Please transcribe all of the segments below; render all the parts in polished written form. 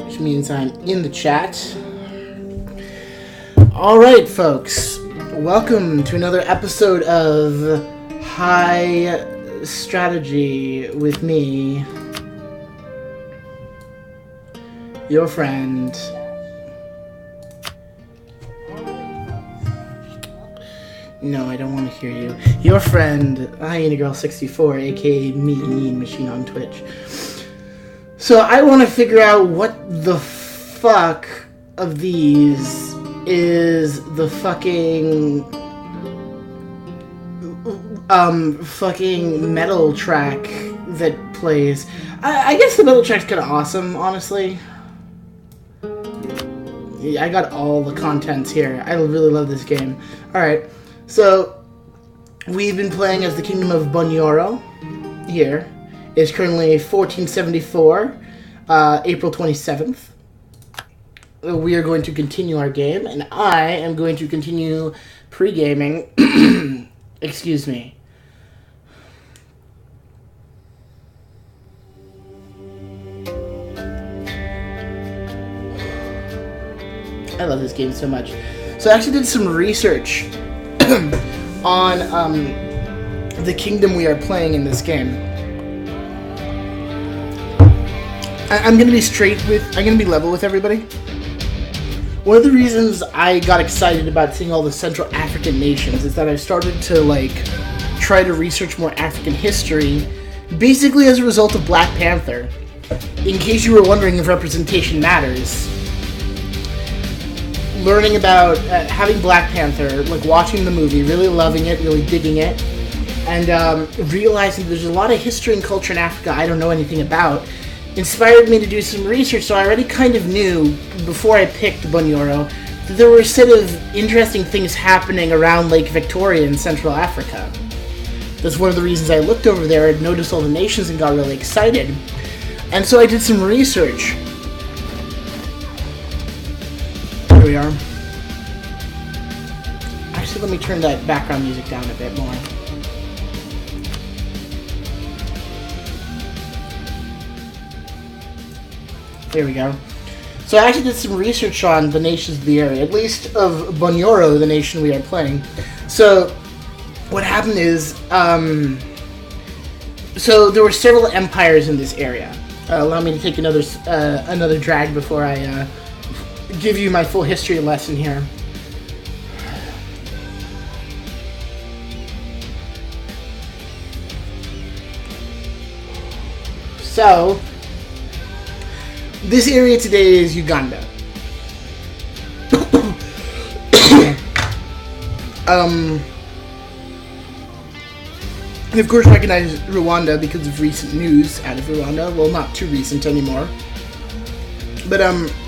which means I'm in the chat. Alright, folks. Welcome to another episode of High Strategy with me, your friend. No, I don't want to hear you. Your friend, Hyena64, aka me, Mean Machine on Twitch. So I want to figure out what the fuck of these is the fucking metal track that plays. I guess the metal track's kind of awesome, honestly. Yeah, I got all the contents here. I really love this game. Alright, so we've been playing as the Kingdom of Bunyoro here. It's currently 1474, April 27th. We are going to continue our game, and I am going to continue pre-gaming. Excuse me. I love this game so much. So I actually did some research on the kingdom we are playing in this game. I'm going to be level with everybody. One of the reasons I got excited about seeing all the Central African nations is that I started to, try to research more African history, basically as a result of Black Panther. In case you were wondering if representation matters, learning about having Black Panther, watching the movie, really loving it, really digging it, and realizing there's a lot of history and culture in Africa I don't know anything about, inspired me to do some research. So I already kind of knew, before I picked Bunyoro, that there were a set of interesting things happening around Lake Victoria in Central Africa. That's one of the reasons I looked over there and noticed all the nations and got really excited. And so I did some research. Here we are. Actually, let me turn that background music down a bit more. There we go. So I actually did some research on the nations of the area, at least of Bunyoro, the nation we are playing. So what happened is, so there were several empires in this area. Allow me to take another drag before I give you my full history lesson here. So this area today is Uganda. And of course recognize Rwanda because of recent news out of Rwanda. Well, not too recent anymore. But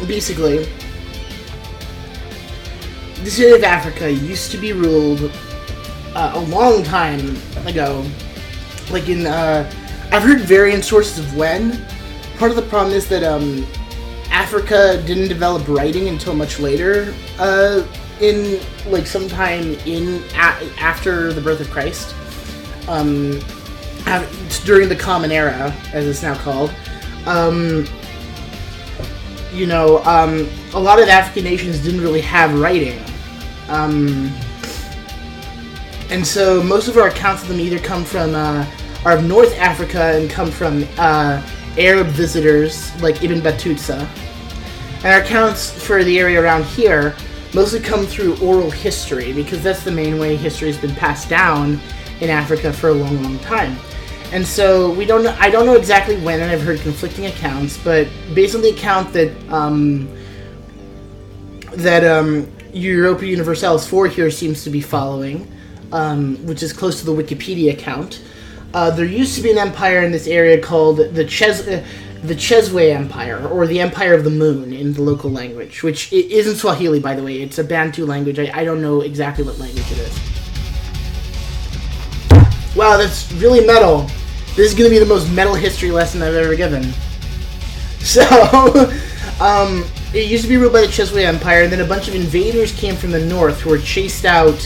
basically, this area of Africa used to be ruled a long time ago. I've heard variant sources of when. Part of the problem is that Africa didn't develop writing until much later, sometime after the birth of Christ, during the Common Era, as it's now called. A lot of African nations didn't really have writing, and so most of our accounts of them either come from are of North Africa and come from Arab visitors like Ibn Battuta, and our accounts for the area around here mostly come through oral history, because that's the main way history has been passed down in Africa for a long, long time. And so I don't know exactly when, and I've heard conflicting accounts, but based on the account that Europa Universalis 4 here seems to be following, which is close to the Wikipedia account. There used to be an empire in this area called the Chezwe Empire, or the Empire of the Moon in the local language, which isn't Swahili, by the way. It's a Bantu language. I don't know exactly what language it is. Wow, that's really metal. This is going to be the most metal history lesson I've ever given. So, it used to be ruled by the Chezwe Empire, and then a bunch of invaders came from the north who were chased out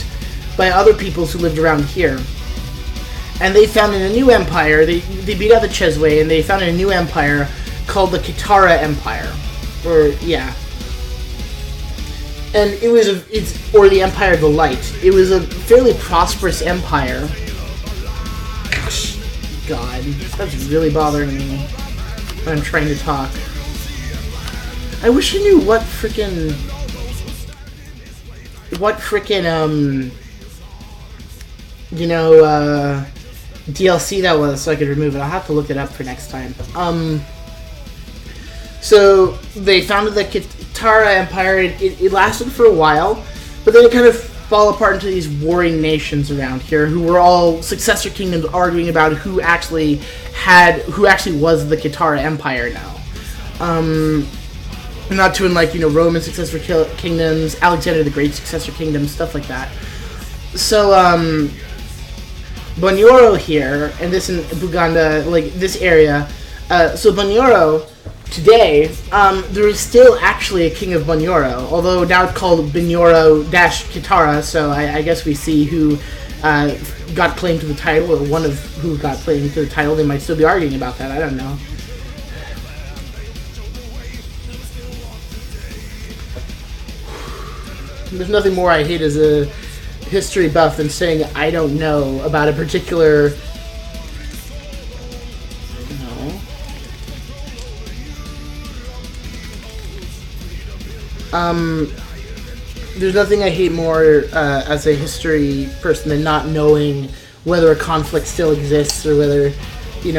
by other peoples who lived around here. And they founded a new empire. They beat out the Chezwe, and they founded a new empire called the Kitara Empire. or yeah. And it was or the Empire of the Light. It was a fairly prosperous empire. God, that's really bothering me when I'm trying to talk. I wish I knew what frickin' DLC that was, so I could remove it. I'll have to look it up for next time. So they founded the Kitara Empire. It lasted for a while, but then it kind of fall apart into these warring nations around here, who were all successor kingdoms arguing about who actually was the Kitara Empire now. Not to Roman successor kingdoms, Alexander the Great successor kingdom, stuff like that. So Bunyoro here, and this in Buganda, like this area. So Bunyoro today, there is still actually a king of Bunyoro, although now it's called Bunyoro-Kitara, so I guess we see who got claim to the title, or one of who got claim to the title. They might still be arguing about that, I don't know. There's nothing more I hate as a history buff than saying I don't know about a particular... There's nothing I hate more as a history person than not knowing whether a conflict still exists or whether,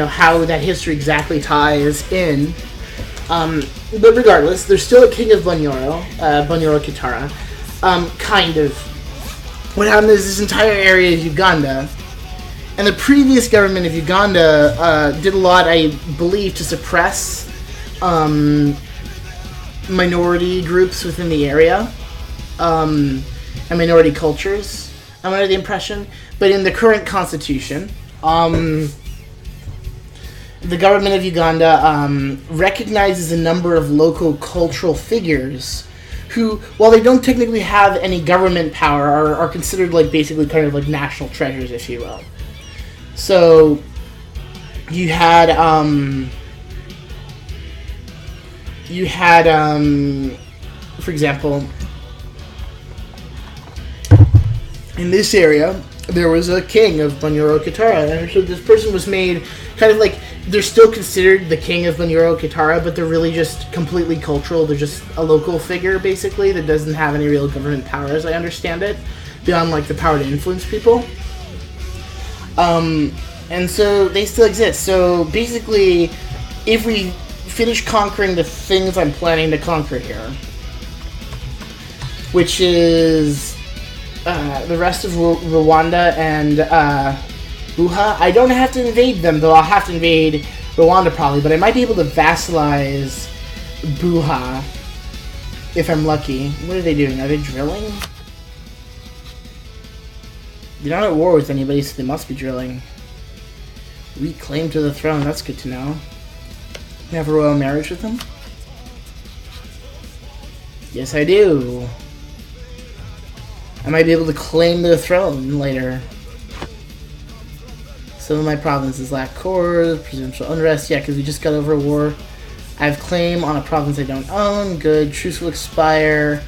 how that history exactly ties in. But regardless, there's still a king of Bunyoro, Bunyoro-Kitara. Kind of. What happened is this entire area is Uganda, and the previous government of Uganda did a lot, I believe, to suppress minority groups within the area, and minority cultures, I'm under the impression. But in the current constitution, the government of Uganda recognizes a number of local cultural figures who, while they don't technically have any government power, are considered basically kind of like national treasures, if you will. So you had for example, in this area, there was a king of Bunyoro-Kitara, and so this person was made kind of like, they're still considered the king of Bunyoro-Kitara, but they're really just completely cultural. They're just a local figure, basically, that doesn't have any real government power, as I understand it, beyond the power to influence people. And so they still exist. So basically, if we finish conquering the things I'm planning to conquer here, which is the rest of Rwanda and Buha. I don't have to invade them, though I'll have to invade Rwanda probably, but I might be able to vassalize Buha if I'm lucky. What are they doing? Are they drilling? They're not at war with anybody, so they must be drilling. Reclaim to the throne, that's good to know. You have a royal marriage with them? Yes, I do. I might be able to claim the throne later. Some of my provinces lack cores, presidential unrest. Yeah, because we just got over a war. I have claim on a province I don't own. Good. Truce will expire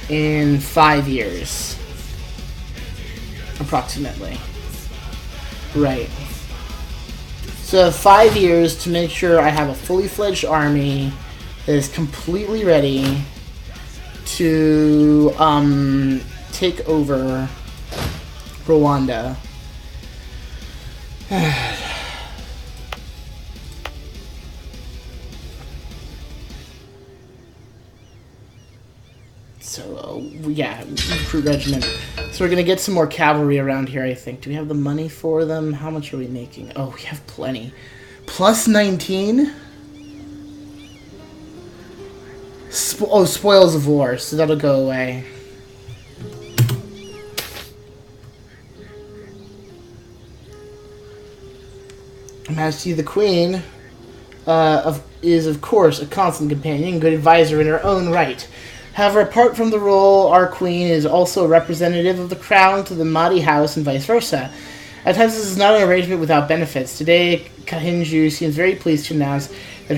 in 5 years. Approximately. Right. So 5 years to make sure I have a fully fledged army that is completely ready to take over Rwanda. So, yeah, recruit regiment. So we're going to get some more cavalry around here, I think. Do we have the money for them? How much are we making? Oh, we have plenty. Plus 19? Spoils of war, so that'll go away. Majesty the Queen is, of course, a constant companion, good advisor in her own right. However, apart from the role, our Queen is also a representative of the Crown to the Mahdi House and vice versa. At times, this is not an arrangement without benefits. Today, Kahinju seems very pleased to announce that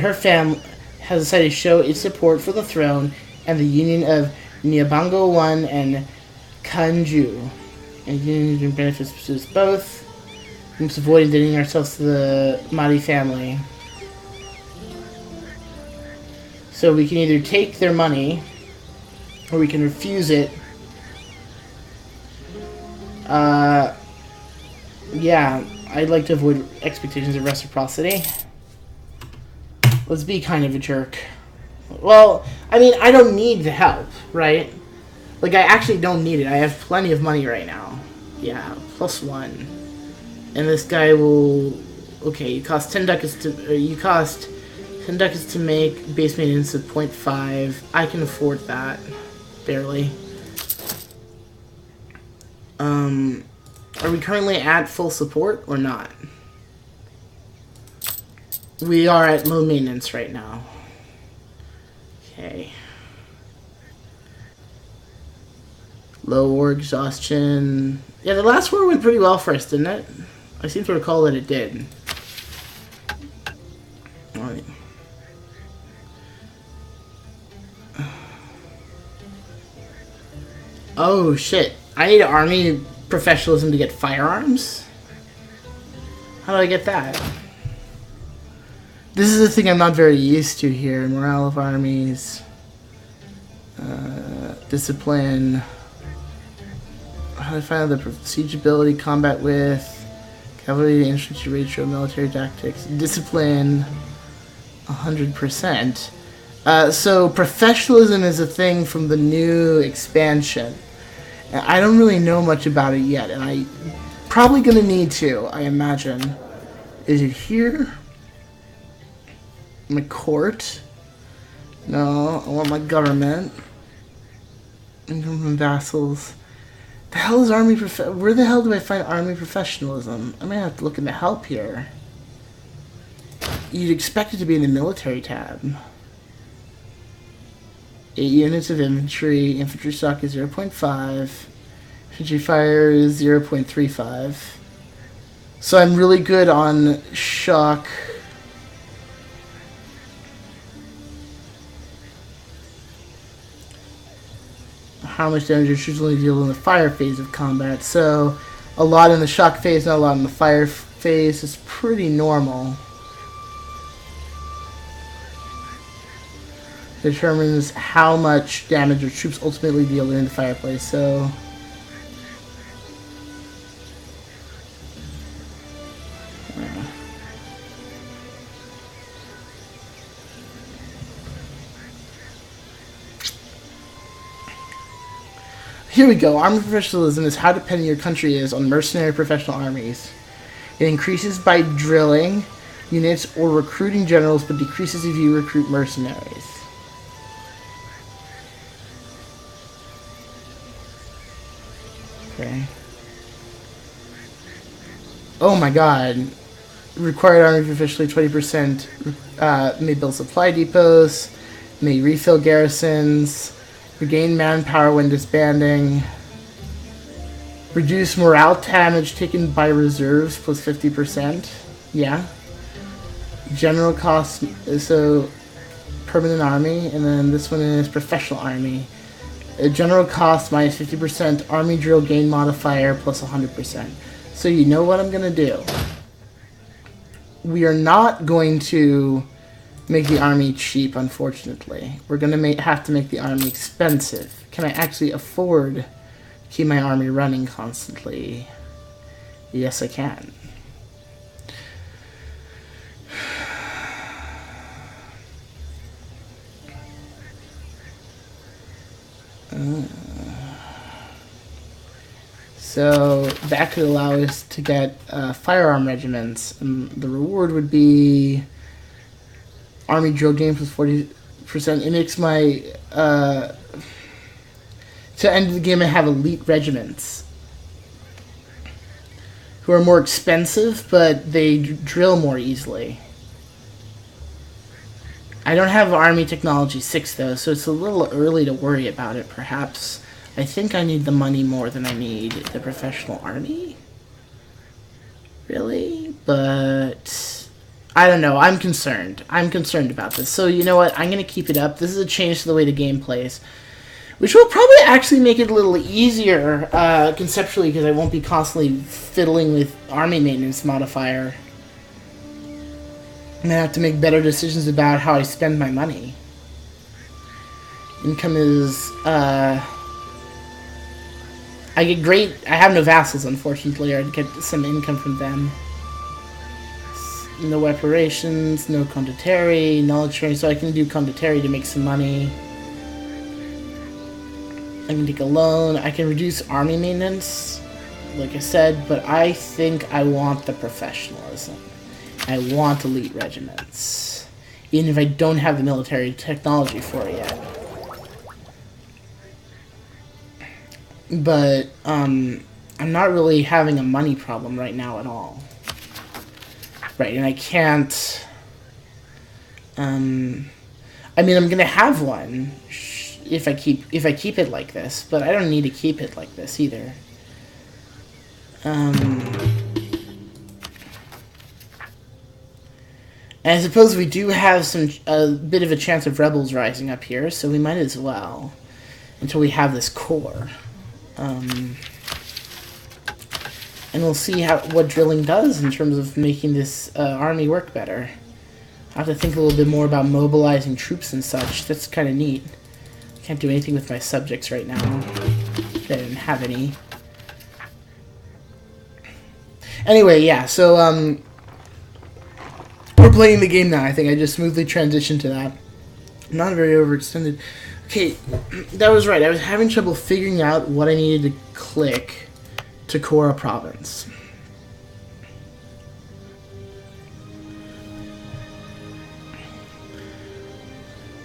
has decided to show its support for the throne and the union of Nyabango I and Kanju. And union benefits us both. We must avoid indebting ourselves to the Mahdi family. So we can either take their money, or we can refuse it. Yeah, I'd like to avoid expectations of reciprocity. Let's be kind of a jerk. Well, I mean, I don't need the help, right? Like, I actually don't need it. I have plenty of money right now. Yeah, +1. And this guy will... Okay, you cost 10 ducats to... you cost 10 ducats to make base maintenance of 0.5. I can afford that. Barely. Are we currently at full support or not? We are at low maintenance right now. Okay. Low war exhaustion. Yeah, the last war went pretty well for us, didn't it? I seem to recall that it did. Alright. Oh shit. I need army professionalism to get firearms? How do I get that? This is the thing I'm not very used to here. Morale of armies. Discipline. How do I find out the siege ability, combat with, cavalry to infantry ratio, military tactics, discipline, 100%. So professionalism is a thing from the new expansion. I don't really know much about it yet, and I probably gonna need to, I imagine. Is it here? My court? No, I want my government. Government vassals. The hell is army where the hell do I find army professionalism? I might have to look into help here. You'd expect it to be in the military tab. 8 units of infantry. Infantry stock is 0.5. Infantry fire is 0.35. So I'm really good on shock. How much damage your troops only deal in the fire phase of combat. So a lot in the shock phase, not a lot in the fire phase. It's pretty normal. Determines how much damage your troops ultimately deal in the fireplace. So here we go. Army professionalism is how dependent your country is on mercenary professional armies. It increases by drilling units or recruiting generals, but decreases if you recruit mercenaries. Okay. Oh my god. Required army officially 20%. May build supply depots. May refill garrisons. Regain manpower when disbanding. Reduce morale damage taken by reserves plus 50%. Yeah. General cost. So permanent army. And then this one is professional army. General cost minus 50%, army drill gain modifier plus 100%. So you know what I'm going to do. We are not going to make the army cheap, unfortunately. We're going to have to make the army expensive. Can I actually afford to keep my army running constantly? Yes, I can. So that could allow us to get firearm regiments, and the reward would be army drill gain plus 40%. It makes my to end the game I have elite regiments who are more expensive, but they drill more easily. I don't have Army Technology 6 though, so it's a little early to worry about it, perhaps. I think I need the money more than I need the professional army. Really? But I don't know. I'm concerned. I'm concerned about this. So you know what? I'm going to keep it up. This is a change to the way the game plays, which will probably actually make it a little easier conceptually because I won't be constantly fiddling with army maintenance modifier. I'm going to have to make better decisions about how I spend my money. Income is... I get great... I have no vassals, unfortunately. I'd get some income from them. No reparations, no condottieri, knowledge sharing, so I can do condottieri to make some money. I can take a loan. I can reduce army maintenance, like I said, but I think I want the professionalism. I want elite regiments, even if I don't have the military technology for it yet. But I'm not really having a money problem right now at all. Right, and I can't... I mean, I'm gonna have one if I keep it like this, but I don't need to keep it like this either. And I suppose we do have a bit of a chance of rebels rising up here, so we might as well until we have this core. And we'll see what drilling does in terms of making this army work better. I have to think a little bit more about mobilizing troops and such. That's kind of neat. Can't do anything with my subjects right now. I didn't have any. Anyway, yeah, so we're playing the game now. I think I just smoothly transitioned to that. Not very overextended. Okay, that was right. I was having trouble figuring out what I needed to click to core a province.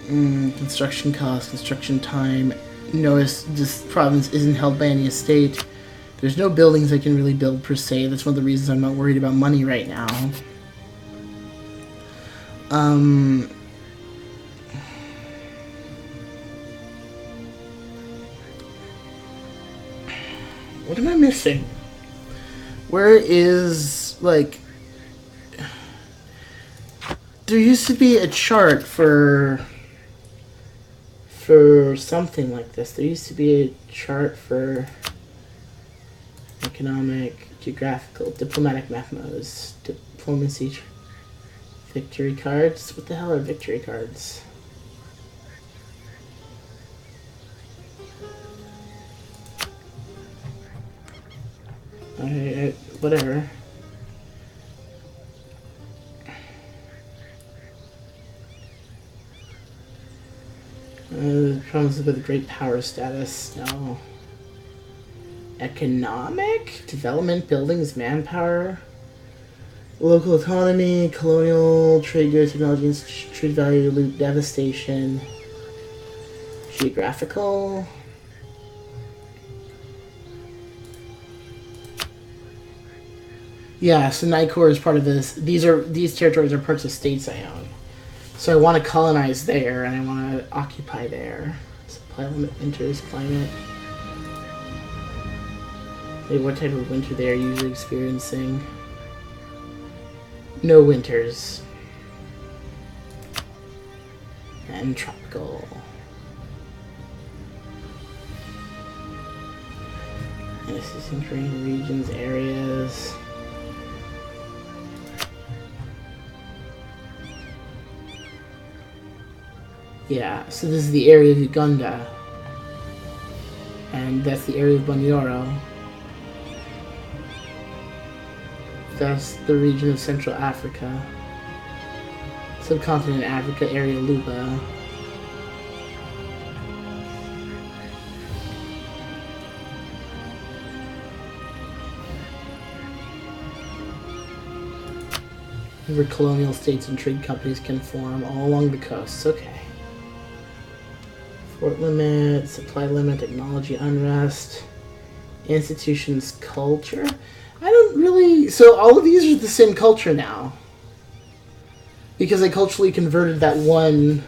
Construction cost, construction time. Notice this province isn't held by any estate. There's no buildings I can really build per se. That's one of the reasons I'm not worried about money right now. What am I missing? Where is, like... There used to be a chart for something like this. There used to be a chart for economic, geographical, diplomatic memos, diplomacy, victory cards. What the hell are victory cards? Whatever. Promises with great power status. No. Economic? Development, buildings, manpower. Local autonomy, colonial, trade goods, technology, trade value, loot, devastation. Geographical. Yeah, so Nicor is part of this. These territories are parts of states I own. So I want to colonize there, and I want to occupy there. Supply limit, winters, climate. Wait, what type of winter they are usually experiencing? No winters. And tropical. Assisting terrain, regions, areas. Yeah, so this is the area of Uganda. And that's the area of Bunyoro. That's the region of Central Africa. Subcontinent Africa, area Luba. Where colonial states and trade companies can form all along the coasts. Okay. Fort limit, supply limit, technology unrest, institutions culture. I don't really... So all of these are the same culture now. Because I culturally converted that one...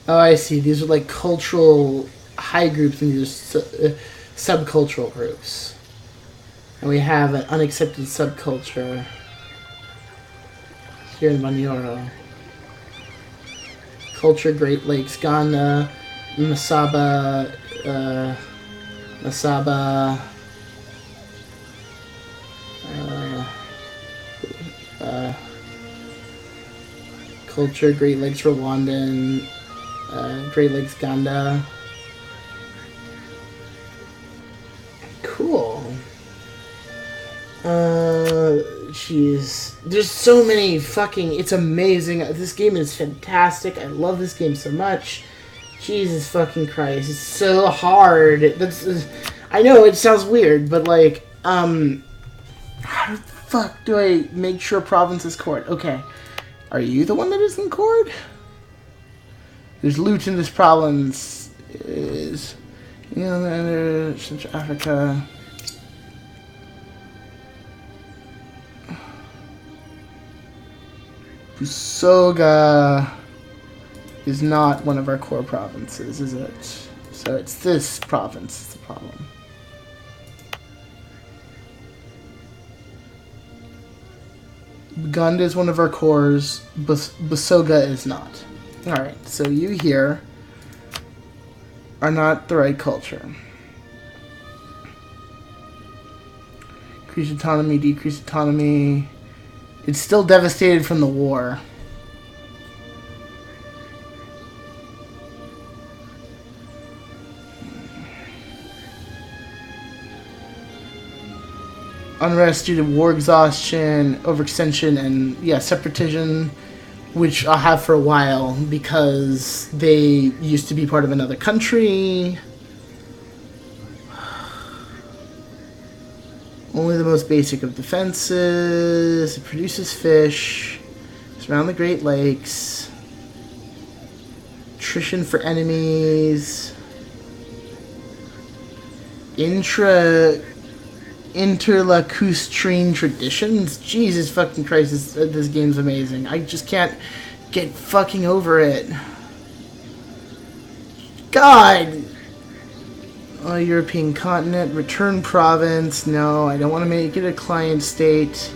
Oh, I see. These are like cultural high groups, and these are subcultural groups. And we have an unaccepted subculture here in Manioro. Culture, Great Lakes, Ghana, Masaba, Masaba, Culture, Great Lakes, Rwandan, Great Lakes, Ganda. Cool. Jeez. There's so many fucking... It's amazing. This game is fantastic. I love this game so much. Jesus fucking Christ. It's so hard. I know it sounds weird, but like, how the fuck do I make sure province is court? Okay. Are you the one that isn't court? There's loot in this province. Is... You know, Central Africa... Busoga is not one of our core provinces, is it? So it's this province is the problem. Uganda is one of our cores, Busoga is not. Alright, so you here are not the right culture. Increase autonomy, decrease autonomy... It's still devastated from the war. Unrest due to war exhaustion, overextension, and yeah, separatism, which I'll have for a while because they used to be part of another country. Only the most basic of defenses. It produces fish. It's around the Great Lakes. Attrition for enemies. Interlacustrine traditions. Jesus fucking Christ, this game's amazing. I just can't get fucking over it. God! European continent, return province. No, I don't want to make it a client state.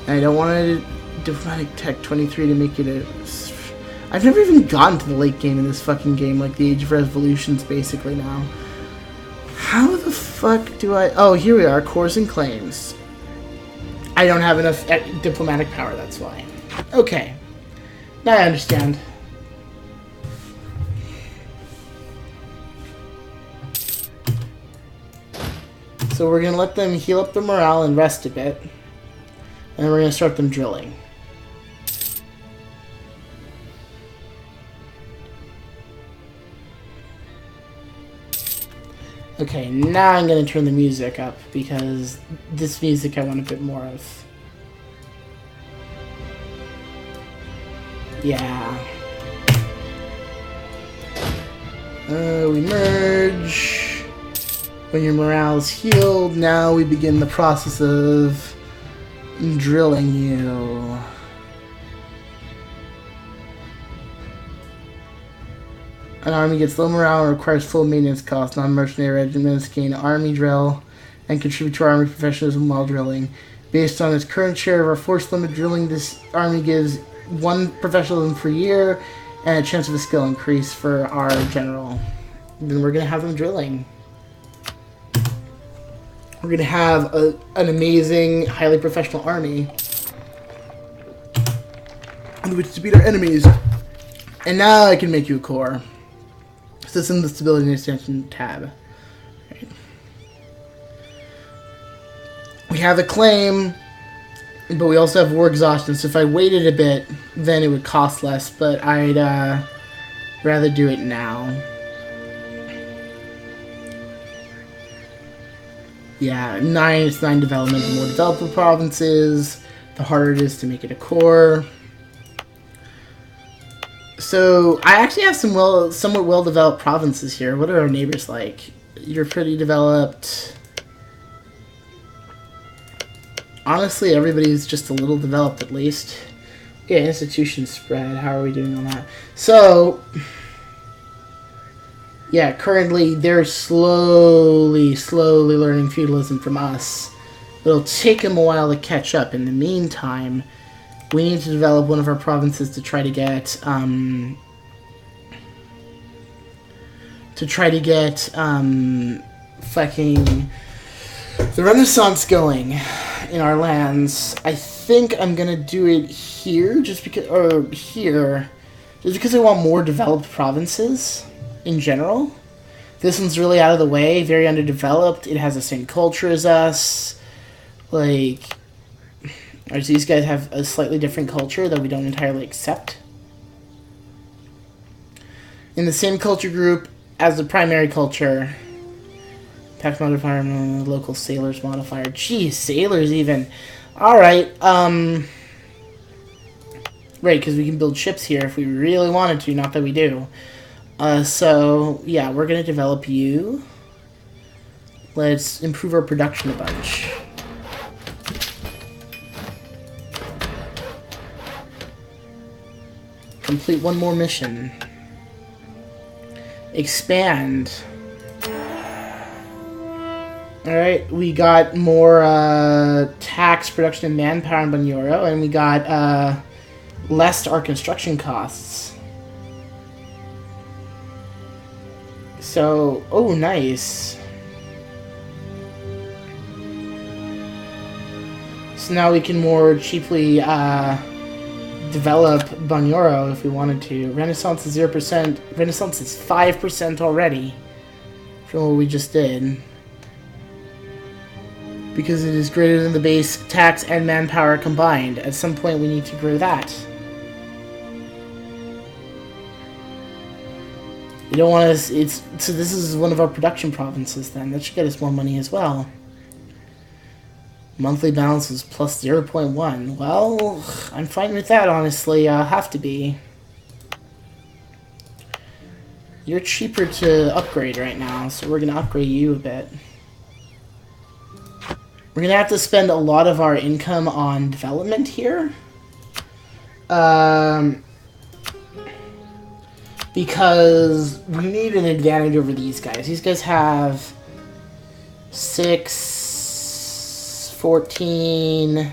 I don't want to diplomatic tech 23 to make it a... I've never even gotten to the late game in this fucking game, like the Age of Revolutions basically now. How the fuck do I... Oh, here we are, cores and claims. I don't have enough diplomatic power, that's why. Okay. Now I understand. So we're going to let them heal up their morale and rest a bit. And we're going to start them drilling. Okay, now I'm going to turn the music up because this music I want a bit more of. Yeah. We merge. When your morale is healed, now we begin the process of drilling you. An army gets low morale and requires full maintenance costs. Non-mercenary regiments gain army drill and contribute to army professionalism while drilling. Based on its current share of our force limit drilling, this army gives 1 professionalism per year and a chance of a skill increase for our general. Then we're going to have them drilling. We're going to have an amazing, highly professional army in which to beat our enemies. And now I can make you a core. System stability and extension tab. Right. We have a claim, but we also have war exhaustion. So if I waited a bit, then it would cost less. But I'd rather do it now. Yeah, it's 9 development. The more developed the provinces, the harder it is to make it a core. So, I actually have some somewhat well-developed provinces here. What are our neighbors like? You're pretty developed. Honestly, everybody's just a little developed at least. Yeah, institution spread. How are we doing on that? So, yeah, currently they're slowly learning feudalism from us. It'll take them a while to catch up. In the meantime, we need to develop one of our provinces to try to get, fucking the Renaissance going in our lands. I think I'm gonna do it here, just because I want more developed provinces in general. This one's really out of the way, very underdeveloped. It has the same culture as us. Like, these guys have a slightly different culture that we don't entirely accept. In the same culture group as the primary culture. Pact modifier, local sailors modifier. Geez, sailors even. Alright, right, because we can build ships here if we really wanted to, not that we do. So, yeah, we're going to develop you. Let's improve our production a bunch. Complete one more mission. Expand. Alright, we got more tax, production, and manpower in Bunyoro, and we got less to our construction costs. So, oh, nice. So now we can more cheaply develop Bunyoro if we wanted to. Renaissance is 0%. Renaissance is 5% already from what we just did. Because it is greater than the base tax and manpower combined. At some point we need to grow that. You don't want us... So this is one of our production provinces then. That should get us more money as well. Monthly balance is plus 0.1. Well, I'm fine with that, honestly. I'll have to be. You're cheaper to upgrade right now, so we're going to upgrade you a bit. We're going to have to spend a lot of our income on development here. Because we need an advantage over these guys. These guys have 6, 14,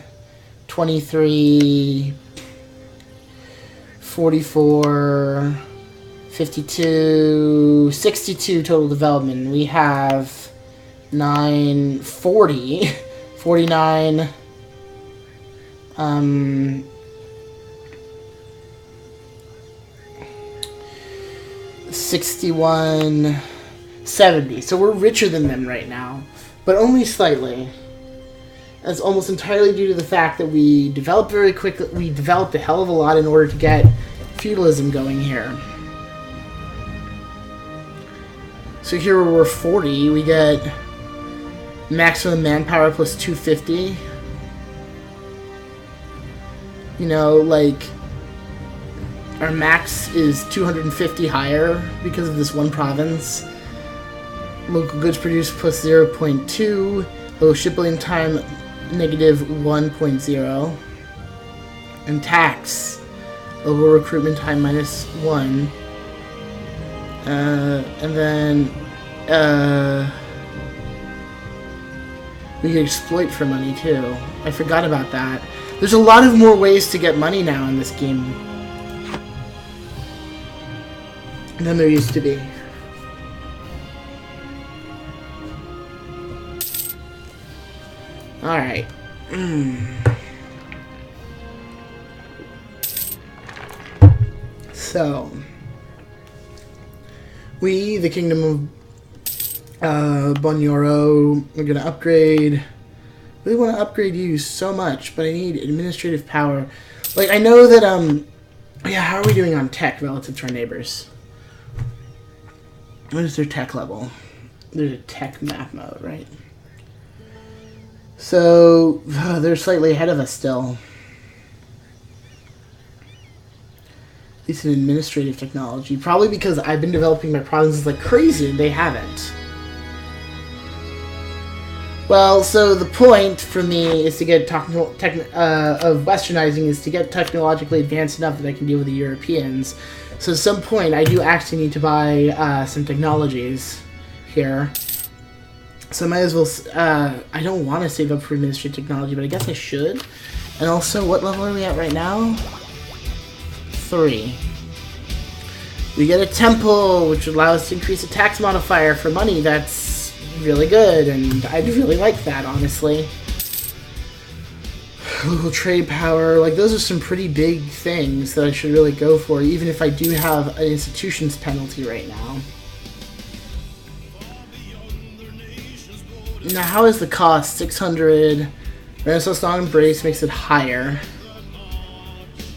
23, 44, 52, 62 total development. We have 9, 40, 49, 61, 70. So we're richer than them right now, but only slightly. That's almost entirely due to the fact that we developed very quickly. We developed a hell of a lot in order to get feudalism going here. So here we're 40. We get maximum manpower plus 250. You know, like, our max is 250 higher because of this one province. Local goods produced plus 0.2. Low shipbuilding time negative 1.0. And tax. Local recruitment time minus 1. And then we can exploit for money too. I forgot about that. There's a lot of more ways to get money now in this game than there used to be. Alright. So, we, the Kingdom of Bunyoro, are going to upgrade. I really want to upgrade you so much, but I need administrative power. Like, I know that, yeah, how are we doing on tech relative to our neighbors? What is their tech level? There's a tech map mode, right? So, they're slightly ahead of us still. At least in administrative technology. Probably because I've been developing my provinces like crazy and they haven't. Well, so the point for me is to get of westernizing is to get technologically advanced enough that I can deal with the Europeans. So at some point, I do actually need to buy some technologies here. So I might as well. I don't want to save up for administrative technology, but I guess I should. And also, what level are we at right now? 3. We get a temple, which would allow us to increase a tax modifier for money. That's really good, and I'd really like that, honestly. Local trade power, like, those are some pretty big things that I should really go for, even if I do have an institutions penalty right now. Now, how is the cost? 600. Renaissance non-embrace makes it higher.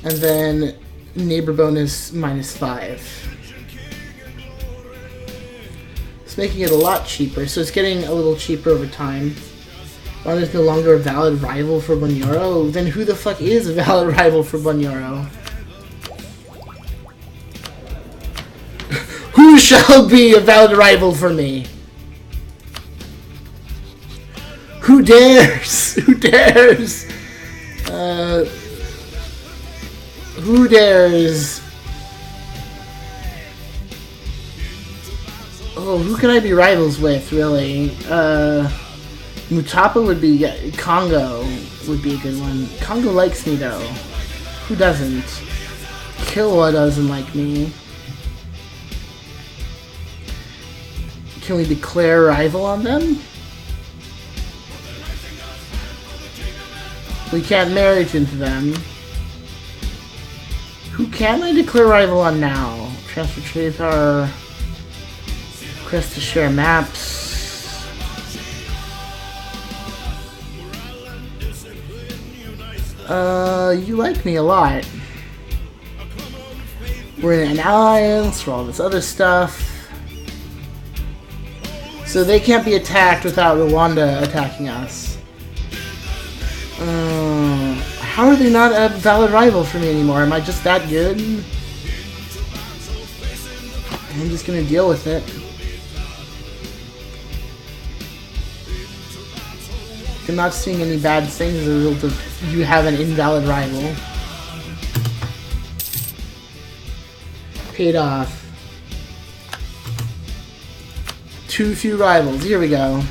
And then neighbor bonus -5. Making it a lot cheaper, so it's getting a little cheaper over time. Ron is no longer a valid rival for Bunyoro. Then who the fuck is a valid rival for Bunyoro? Who shall be a valid rival for me? Who dares? Who dares? Who dares? Oh, who can I be rivals with, really? Mutapa would be... Congo would be a good one. Congo likes me, though. Who doesn't? Killua doesn't like me. Can we declare rival on them? We can't marriage into them. Who can I declare rival on now? Transfer trade power... Request to share maps. You like me a lot. We're in an alliance for all this other stuff. So they can't be attacked without Rwanda attacking us. How are they not a valid rival for me anymore? Am I just that good? I'm just gonna deal with it. I'm not seeing any bad things as a result of you have an invalid rival. Paid off. Too few rivals. Here we go.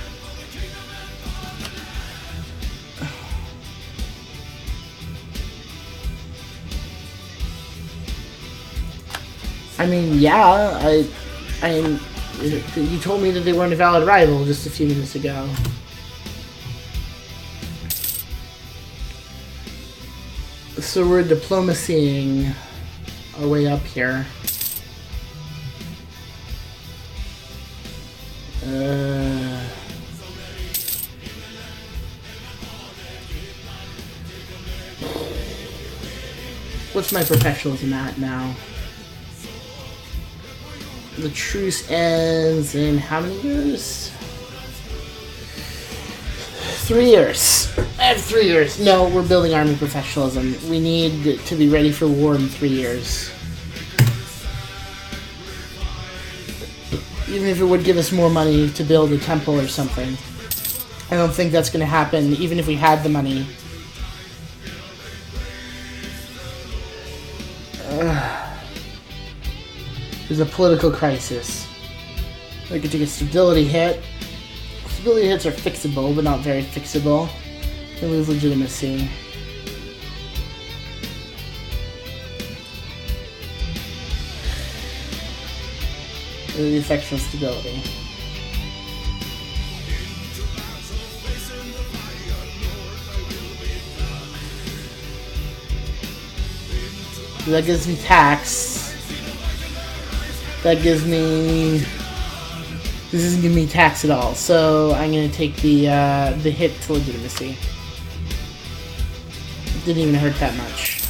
I mean, yeah, you told me that they weren't a valid rival just a few minutes ago. So we're diplomacying our way up here. What's my professionalism at now? The truce ends in how many years? 3 years. I have 3 years. No, we're building army professionalism. We need to be ready for war in 3 years. Even if it would give us more money to build a temple or something. I don't think that's going to happen, even if we had the money. There's a political crisis. We could take a stability hit. Stability hits are fixable, but not very fixable. They lose legitimacy. The effects on stability. So that gives me tax. That gives me... This isn't giving me tax at all, so I'm gonna take the hit to legitimacy. It didn't even hurt that much.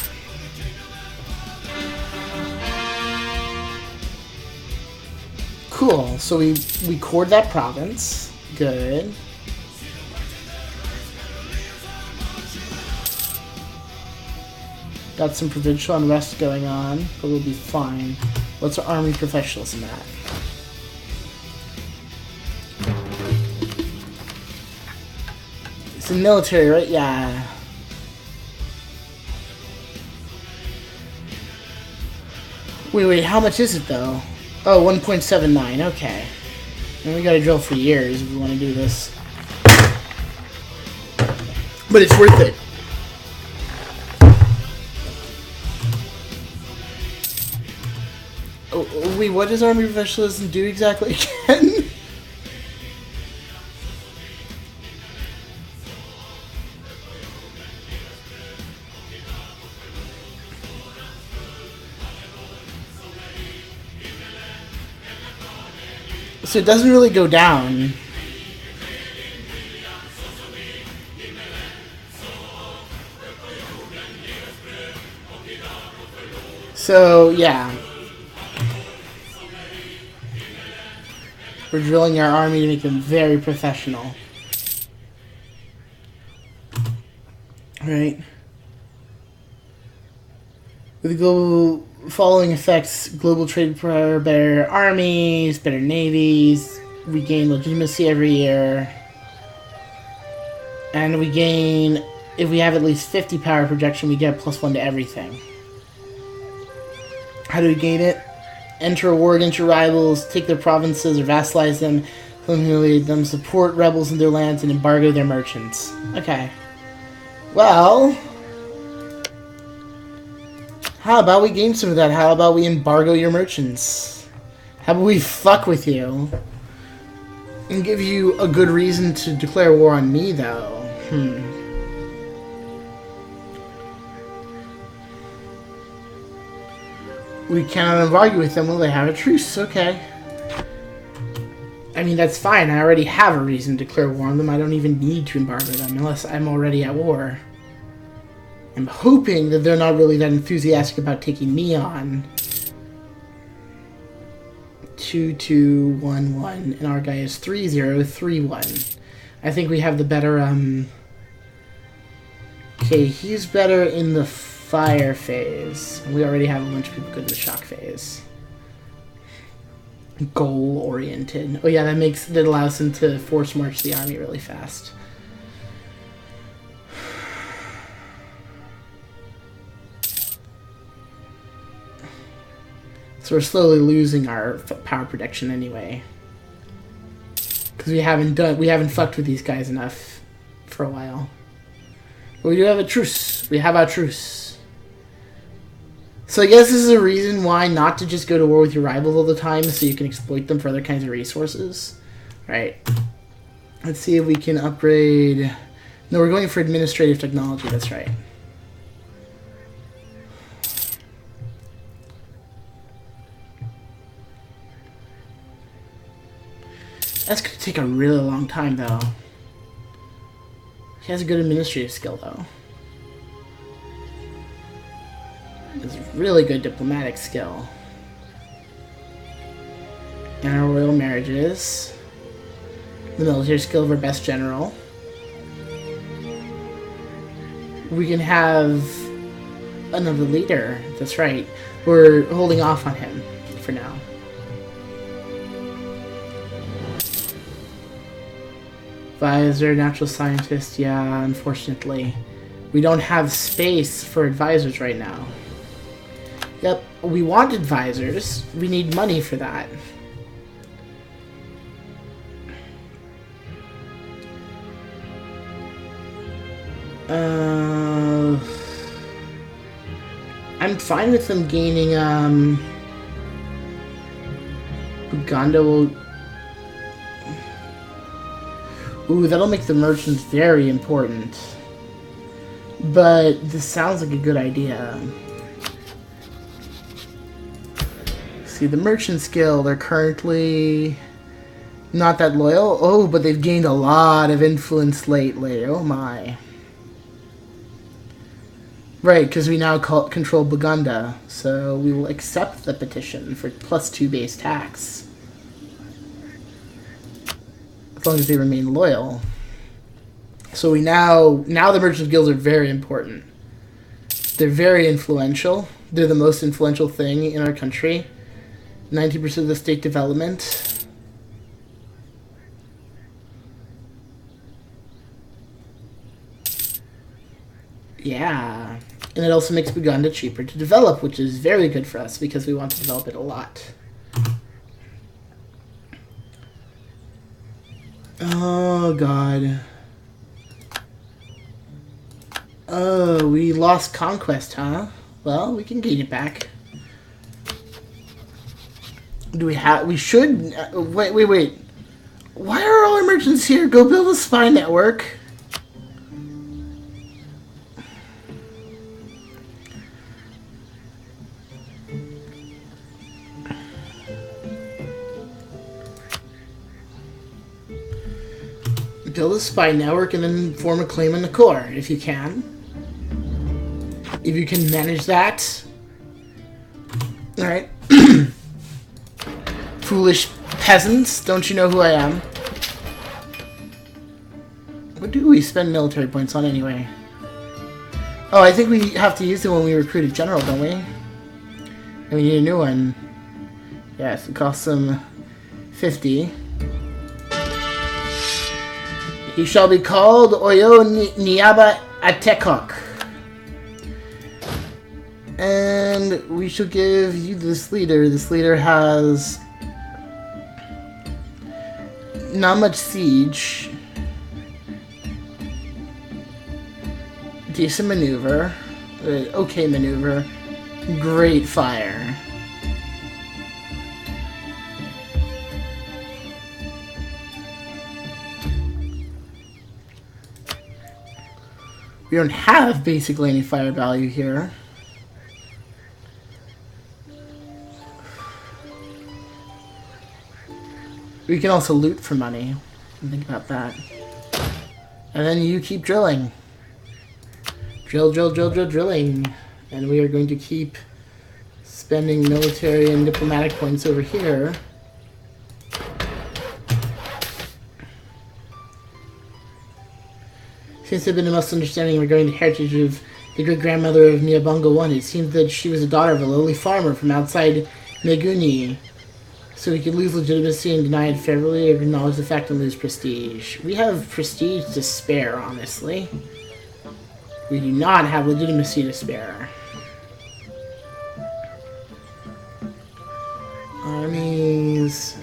Cool, so we cored that province. Good. Got some provincial unrest going on, but we'll be fine. What's our army professionalism at? It's the military, right? Yeah. Wait, how much is it though? Oh, 1.79, okay. And we gotta drill for years if we want to do this. But it's worth it. Oh, wait, what does Army Professionalism do exactly again? So it doesn't really go down. So, yeah. We're drilling our army to make them very professional. Alright. With the global following effects, global trade power, better armies, better navies, we gain legitimacy every year. And we gain, if we have at least 50 power projection, we get +1 to everything. How do we gain it? Enter a war against your rivals, take their provinces or vassalize them, humiliate them, support rebels in their lands, and embargo their merchants. Okay. Well, how about we gain some of that? How about we embargo your merchants? How about we fuck with you? And give you a good reason to declare war on me, though. We cannot embargo with them. Will they have a truce? Okay. I mean, that's fine. I already have a reason to declare war on them. I don't even need to embargo them unless I'm already at war. I'm hoping that they're not really that enthusiastic about taking me on. 2211, and our guy is 3031. I think we have the better, okay, he's better in the fire phase. We already have a bunch of people good in the shock phase. Goal-oriented. Oh yeah, that allows him to force march the army really fast. So we're slowly losing our power protection anyway, because we haven't fucked with these guys enough for a while. But we do have a truce. We have our truce. So I guess this is a reason why not to just go to war with your rivals all the time, so you can exploit them for other kinds of resources. Right. Let's see if we can upgrade. No, we're going for administrative technology. That's right. That's going to take a really long time, though. He has a good administrative skill, though. He has a really good diplomatic skill. And our royal marriages. The military skill of our best general. We can have another leader. That's right. We're holding off on him for now. Advisor, natural scientist, yeah, unfortunately. We don't have space for advisors right now. Yep, we want advisors. We need money for that. I'm fine with them gaining, Uganda will... Ooh, that'll make the merchants very important. But this sounds like a good idea. See, the merchant skill, they're currently not that loyal. Oh, but they've gained a lot of influence lately. Oh my. Right, because we now control Buganda, so we will accept the petition for +2 base tax. As long as they remain loyal. So we now the merchant guilds are very important. They're very influential. They're the most influential thing in our country. 90% of the state development. Yeah. And it also makes Buganda cheaper to develop, which is very good for us because we want to develop it a lot. Oh, God. Oh, we lost conquest, huh? Well, we can gain it back. Do we have... We should... Wait. Why are all our merchants here? Go build a spy network. Build a spy network and then form a claim in the core, if you can. If you can manage that. Alright. Foolish peasants, don't you know who I am? What do we spend military points on anyway? Oh, I think we have to use them when we recruit a general, don't we? And we need a new one. Yes, it costs them 50. He shall be called Oyo Niaba Atekok. And we shall give you this leader. This leader has not much siege. Decent maneuver. Okay maneuver. Great fire. We don't have basically any fire value here. We can also loot for money. Think about that. And then you keep drilling. Drilling. And we are going to keep spending military and diplomatic points over here. Seems to have been a misunderstanding regarding the heritage of the great-grandmother of Nyabongo I. It seems that she was the daughter of a lowly farmer from outside Meguni. So we could lose legitimacy and deny it favorably, or acknowledge the fact and lose prestige. We have prestige to spare, honestly. We do not have legitimacy to spare. Armies...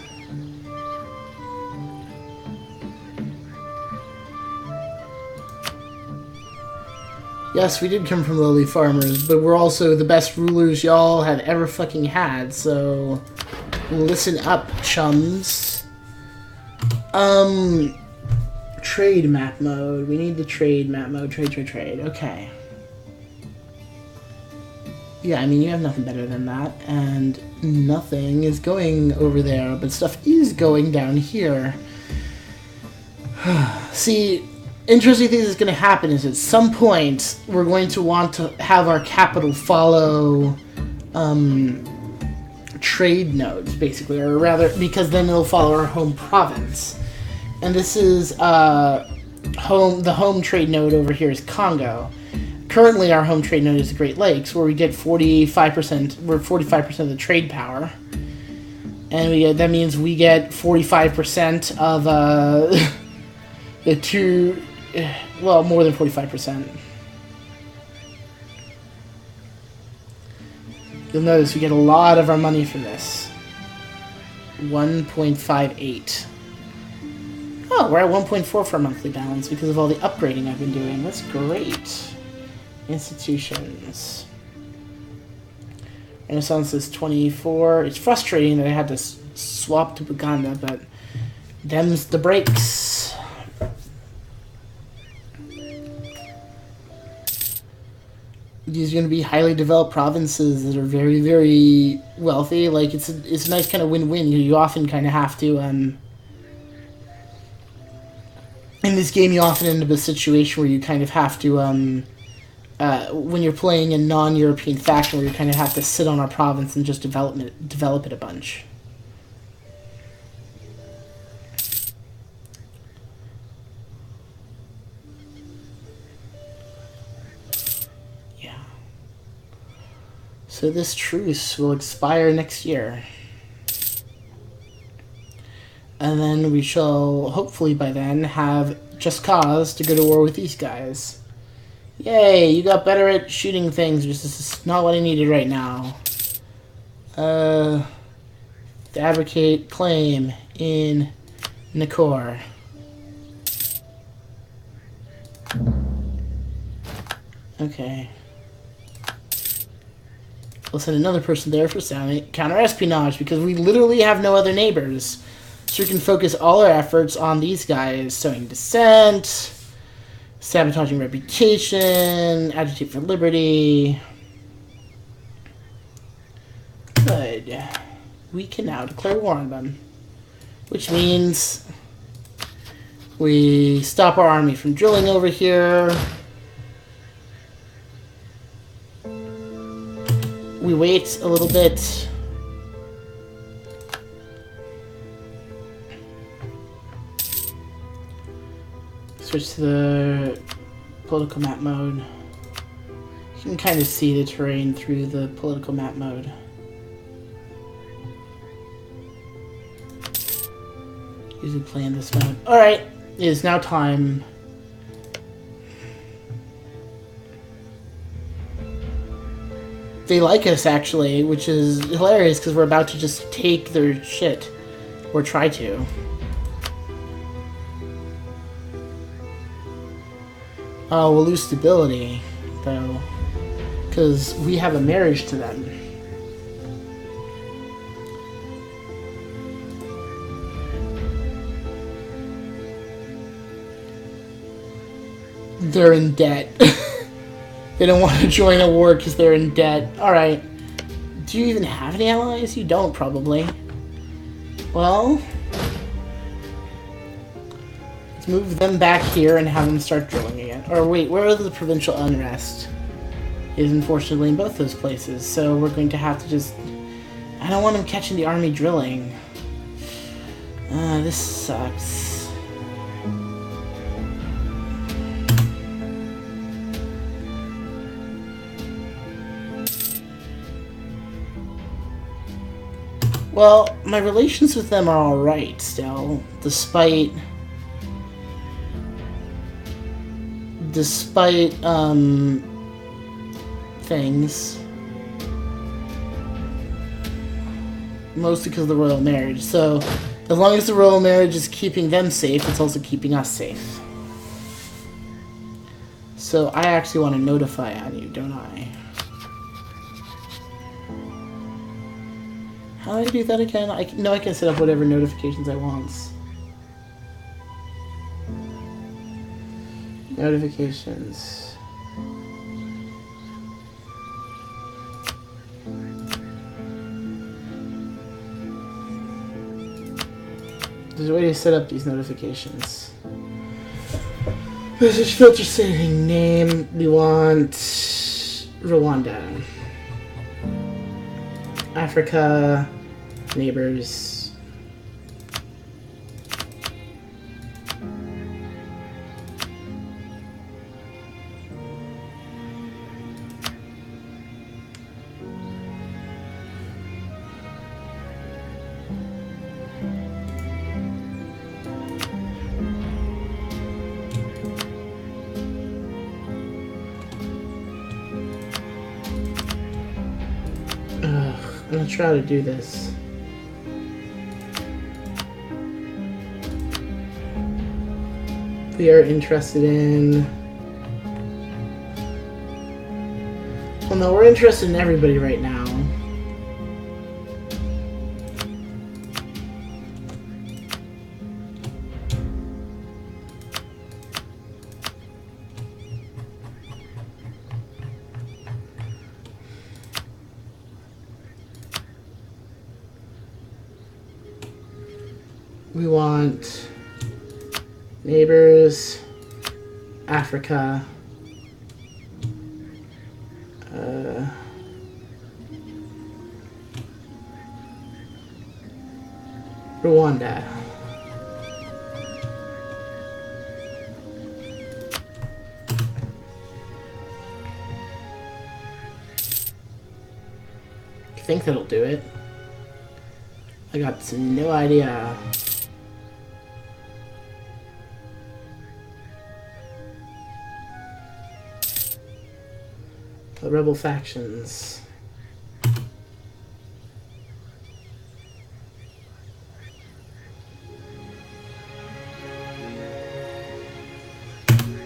Yes, we did come from lowly farmers, but we're also the best rulers y'all have ever fucking had, so... Listen up, chums. Trade map mode. We need the trade map mode. Trade. Okay. Yeah, I mean, you have nothing better than that, and nothing is going over there, but stuff is going down here. See... Interesting thing that's going to happen is at some point we're going to want to have our capital follow trade nodes, basically, or rather, because then it'll follow our home province. And this is the home trade node over here is Congo. Currently, our home trade node is the Great Lakes, where we get 45%. We're 45% of the trade power, and that means we get 45% of the two. Well, more than 45%. You'll notice we get a lot of our money for this. 1.58. Oh, we're at 1.4 for our monthly balance because of all the upgrading I've been doing. That's great. Institutions. Renaissance is 24. It's frustrating that I had to swap to Buganda, but them's the breaks. These are going to be highly developed provinces that are very, very wealthy. Like, it's a nice kind of win-win. You often kind of have to, in this game, you often end up in a situation where you kind of have to, when you're playing a non-European faction, where you kind of have to sit on a province and just develop it a bunch. So this truce will expire next year. And then we shall, hopefully by then, have just cause to go to war with these guys. Yay, you got better at shooting things, just this is not what I needed right now. Fabricate claim in Nakor. Okay. We'll send another person there for counter-espionage, because we literally have no other neighbors. So we can focus all our efforts on these guys. Sowing dissent, sabotaging reputation, agitate for liberty. Good. We can now declare war on them. Which means we stop our army from drilling over here. We wait a little bit. Switch to the political map mode. You can kind of see the terrain through the political map mode. Usually play in this mode. Alright, it is now time. They like us, actually, which is hilarious because we're about to just take their shit. Or try to. Oh, we'll lose stability, though. Because we have a marriage to them. They're in debt. They don't want to join a war because they're in debt. Alright. Do you even have any allies? You don't, probably. Well, let's move them back here and have them start drilling again. Or wait, where is the provincial unrest? Is unfortunately in both those places. So we're going to have to just... I don't want them catching the army drilling. This sucks. Well, my relations with them are alright still, despite things. Mostly because of the royal marriage. So, as long as the royal marriage is keeping them safe, it's also keeping us safe. So, I actually want to notify on you, don't I? How do I do that again? I can set up whatever notifications I want. Notifications. There's a way to set up these notifications. Message filter setting name. We want Rwanda. Africa, neighbors. I'm gonna try to do this. We are interested in... Well, no, we're interested in everybody right now. We want neighbors, Africa, Rwanda. I think that'll do it. I got no idea. The rebel factions.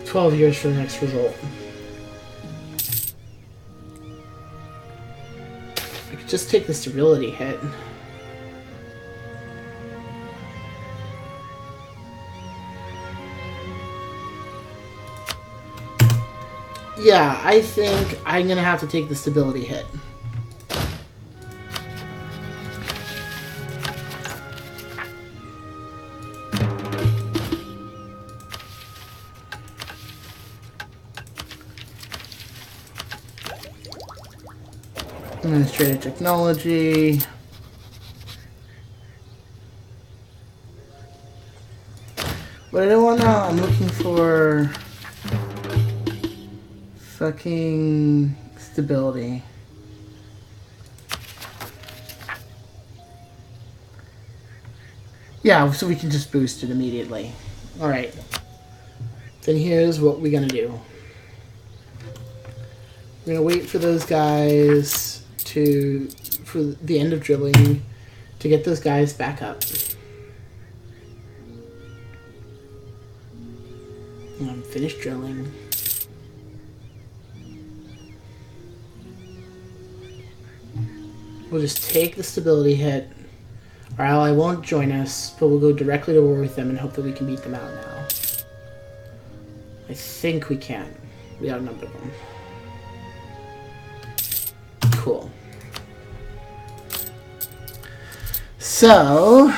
$12 for the next result. I could just take the stability hit. Yeah, I think I'm gonna have to take the stability hit. Administrative technology. What I don't want now, I'm looking for fucking stability. Yeah, so we can just boost it immediately. Alright. Then here's what we're gonna do. We're gonna wait for those guys for the end of drilling to get those guys back up. And finish drilling. We'll just take the stability hit. Our ally won't join us, but we'll go directly to war with them and hope that we can beat them out now. I think we can. We outnumber them. Cool. So,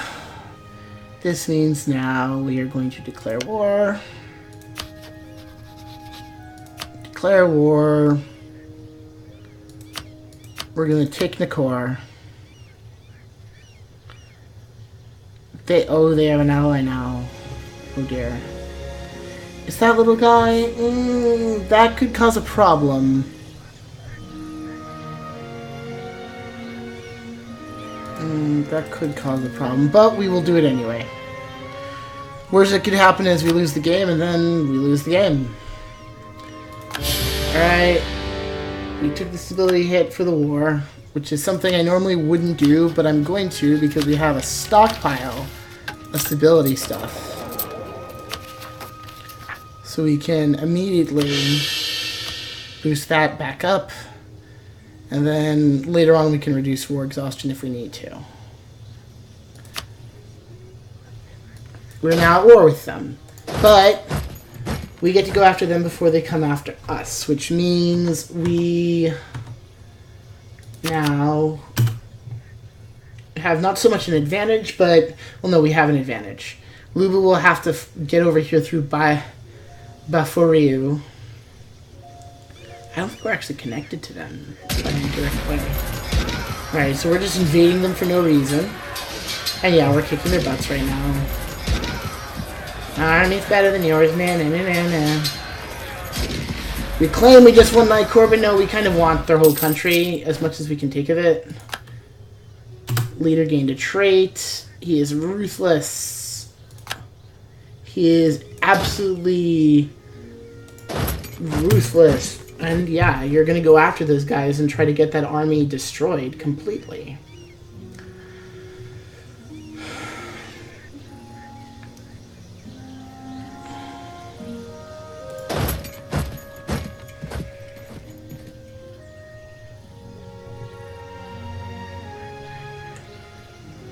this means now we are going to declare war. Declare war. We're going to take Nakor. They have an ally now. Oh dear. Is that little guy? That could cause a problem. That could cause a problem, but we will do it anyway. Worst that could happen is we lose the game, and then we lose the game. Alright. We took the stability hit for the war, which is something I normally wouldn't do, but I'm going to because we have a stockpile of stability stuff. So we can immediately boost that back up, and then later on we can reduce war exhaustion if we need to. We're now at war with them, but we get to go after them before they come after us, which means we now have not so much an advantage, but, well, no, we have an advantage. Luba will have to get over here through Baforiu. I don't think we're actually connected to them in a direct way. Alright, so we're just invading them for no reason. And yeah, we're kicking their butts right now. Our army's better than yours, man. We claim we just won Nightcore, but no, we kind of want their whole country as much as we can take of it. Leader gained a trait. He is ruthless. He is absolutely ruthless. And yeah, you're gonna go after those guys and try to get that army destroyed completely.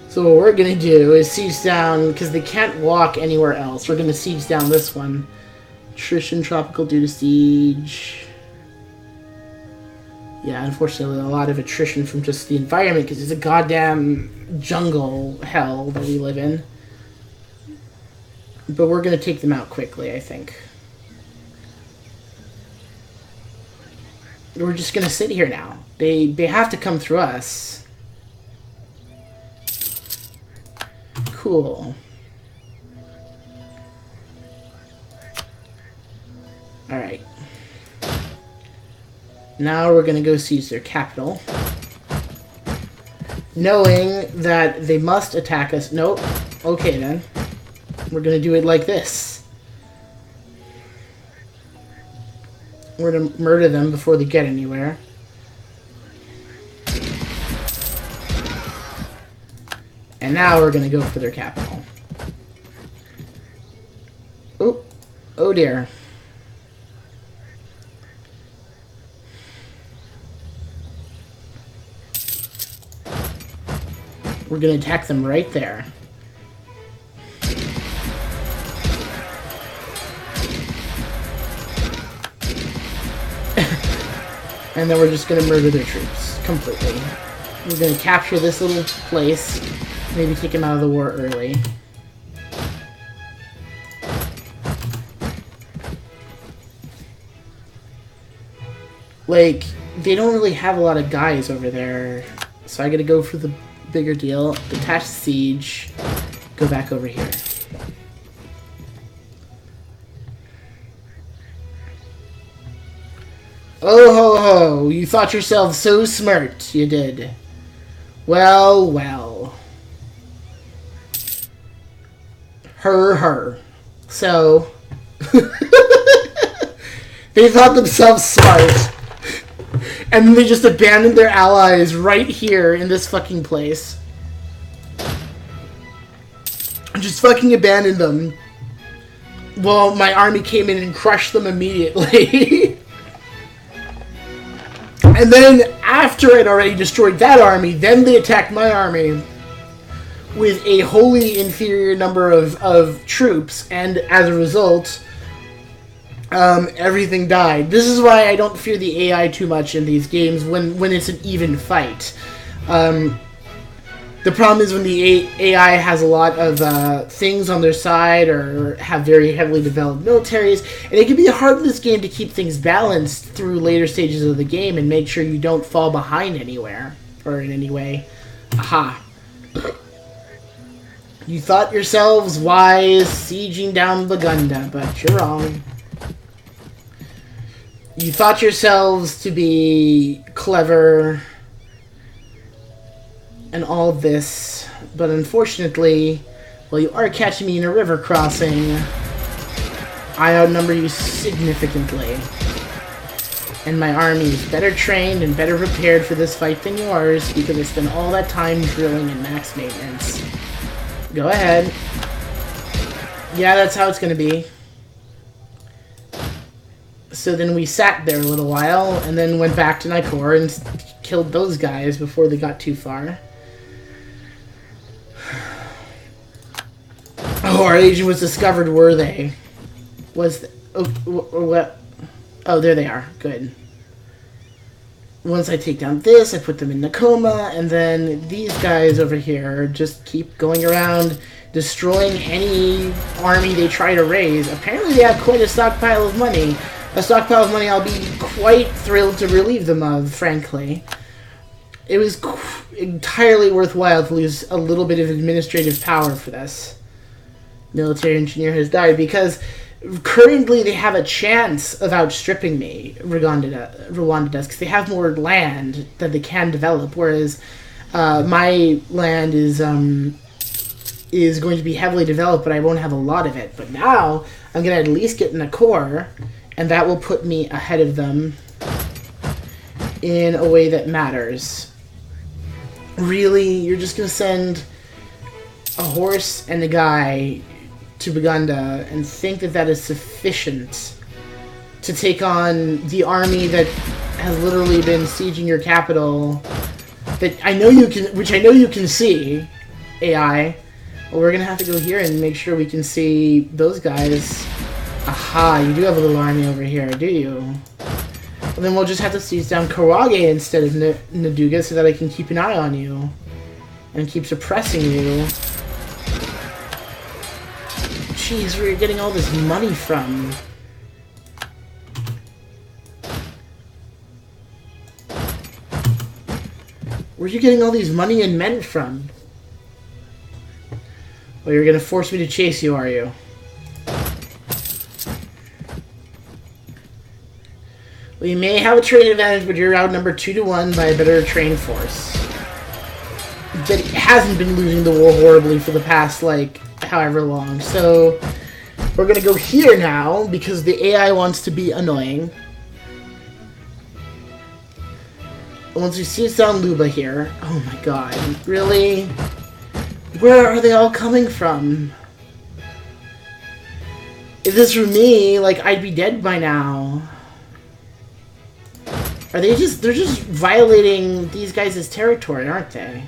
So what we're going to do is siege down, because they can't walk anywhere else. We're going to siege down this one. Attrition tropical due to siege. Yeah, unfortunately a lot of attrition from just the environment, because it's a goddamn jungle hell that we live in. But we're going to take them out quickly, I think. We're just going to sit here now. They have to come through us. Cool. Alright. Now we're gonna go seize their capital. Knowing that they must attack us. Nope. Okay then. We're gonna do it like this. We're gonna murder them before they get anywhere. And now we're gonna go for their capital. Oh, oh dear. We're gonna attack them right there. And then we're just gonna murder their troops completely. We're gonna capture this little place, maybe take them out of the war early. Like, they don't really have a lot of guys over there, so I gotta go for the bigger deal. Detach siege, go back over here. Oh ho ho, you thought yourself so smart, you did. Well, well. Her. So, they thought themselves smart. And then they just abandoned their allies right here in this fucking place. Just fucking abandoned them. Well, my army came in and crushed them immediately. And then, after I'd already destroyed that army, then they attacked my army with a wholly inferior number of troops, and as a result, everything died. This is why I don't fear the AI too much in these games when it's an even fight. The problem is when the AI has a lot of things on their side or have very heavily developed militaries, and it can be hard in this game to keep things balanced through later stages of the game and make sure you don't fall behind anywhere or in any way. Aha. You thought yourselves wise sieging down Bagunda, but you're wrong. You thought yourselves to be clever and all this, but unfortunately, well, you are catching me in a river crossing. I outnumber you significantly. And my army is better trained and better prepared for this fight than yours because I spent all that time drilling in max maintenance. Go ahead. Yeah, that's how it's gonna be. So then we sat there a little while and then went back to Nikor and killed those guys before they got too far. Oh, our agent was discovered, were they? What? Oh, there they are. Good. Once I take down this, I put them in Nakoma, and then these guys over here just keep going around destroying any army they try to raise. Apparently they have quite a stockpile of money. A stockpile of money I'll be quite thrilled to relieve them of, frankly. It was entirely worthwhile to lose a little bit of administrative power for this. Military engineer has died because currently they have a chance of outstripping me, Rwanda does, because they have more land that they can develop, whereas my land is going to be heavily developed, but I won't have a lot of it. But now I'm going to at least get in a core, and that will put me ahead of them in a way that matters. Really? You're just going to send a horse and a guy to Bagunda and think that that is sufficient to take on the army that has literally been sieging your capital, that I know you can, which I know you can see, AI. Well, we're gonna have to go here and make sure we can see those guys. Aha, you do have a little army over here, do you? Well, then we'll just have to seize down Karage instead of Naduga so that I can keep an eye on you and keep suppressing you. Jeez, where are you getting all this money from? Where are you getting all these money and men from? Well, you're gonna force me to chase you, are you? Well, you may have a trade advantage, but you're outnumbered 2-1 by a better trained force that hasn't been losing the war horribly for the past, like, however long. So we're gonna go here now because the AI wants to be annoying. Once we seize down Luba here... Oh my god. Really? Where are they all coming from? If this were me, like, I'd be dead by now. Are they just... They're just violating these guys' territory, aren't they?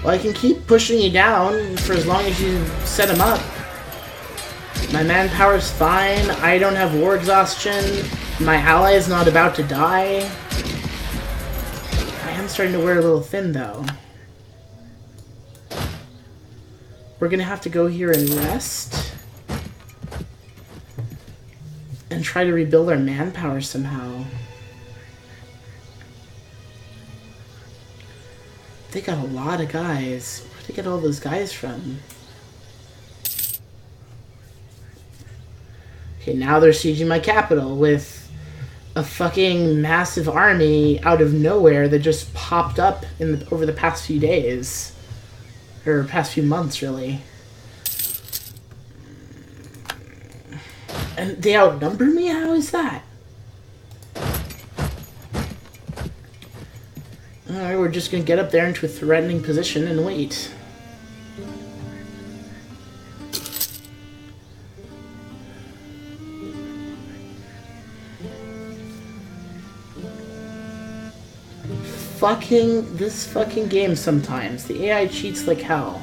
Well, I can keep pushing you down for as long as you set them up. My manpower's fine. I don't have war exhaustion. My ally is not about to die. I am starting to wear a little thin, though. We're gonna have to go here and rest. And try to rebuild our manpower somehow. They got a lot of guys. Where'd they get all those guys from? Okay, now they're sieging my capital with a fucking massive army out of nowhere that just popped up over the past few days. Or past few months, really. And they outnumber me? How is that? Alright, we're just gonna get up there into a threatening position and wait. This fucking game sometimes. The AI cheats like hell.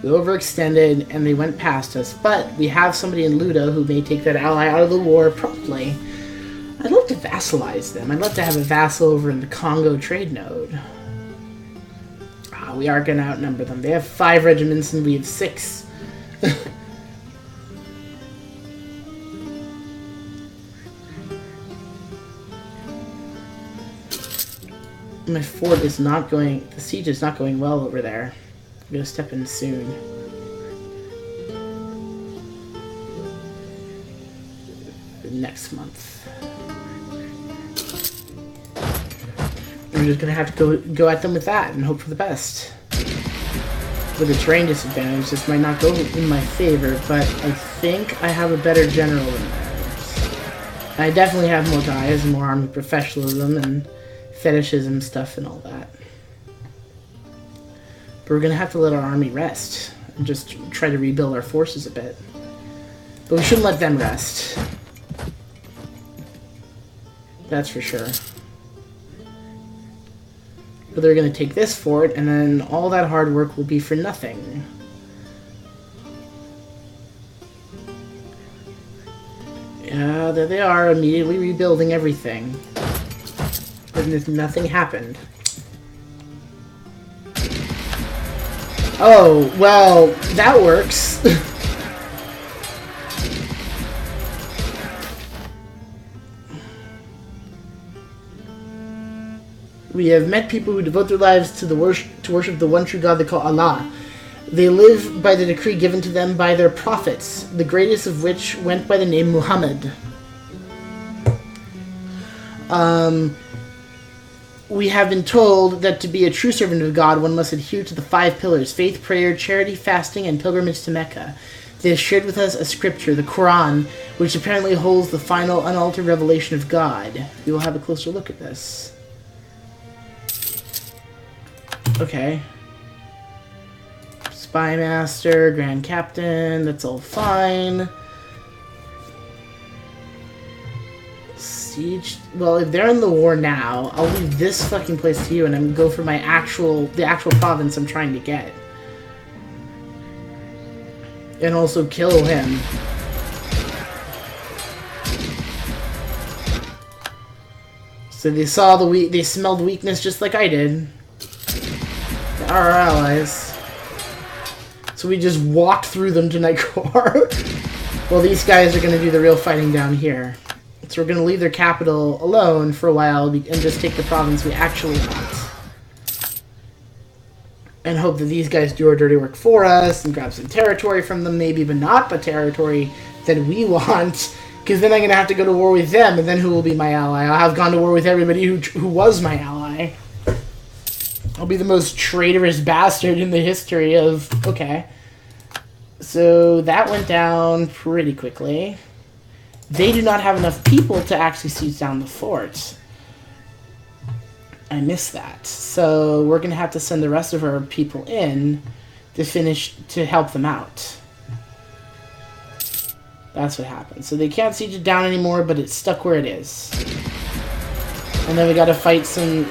We overextended and they went past us, but we have somebody in Luda who may take that ally out of the war promptly. I'd love to vassalize them. I'd love to have a vassal over in the Congo trade node. We are going to outnumber them. They have 5 regiments and we have 6. My fort is not going... The siege is not going well over there. I'm going to step in soon. Next month. We're just going to have to go at them with that and hope for the best. With a terrain disadvantage, this might not go in my favor, but I think I have a better general than theirs. I definitely have more guys, more army professionalism, and fetishism stuff and all that. But we're going to have to let our army rest and just try to rebuild our forces a bit. But we shouldn't let them rest. That's for sure. But they're going to take this fort, and then all that hard work will be for nothing. Yeah, there they are, immediately rebuilding everything. And if nothing happened. Oh, well, that works. We have met people who devote their lives to worship the one true God they call Allah. They live by the decree given to them by their prophets, the greatest of which went by the name Muhammad. We have been told that to be a true servant of God, one must adhere to the 5 pillars: faith, prayer, charity, fasting, and pilgrimage to Mecca. They have shared with us a scripture, the Quran, which apparently holds the final unaltered revelation of God. We will have a closer look at this. Okay. Spy Master, Grand Captain, that's all fine. Siege. Well, if they're in the war now, I'll leave this fucking place to you and I'm gonna go for the actual province I'm trying to get. And also kill him. So they saw they smelled weakness just like I did. They are our allies. So we just walked through them to Nightcore. Well, these guys are gonna do the real fighting down here. So we're going to leave their capital alone for a while and just take the province we actually want. And hope that these guys do our dirty work for us and grab some territory from them maybe, but not the territory that we want. Because then I'm going to have to go to war with them, and then who will be my ally? I'll have gone to war with everybody who was my ally. I'll be the most traitorous bastard in the history of... Okay. So that went down pretty quickly. They do not have enough people to actually siege down the fort. I missed that. So we're going to have to send the rest of our people in to help them out. That's what happened. So they can't siege it down anymore, but it's stuck where it is. And then we got to fight some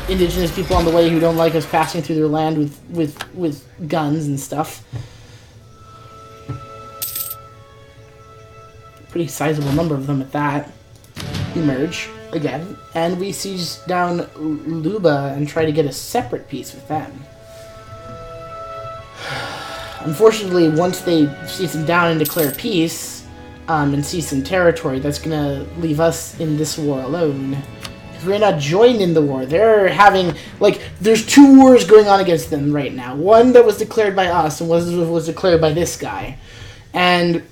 indigenous people on the way who don't like us passing through their land with guns and stuff. Pretty sizable number of them at that. We merge again, and we siege down Luba and try to get a separate peace with them. Unfortunately, once they siege them down and declare peace and seize some territory, that's gonna leave us in this war alone. We're not joined in the war. They're having, like, there's 2 wars going on against them right now. One that was declared by us and was declared by this guy. And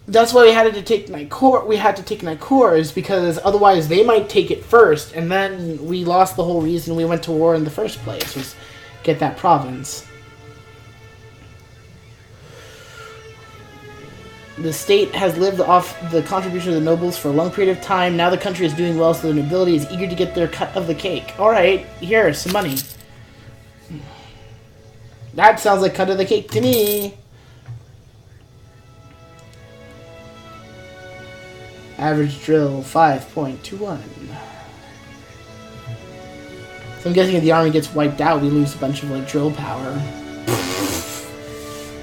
that's why we had to take Nicor, is because otherwise they might take it first, and then we lost the whole reason we went to war in the first place, was get that province. The state has lived off the contribution of the nobles for a long period of time. Now the country is doing well, so the nobility is eager to get their cut of the cake. Alright, here, some money. That sounds like cut of the cake to me. Average drill, 5.21. So I'm guessing if the army gets wiped out, we lose a bunch of, like, drill power.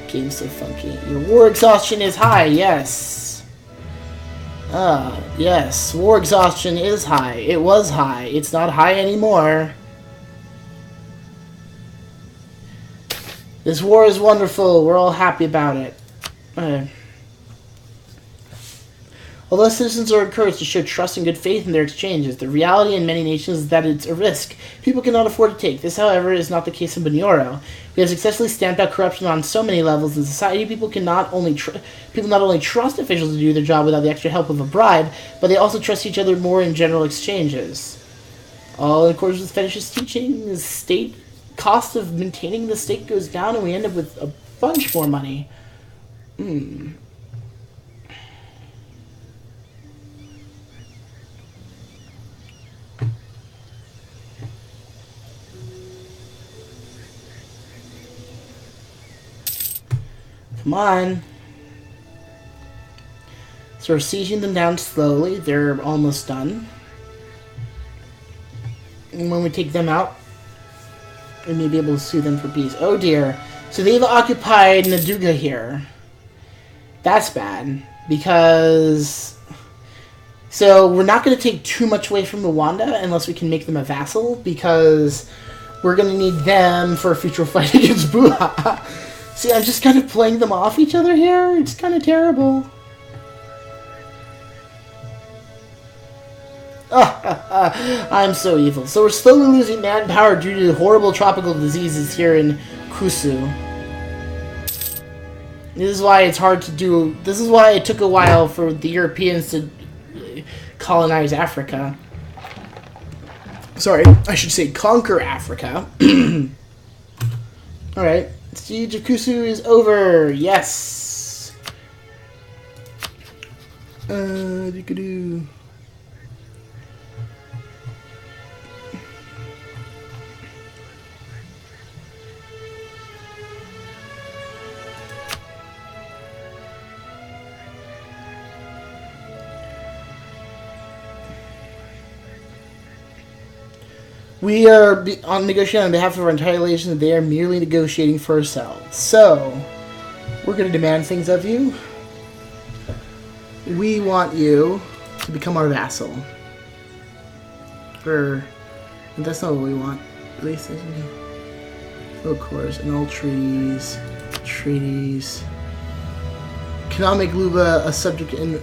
Game's so funky. Your war exhaustion is high, yes. Yes. War exhaustion is high. It was high. It's not high anymore. This war is wonderful. We're all happy about it. Although citizens are encouraged to show trust and good faith in their exchanges, the reality in many nations is that it's a risk people cannot afford to take. This, however, is not the case in Bunyoro. We have successfully stamped out corruption on so many levels in society. People not only trust officials to do their job without the extra help of a bribe, but they also trust each other more in general exchanges. All in accordance with Fetish's teaching, the state cost of maintaining the state goes down, and we end up with a bunch more money. Come on. So we're sieging them down slowly. They're almost done. And when we take them out, we may be able to sue them for peace. Oh dear. So they've occupied Naduga here. That's bad. Because... So we're not going to take too much away from Rwanda unless we can make them a vassal. Because we're going to need them for a future fight against Buha. See, I'm just kind of playing them off each other here. It's kind of terrible. I'm so evil. So we're slowly losing manpower due to horrible tropical diseases here in Kusu. This is why it's hard to do... This is why it took a while for the Europeans to colonize Africa. Sorry, I should say conquer Africa. Alright. Siege of Kusu is over. Yes. Doo-doo. We are negotiating on behalf of our entire nation, and they are merely negotiating for ourselves. So, we're going to demand things of you. We want you to become our vassal. That's not what we want. At least, of course, and all treaties. Cannot make Luba a subject in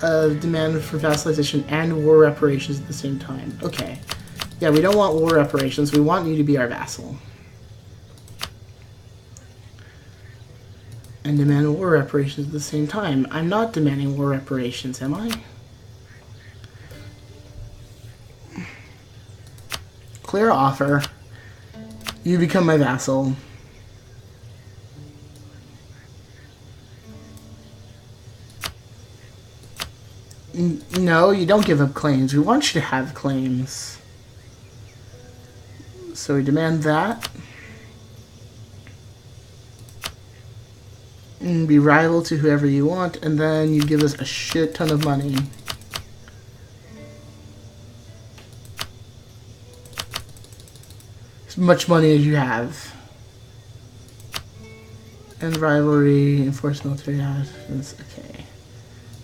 demand for vassalization and war reparations at the same time. Okay. Yeah, we don't want war reparations. We want you to be our vassal. And demand war reparations at the same time. I'm not demanding war reparations, am I? Clear offer. You become my vassal. No, you don't give up claims. We want you to have claims. So we demand that. And be rival to whoever you want, and then you give us a shit ton of money. As much money as you have. And rivalry, enforce military actions. Okay.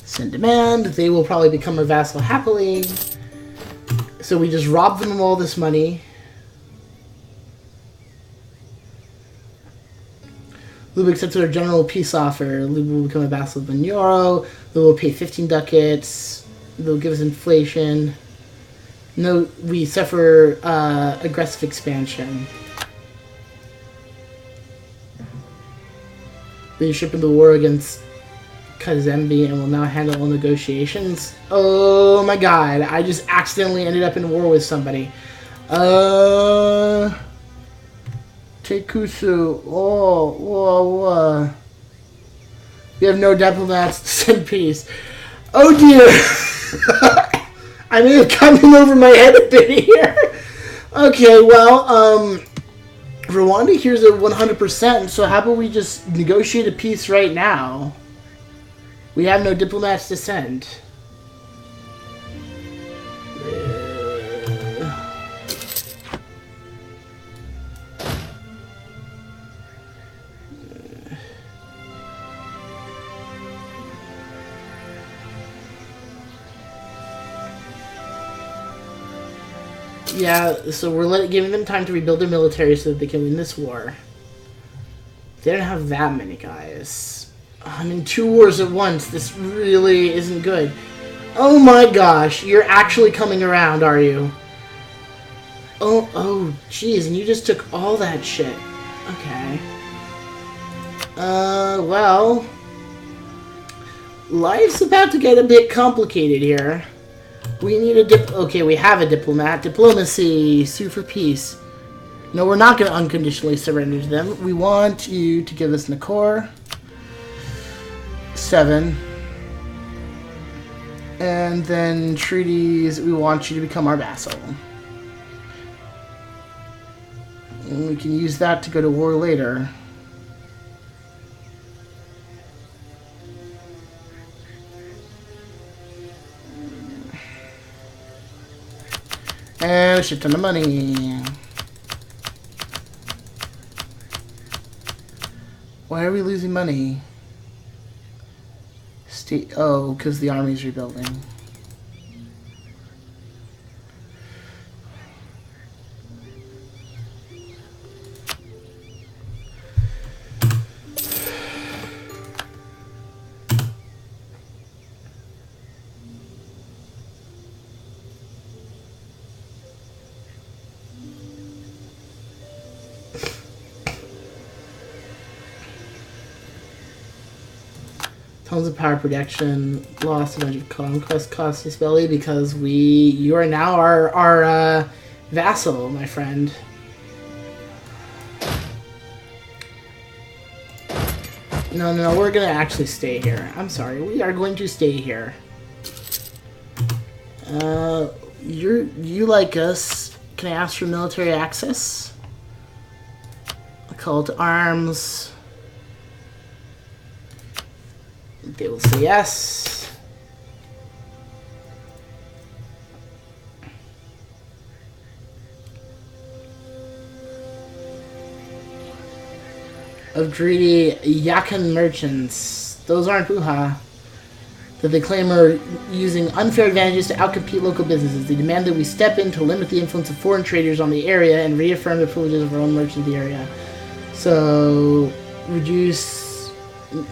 Send demand. They will probably become a vassal happily. So we just rob them of all this money. Lube accepts our general peace offer. Lube will become a vassal of Manoro. Lube will pay 15 ducats. They'll give us inflation. No, we suffer aggressive expansion. Leadership in the war against Kazembe and will now handle all negotiations. Oh my god, I just accidentally ended up in war with somebody. Tekusu. Oh. We have no diplomats to send peace. Oh dear. I may have come in over my head a bit here. Okay, well, Rwanda here's at 100%, so how about we just negotiate a peace right now? We have no diplomats to send. Yeah, so we're giving them time to rebuild their military so that they can win this war. They don't have that many guys. I'm in 2 wars at once. This really isn't good. Oh my gosh, you're actually coming around, are you? Oh, jeez, and you just took all that shit. Okay. Well... life's about to get a bit complicated here. We need a okay, we have a diplomat. Diplomacy. Sue for peace. No, we're not going to unconditionally surrender to them. We want you to give us Nakor. 7. And then treaties, we want you to become our vassal. And we can use that to go to war later. And a shit ton of money. Why are we losing money? Oh, because the army's rebuilding. Tons of power protection, lost a bunch of conquest costs us belly because you are now our vassal, my friend. No, we're gonna actually stay here. I'm sorry, we are going to stay here. You like us. Can I ask for military access? A call to arms. They will say yes. Of greedy Yakan merchants. Those aren't Buha. That they claim are using unfair advantages to outcompete local businesses. They demand that we step in to limit the influence of foreign traders on the area and reaffirm the privileges of our own merchants in the area. So, reduce...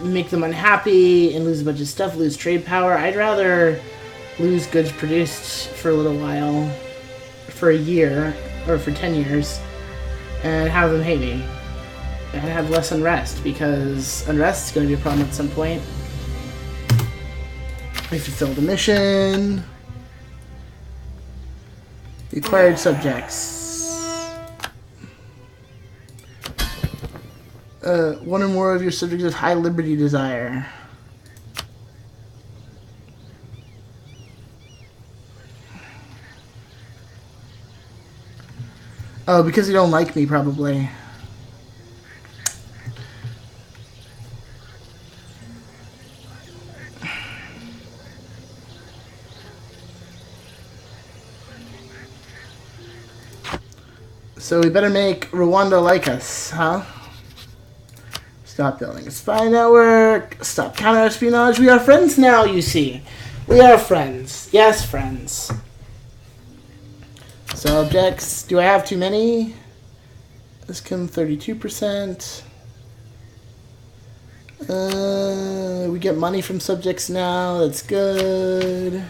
make them unhappy and lose a bunch of stuff, lose trade power. I'd rather lose goods produced for a little while, for a year, or for 10 years, and have them hate me. And have less unrest, because unrest is going to be a problem at some point. We fulfilled the mission. Acquired subjects. One or more of your subjects with high liberty desire. Oh, because they don't like me, probably. So we better make Rwanda like us, huh? Stop building a spy network. Stop counter-espionage. We are friends now, you see. We are friends. Yes, friends. Subjects. Do I have too many? This can 32%. We get money from subjects now. That's good.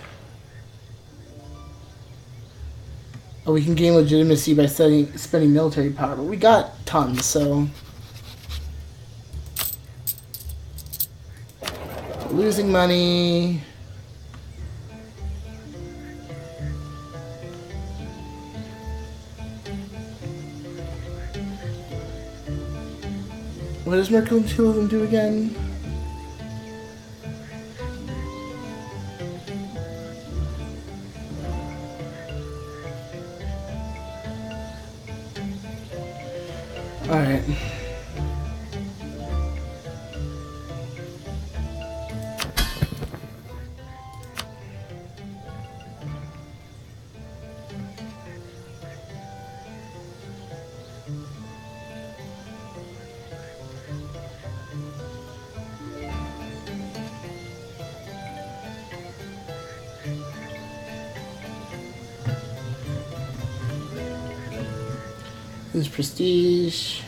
Oh, we can gain legitimacy by spending military power, but we got tons, so... Losing money. What does mercantilism do again? Alright. This prestige.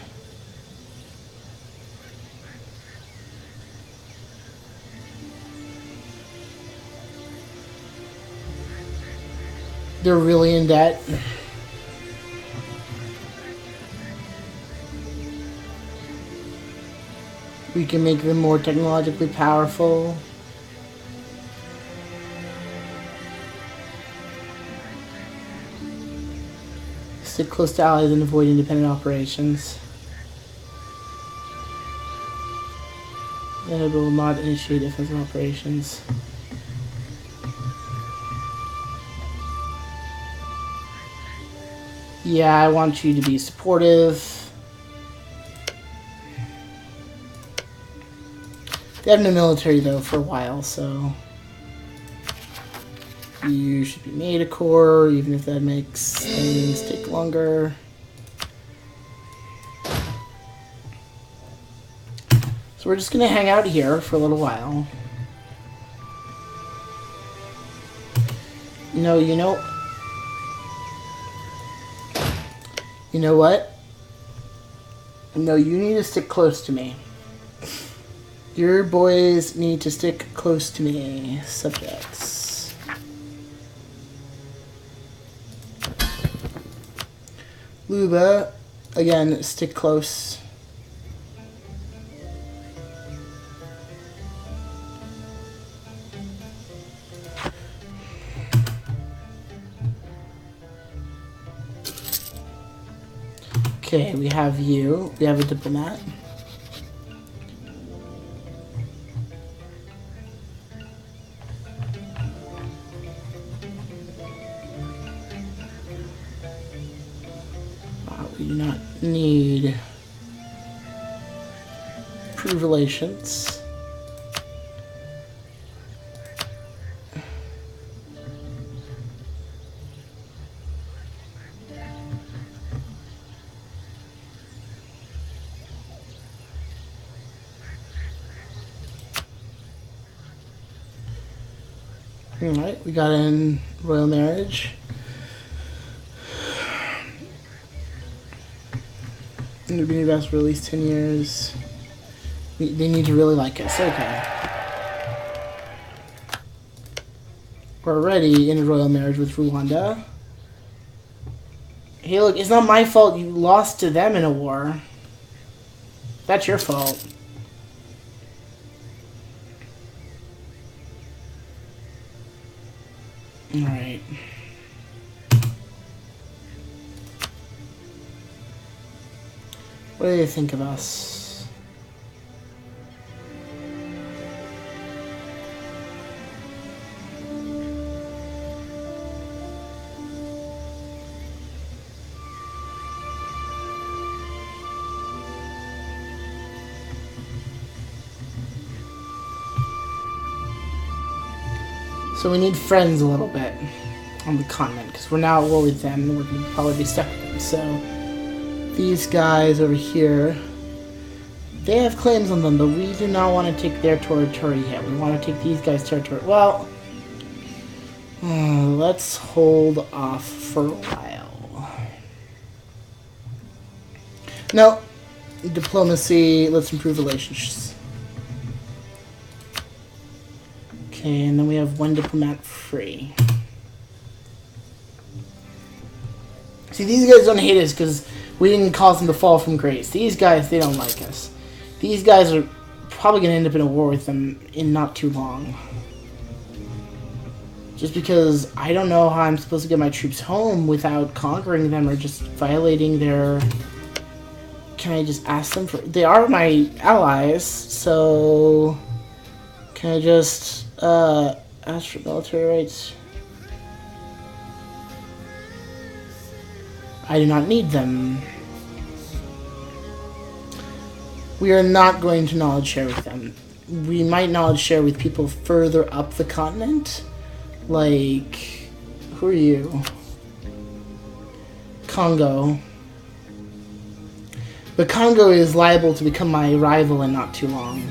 They're really in debt. We can make them more technologically powerful. Stick close to allies and avoid independent operations. And it will not initiate offensive operations. Yeah, I want you to be supportive. They have no military though for a while, so you should be made a core, even if that makes things take longer. So we're just gonna hang out here for a little while. You know what? No, you need to stick close to me. Your boys need to stick close to me, subjects. Luba, again, stick close. Okay, we have you. We have a diplomat. We do not need improved relations. Alright, we got in royal marriage. Newbie Best for at least 10 years. They need to really like us. Okay. We're already in a royal marriage with Rwanda. Hey, look, it's not my fault you lost to them in a war. That's your fault. Alright. What do they think of us? So we need friends a little bit on the continent, because we're now at war with them, and we're going to probably be stuck with them. So these guys over here, they have claims on them, but we do not want to take their territory yet. We want to take these guys' territory. Well, let's hold off for a while. No. Diplomacy, let's improve relationships. Okay, and then we have one diplomat free. See, these guys don't hate us because we didn't cause them to fall from grace. These guys, they don't like us. These guys are probably going to end up in a war with them in not too long. Just because I don't know how I'm supposed to get my troops home without conquering them or just violating their... Can I just ask them for... They are my allies, so... Can I just ask for military rights? I do not need them. We are not going to knowledge share with them. We might knowledge share with people further up the continent. Like... Who are you? Congo. But Congo is liable to become my rival in not too long.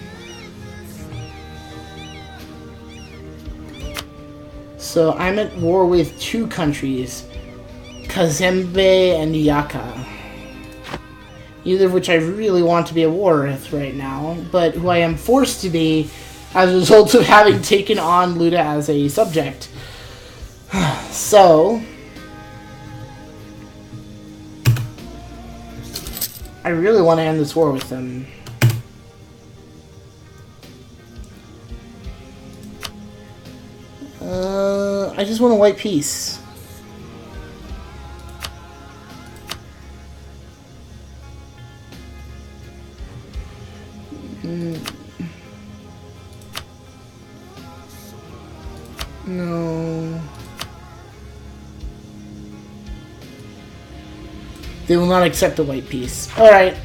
So I'm at war with two countries, Kazembe and Yaka. Either of which I really want to be at war with right now, but who I am forced to be as a result of having taken on Luda as a subject. So... I really want to end this war with them. I just want a white peace. No. They will not accept a white peace. Alright.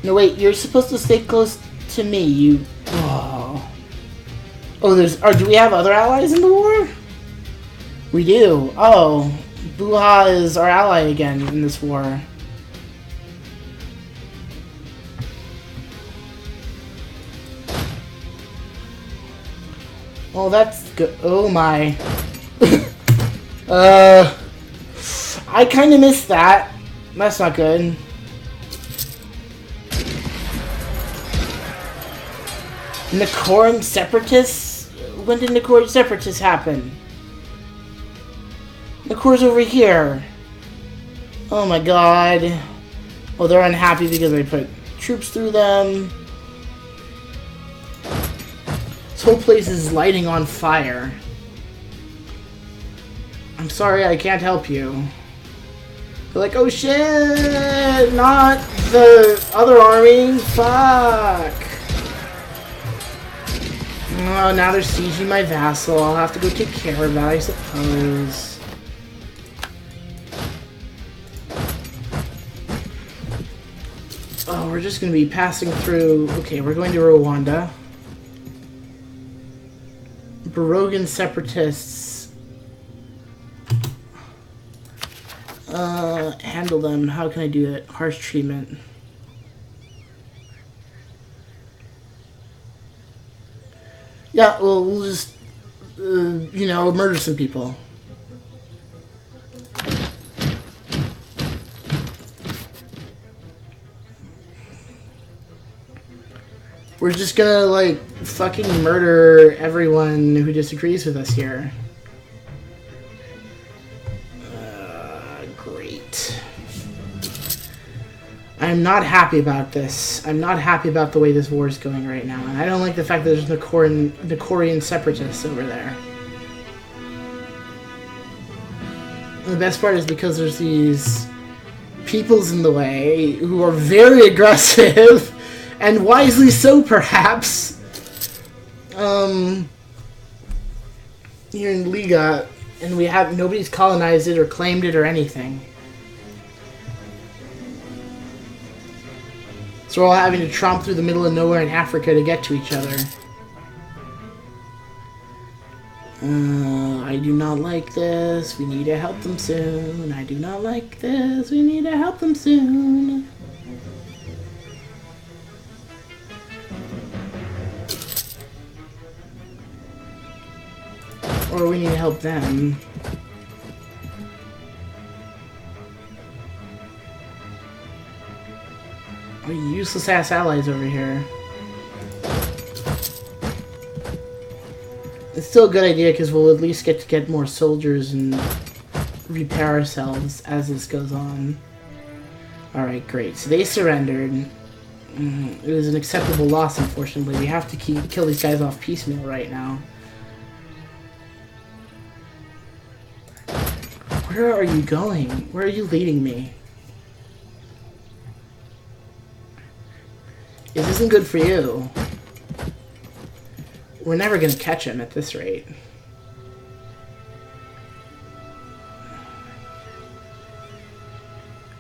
No, wait, you're supposed to stay close to me, you... Oh, there's... do we have other allies in the war? We do. Oh, Buha is our ally again in this war. Oh, that's good. Oh my. I kind of missed that. That's not good. Nikoran Separatists? When did Nikoran Separatists happen? Nikor's over here. Oh my god. Oh, they're unhappy because I put troops through them. This whole place is lighting on fire. I'm sorry, I can't help you. They're like, oh shit! Not the other army? Fuck! Oh, now they're sieging my vassal. I'll have to go take care of that, I suppose. Oh, we're just gonna be passing through... Okay, we're going to Rwanda. Barogan separatists. Handle them. How can I do it? Harsh treatment. Yeah, well, we'll just, you know, murder some people. We're just gonna, like, fucking murder everyone who disagrees with us here. Great. I'm not happy about this. I'm not happy about the way this war is going right now. And I don't like the fact that there's Nikorian separatists over there. And the best part is because there's these peoples in the way who are very aggressive, and wisely so, perhaps. Here in Liga, and we have nobody's colonized it or claimed it or anything. So we're all having to tromp through the middle of nowhere in Africa to get to each other. I do not like this. We need to help them soon. I do not like this. We need to help them soon. Or we need to help them. What useless ass allies over here. It's still a good idea because we'll at least get to get more soldiers and repair ourselves as this goes on. Alright, great. So they surrendered. It was an acceptable loss, unfortunately. We have to kill these guys off piecemeal right now. Where are you going? Where are you leading me? This isn't good for you. We're never going to catch him at this rate.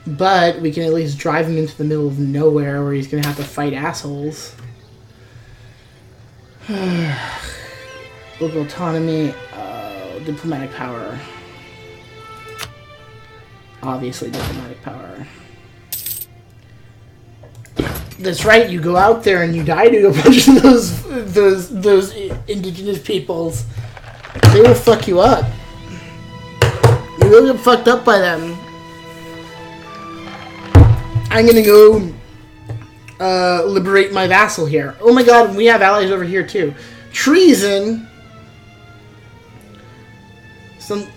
But we can at least drive him into the middle of nowhere where he's going to have to fight assholes. Local autonomy. Diplomatic power. Obviously diplomatic power. That's right, you go out there and you die to a bunch of those indigenous peoples. They will fuck you up. You will get fucked up by them. I'm gonna go liberate my vassal here. Oh my god, we have allies over here too. Treason!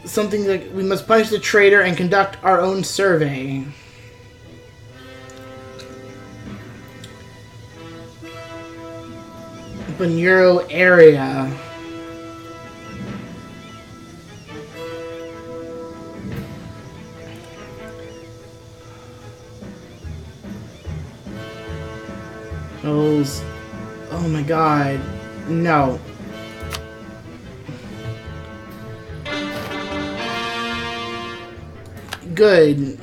Something like we must punish the traitor and conduct our own survey. Banuro area. Those. Oh my god. No. Good.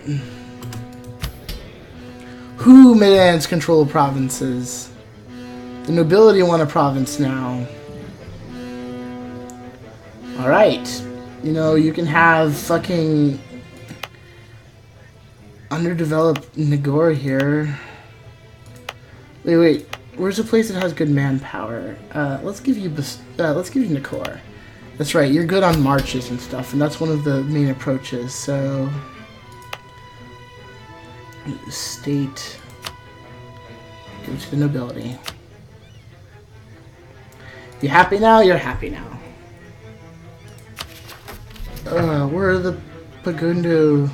Who demands control of provinces? The nobility want a province now. Alright. You know, you can have fucking underdeveloped Nagor here. Wait. Where's a place that has good manpower? Let's give you Nakor. That's right, you're good on marches and stuff, and that's one of the main approaches, so... State... Go to the nobility. You happy now? You're happy now. Where are the Pagundu?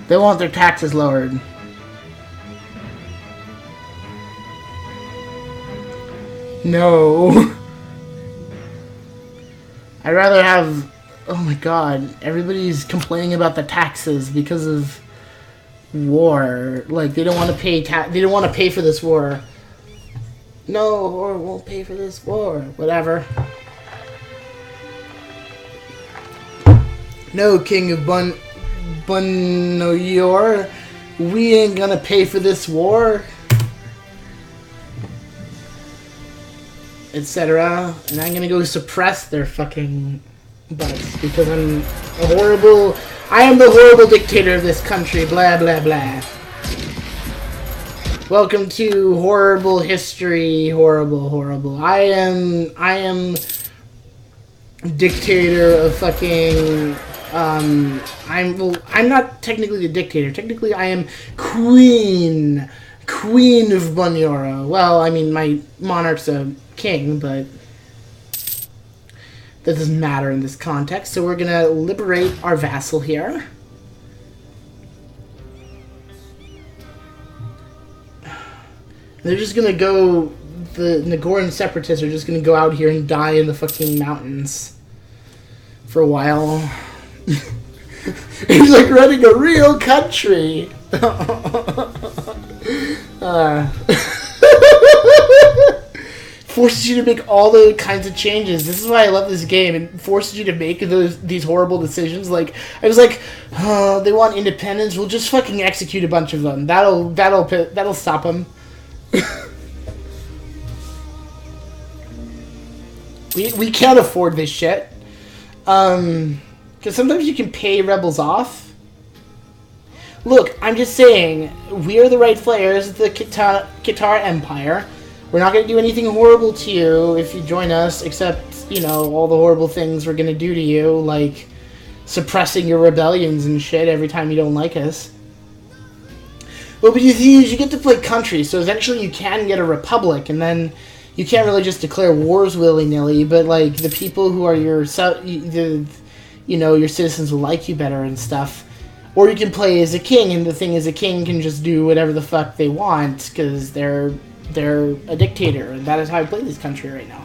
They want their taxes lowered. No. I'd rather have... Oh my god. Everybody's complaining about the taxes because of war. Like, they don't want to pay they don't want to pay for this war. No, or won't pay for this war. Whatever. No, King of Bunoyor, we ain't gonna pay for this war, etc. And I'm gonna go suppress their fucking butts because I am the horrible dictator of this country, blah blah blah. Welcome to horrible history, horrible. I am dictator of fucking I'm not technically the dictator. Technically, I am Queen of Bunyora. Well, I mean, my monarch's a king, but that doesn't matter in this context. So we're gonna liberate our vassal here. They're just gonna go. The Nagoran separatists are just gonna go out here and die in the fucking mountains for a while. He's like running a real country. Forces you to make all the kinds of changes. This is why I love this game. It forces you to make these horrible decisions. Like, I was like, oh, they want independence. We'll just fucking execute a bunch of them. That'll stop them. We can't afford this shit. Because sometimes you can pay rebels off. Look, I'm just saying, we are the rightful heirs of the Qatar Empire. We're not going to do anything horrible to you if you join us, except, you know, all the horrible things we're going to do to you, like suppressing your rebellions and shit every time you don't like us. Well, but you see, you get to play country, so eventually you can get a republic, and then you can't really just declare wars willy-nilly, but, like, the people who are your, your citizens will like you better and stuff. Or you can play as a king, and the thing is, a king can just do whatever the fuck they want, because they're a dictator, and that is how I play this country right now.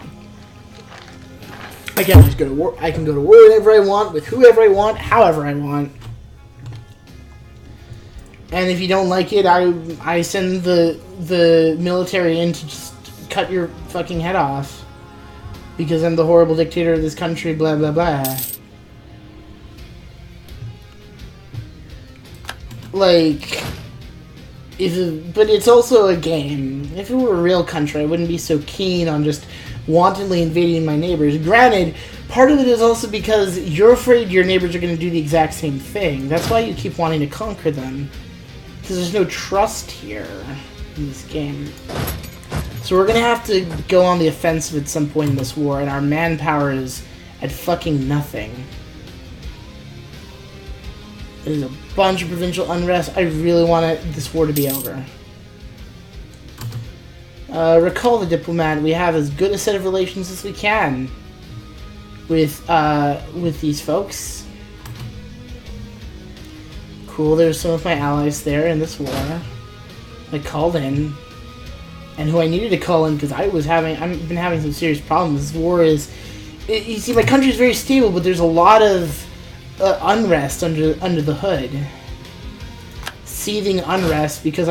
I can just go to war. I can go to war whenever I want, with whoever I want, however I want. And if you don't like it, I send the military in to just cut your fucking head off. Because I'm the horrible dictator of this country, blah, blah, blah. Like, but it's also a game. If it were a real country, I wouldn't be so keen on just wantonly invading my neighbors. Granted, part of it is also because you're afraid your neighbors are going to do the exact same thing. That's why you keep wanting to conquer them. Because there's no trust here in this game. So we're going to have to go on the offensive at some point in this war, and our manpower is at fucking nothing. There's a bunch of provincial unrest. I really want this war to be over. Recall the diplomat. We have as good a set of relations as we can with these folks. Cool, there's some of my allies there in this war. I called in. And who I needed to call in because I've been having some serious problems. This war is... you see, my country is very stable, but there's a lot of unrest under the hood. Seething unrest because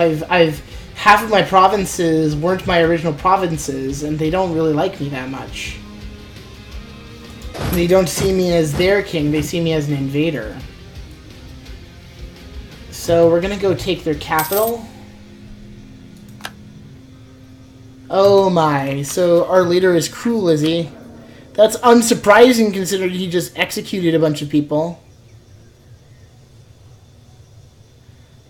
half of my provinces weren't my original provinces, and they don't really like me that much. They don't see me as their king, they see me as an invader. So we're gonna go take their capital. Oh my, so our leader is cruel, is he? That's unsurprising considering he just executed a bunch of people.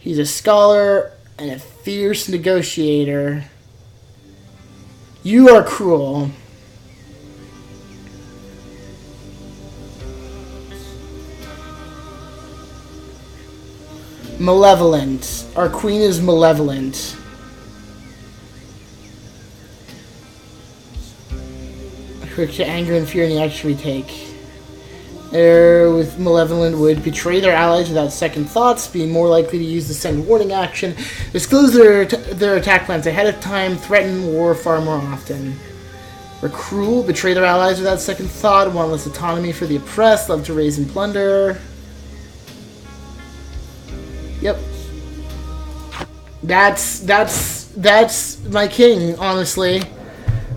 He's a scholar and a fierce negotiator. You are cruel. Malevolent. Our queen is malevolent. Quick to anger and fear and the action we take. There with malevolent would betray their allies without second thoughts, being more likely to use the send warning action, disclose their attack plans ahead of time, threaten war far more often. We're cruel, betray their allies without second thought, want less autonomy for the oppressed, love to raise and plunder. Yep. That's my king, honestly.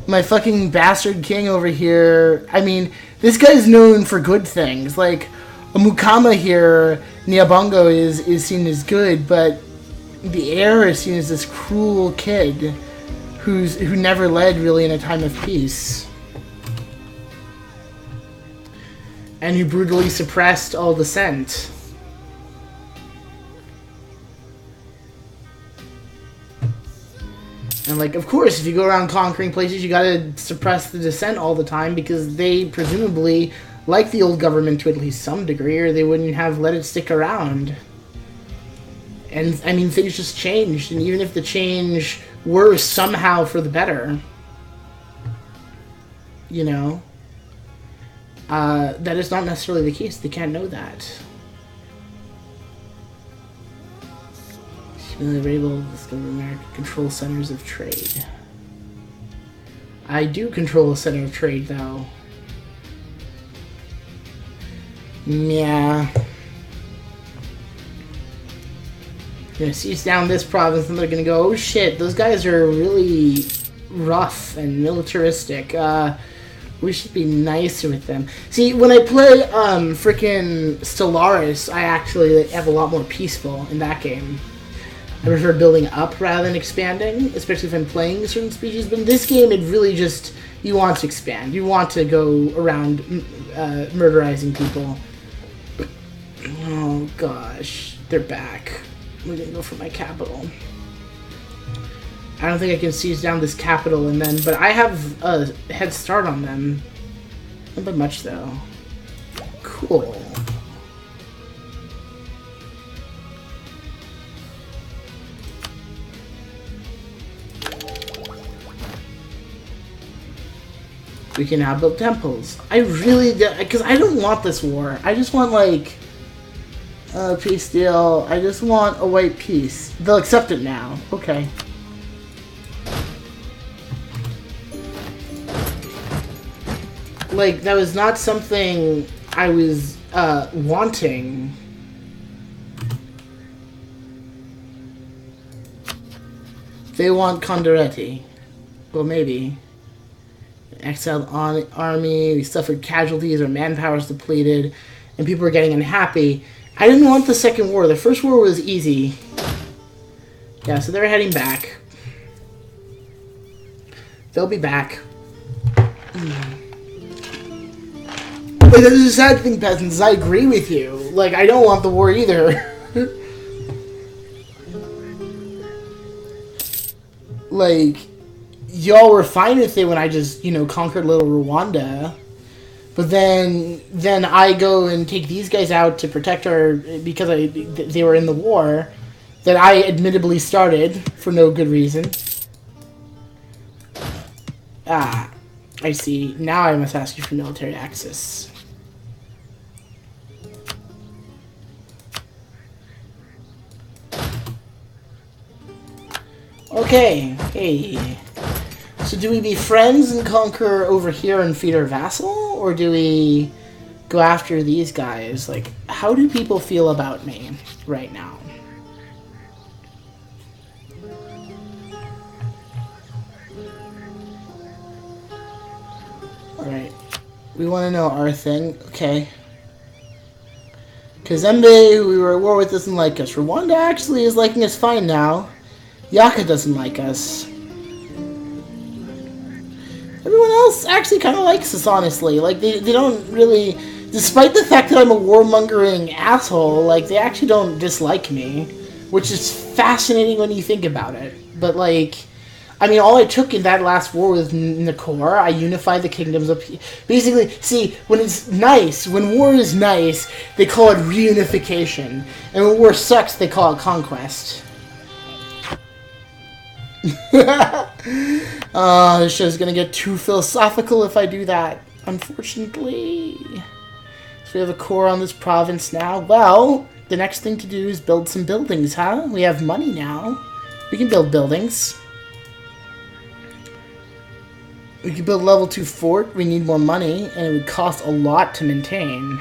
My fucking bastard king over here. I mean, this guy's known for good things. Like, a Mukama here, Niabongo is seen as good, but the heir is seen as this cruel kid who never led really in a time of peace. And who brutally suppressed all dissent. And, like, of course, if you go around conquering places, you gotta suppress the dissent all the time because they presumably like the old government to at least some degree, or they wouldn't have let it stick around. And, I mean, things just changed, and even if the change were somehow for the better, you know, that is not necessarily the case. They can't know that. We're able to discover America control centers of trade. I do control a center of trade, though. Yeah. Gonna seize down this province, and they're gonna go, oh shit, those guys are really rough and militaristic. We should be nicer with them. See, when I play frickin' Stellaris, I actually have a lot more peaceful in that game. I prefer building up rather than expanding, especially if I'm playing a certain species. But in this game, it really just, you want to expand. You want to go around murderizing people. Oh gosh, they're back. We're gonna go for my capital. I don't think I can seize down this capital and then, but I have a head start on them. Not by much though. Cool. We can now build temples. I really do, because I don't want this war. I just want like a peace deal. I just want a white peace. They'll accept it now. Okay. Like, that was not something I was wanting. They want Condorretti. Well, maybe. Exiled army, we suffered casualties, our manpower is depleted, and people are getting unhappy. I didn't want the second war. The first war was easy. Yeah, so they're heading back. They'll be back. Like, this is a sad thing, peasants. I agree with you. Like, I don't want the war either. Like, y'all were fine with it when I just, you know, conquered little Rwanda. But then I go and take these guys out to protect our, because they were in the war that I admittedly started for no good reason. Ah, I see. Now I must ask you for military access. Okay, hey. So do we be friends and conquer over here and feed our vassal? Or do we go after these guys? Like, how do people feel about me right now? Alright. We want to know our thing. Okay. Kazembe, who we were at war with, doesn't like us. Rwanda actually is liking us fine now. Yaka doesn't like us. Everyone else actually kind of likes us, honestly. Like, they don't really... Despite the fact that I'm a warmongering asshole, like, they actually don't dislike me. Which is fascinating when you think about it. But, like... I mean, all I took in that last war with Nakor, I unified the kingdoms of... Basically, see, when it's nice, when war is nice, they call it reunification. And when war sucks, they call it conquest. This show's gonna get too philosophical if I do that, unfortunately. So we have a core on this province now. Well, the next thing to do is build some buildings, huh? We have money now. We can build buildings. We can build level 2 fort. We need more money, and it would cost a lot to maintain.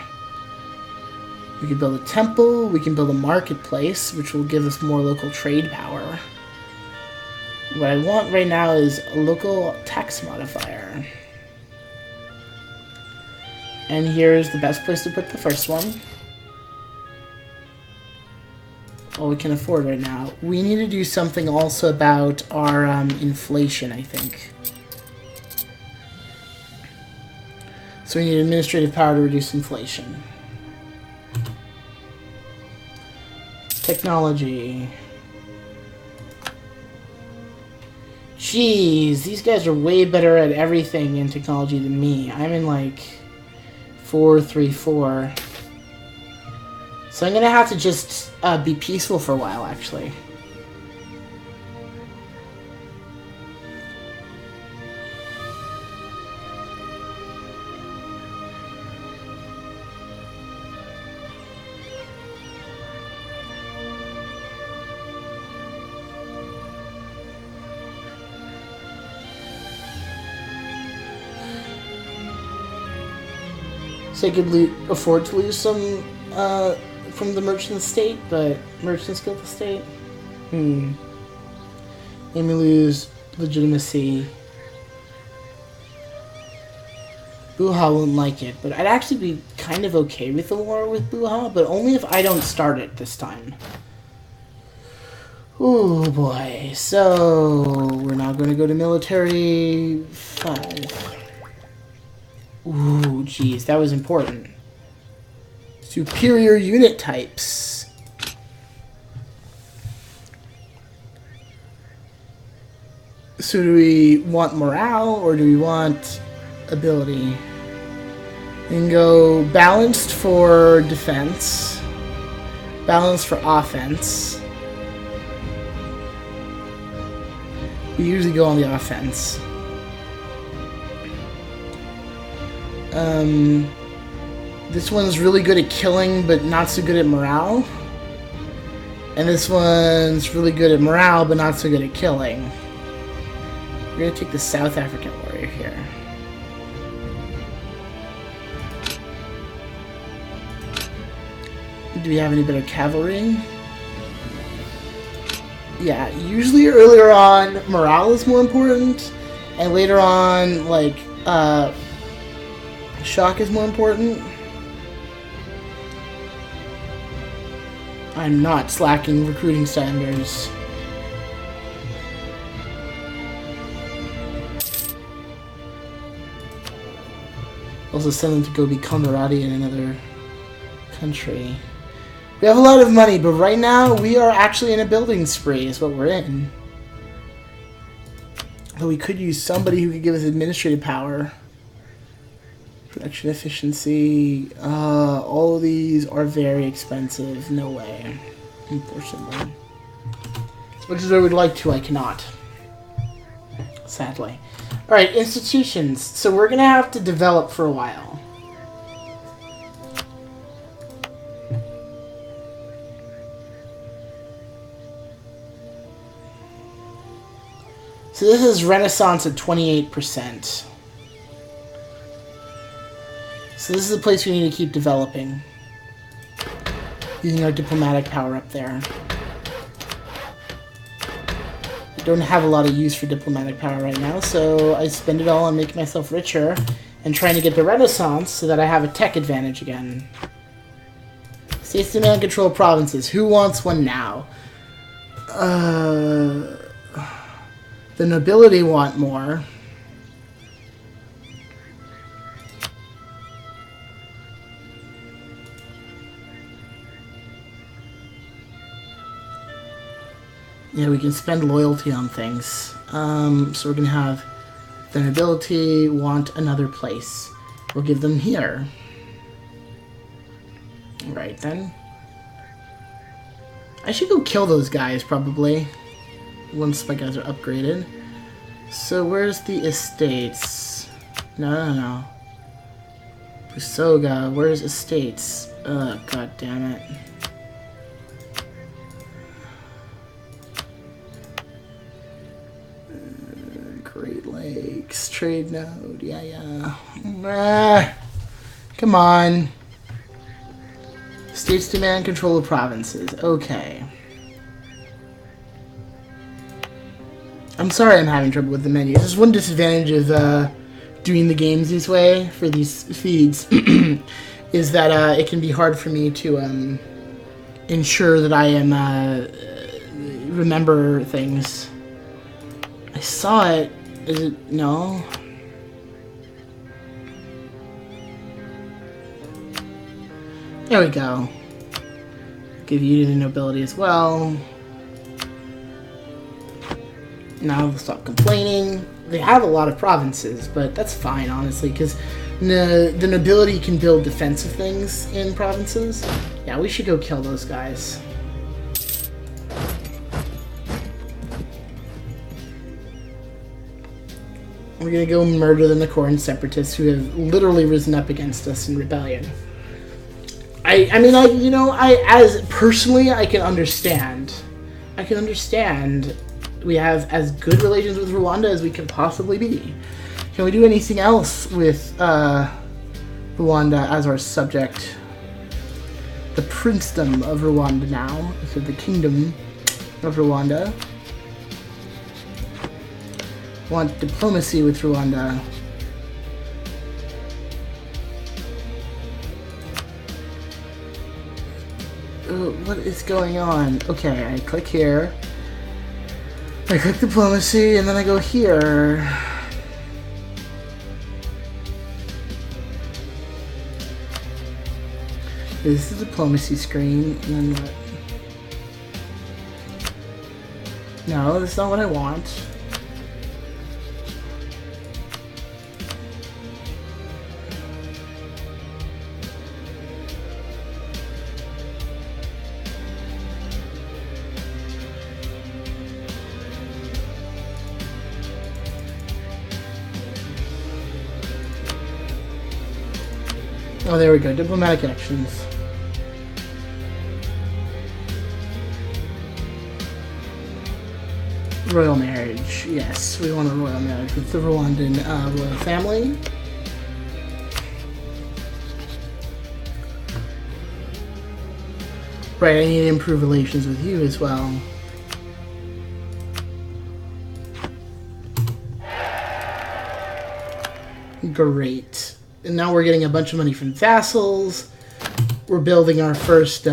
We can build a temple. We can build a marketplace, which will give us more local trade power. What I want right now is a local tax modifier. And here's the best place to put the first one. All we can afford right now. We need to do something also about our inflation, I think. So we need administrative power to reduce inflation. Technology. Jeez, these guys are way better at everything in technology than me. I'm in like 434. So I'm gonna have to just be peaceful for a while, actually. So I could afford to lose some from the merchant estate, but merchant's guild estate? Let me lose legitimacy. Buha won't like it, but I'd actually be kind of okay with the war with Buha, but only if I don't start it this time. Oh boy. So we're now going to go to military 5. Ooh, geez, that was important. Superior unit types. So do we want morale or do we want ability? We can go balanced for defense, balanced for offense. We usually go on the offense. This one's really good at killing, but not so good at morale. And this one's really good at morale, but not so good at killing. We're going to take the South African warrior here. Do we have any better cavalry? Yeah, usually earlier on, morale is more important. And later on, like, shock is more important. I'm not slacking recruiting standards. Also send them to go be Conradi in another country. We have a lot of money, but right now we are actually in a building spree is what we're in. Though we could use somebody who could give us administrative power. Production efficiency. All of these are very expensive. No way. Unfortunately. As much as I would like to, I cannot. Sadly. Alright, institutions. So we're going to have to develop for a while. So this is Renaissance at 28%. So this is the place we need to keep developing. Using our diplomatic power up there. I don't have a lot of use for diplomatic power right now, so I spend it all on making myself richer and trying to get the Renaissance so that I have a tech advantage again. States demand control provinces. Who wants one now? The nobility want more. Yeah, we can spend loyalty on things. So we're going to have the nobility want another place. We'll give them here. Right then. I should go kill those guys, probably. Once my guys are upgraded. So where's the estates? No. Busoga, where's estates? God damn it. Great Lakes, trade node, yeah. Come on. States demand control of provinces. Okay. I'm sorry I'm having trouble with the menus. There's one disadvantage of doing the games this way for these feeds is that it can be hard for me to ensure that I am remember things. I saw it. Is it no? There we go. Give you the nobility as well. Now they'll stop complaining. They have a lot of provinces, but that's fine, honestly, because the nobility can build defensive things in provinces. Yeah, we should go kill those guys. We're gonna go murder the Nakoran separatists who have literally risen up against us in rebellion. I mean, as personally, I can understand. We have as good relations with Rwanda as we can possibly be. Can we do anything else with Rwanda as our subject? The princedom of Rwanda now, so the kingdom of Rwanda. Want diplomacy with Rwanda. What is going on? Okay, I click here. I click diplomacy, and then I go here. This is the diplomacy screen, and then what? No, that's not what I want. Oh, there we go. Diplomatic actions. Royal marriage. Yes, we want a royal marriage with the Rwandan royal family. Right, I need to improve relations with you as well. Great. And now we're getting a bunch of money from vassals. We're building our first,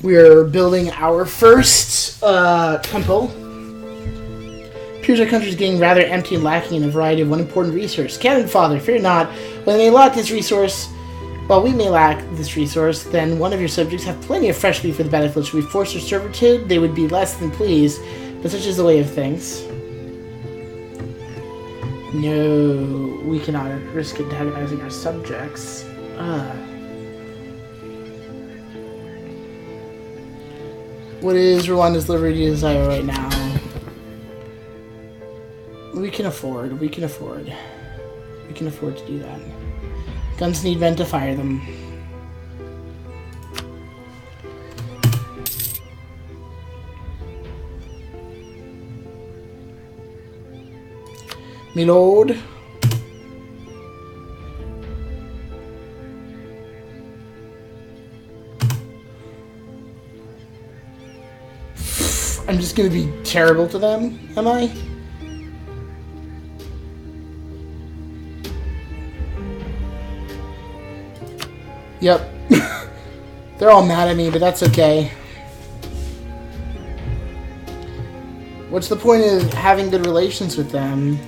we're building our first, temple. Appears our country is getting rather empty and lacking in a variety of one important resource. Canon Father, fear not. When they lack this resource, while we may lack this resource, then one of your subjects have plenty of fresh meat for the battlefield. Should we force their servitude? They would be less than pleased, but such is the way of things. No, we cannot risk antagonizing our subjects. What is Rwanda's liberty desire right now? We can afford. We can afford. We can afford to do that. Guns need men to fire them. Me lord. I'm just gonna be terrible to them, am I? Yep. They're all mad at me, but that's okay. What's the point of having good relations with them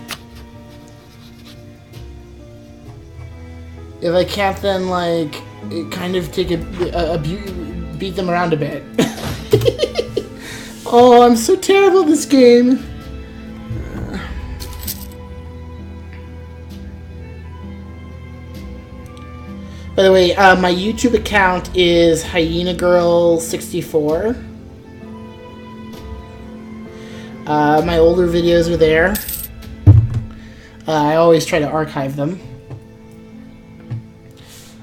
if I can't then, like, kind of take beat them around a bit? Oh, I'm so terrible at this game. By the way, my YouTube account is Hyena Girl 64. My older videos are there. I always try to archive them.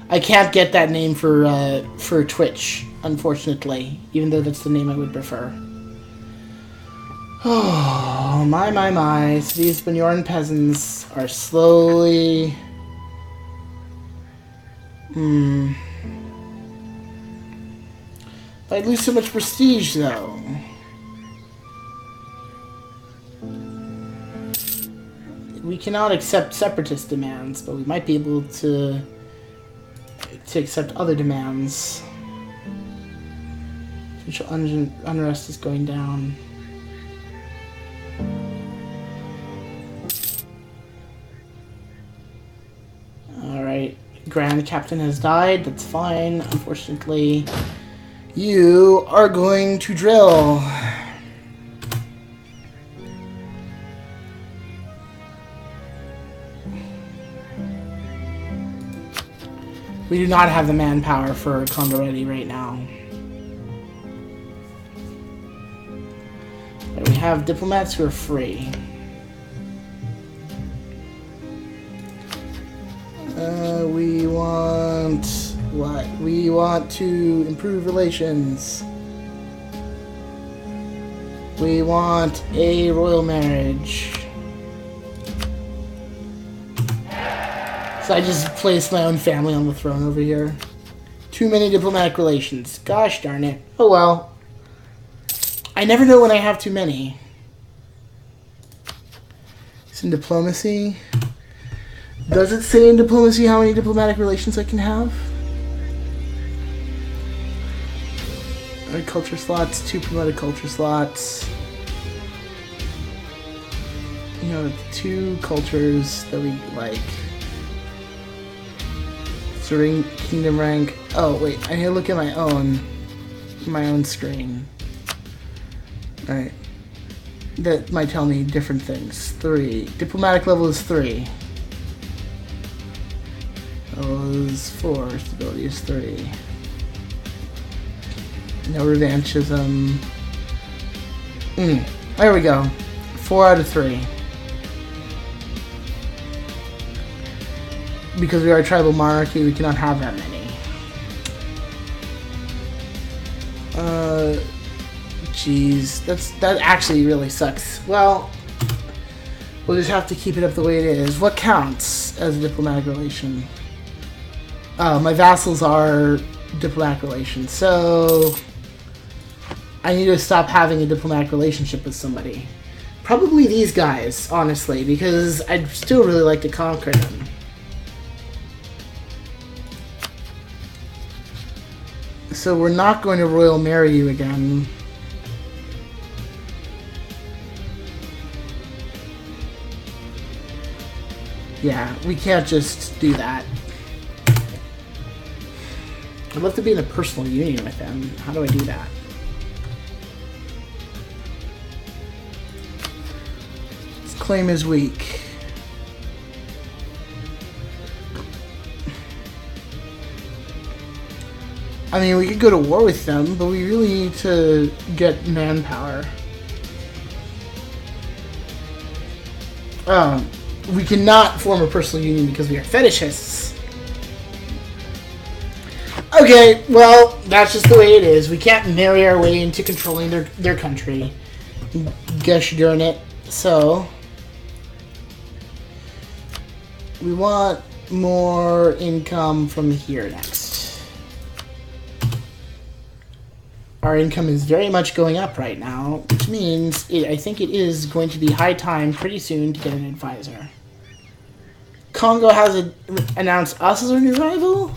I can't get that name for Twitch, unfortunately, even though that's the name I would prefer. Oh, my. So these Banyoran peasants are slowly... I'd lose so much prestige, though. We cannot accept separatist demands, but we might be able to accept other demands. Social unrest is going down. Alright. Grand Captain has died. That's fine. Unfortunately, you are going to drill. We do not have the manpower for Condorelli right now. But we have diplomats who are free. We want... what? We want to improve relations. We want a royal marriage. So I just placed my own family on the throne over here. Too many diplomatic relations. Gosh darn it. Oh well. I never know when I have too many. It's in diplomacy. Does it say in diplomacy how many diplomatic relations I can have? culture slots, 2 promoted culture slots. You know, 2 cultures that we like. Serene Kingdom rank. Oh wait, I need to look at my own screen. Alright. That might tell me different things. 3. Diplomatic level is 3. Level is 4. Stability is 3. No revanchism. There we go. 4 out of 3. Because we are a tribal monarchy, we cannot have that many. Jeez, that actually really sucks. Well, we'll just have to keep it up the way it is. What counts as a diplomatic relation? My vassals are diplomatic relations, so I need to stop having a diplomatic relationship with somebody. Probably these guys, honestly, because I'd still really like to conquer them. So we're not going to royal marry you again. Yeah, we can't just do that. I'd love to be in a personal union with them. How do I do that? This claim is weak. I mean, we could go to war with them, but we really need to get manpower. We cannot form a personal union because we are fetishists. Okay, well, that's just the way it is. We can't marry our way into controlling their country. Gosh darn it. So, we want more income from here next. Our income is very much going up right now, which means I think it is going to be high time pretty soon to get an advisor. Congo has announced us as our new rival?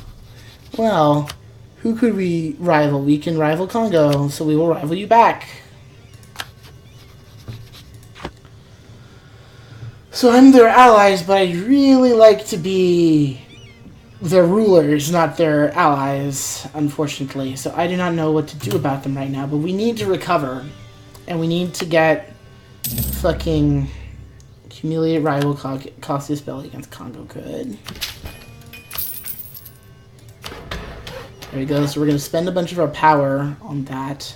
Well, who could we rival? We can rival Congo, so we will rival you back. So I'm their allies, but I'd really like to be their rulers, not their allies, unfortunately. So I do not know what to do about them right now, but we need to recover. And we need to get fucking humiliate rival Cassius Belli against Congo. Good. There we go. So we're going to spend a bunch of our power on that.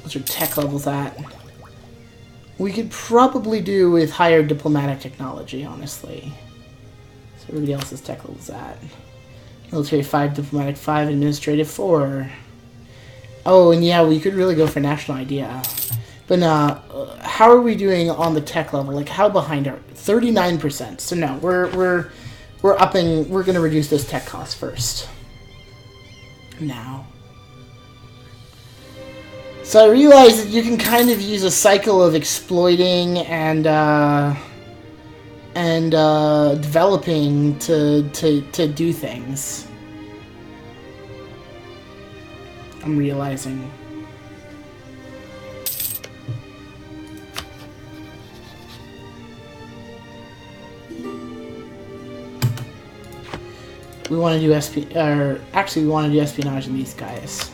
What's our tech levels at? We could probably do with higher diplomatic technology, honestly. So everybody else's tech levels at. Military 5, diplomatic 5, administrative 4. Oh, and yeah, we could really go for national idea. But how are we doing on the tech level? Like, how behind are 39%? So no, we're upping. We're gonna reduce those tech costs first. Now. So I realize that you can kind of use a cycle of exploiting and developing to do things. I'm realizing. We want to do we want to do espionage in these guys.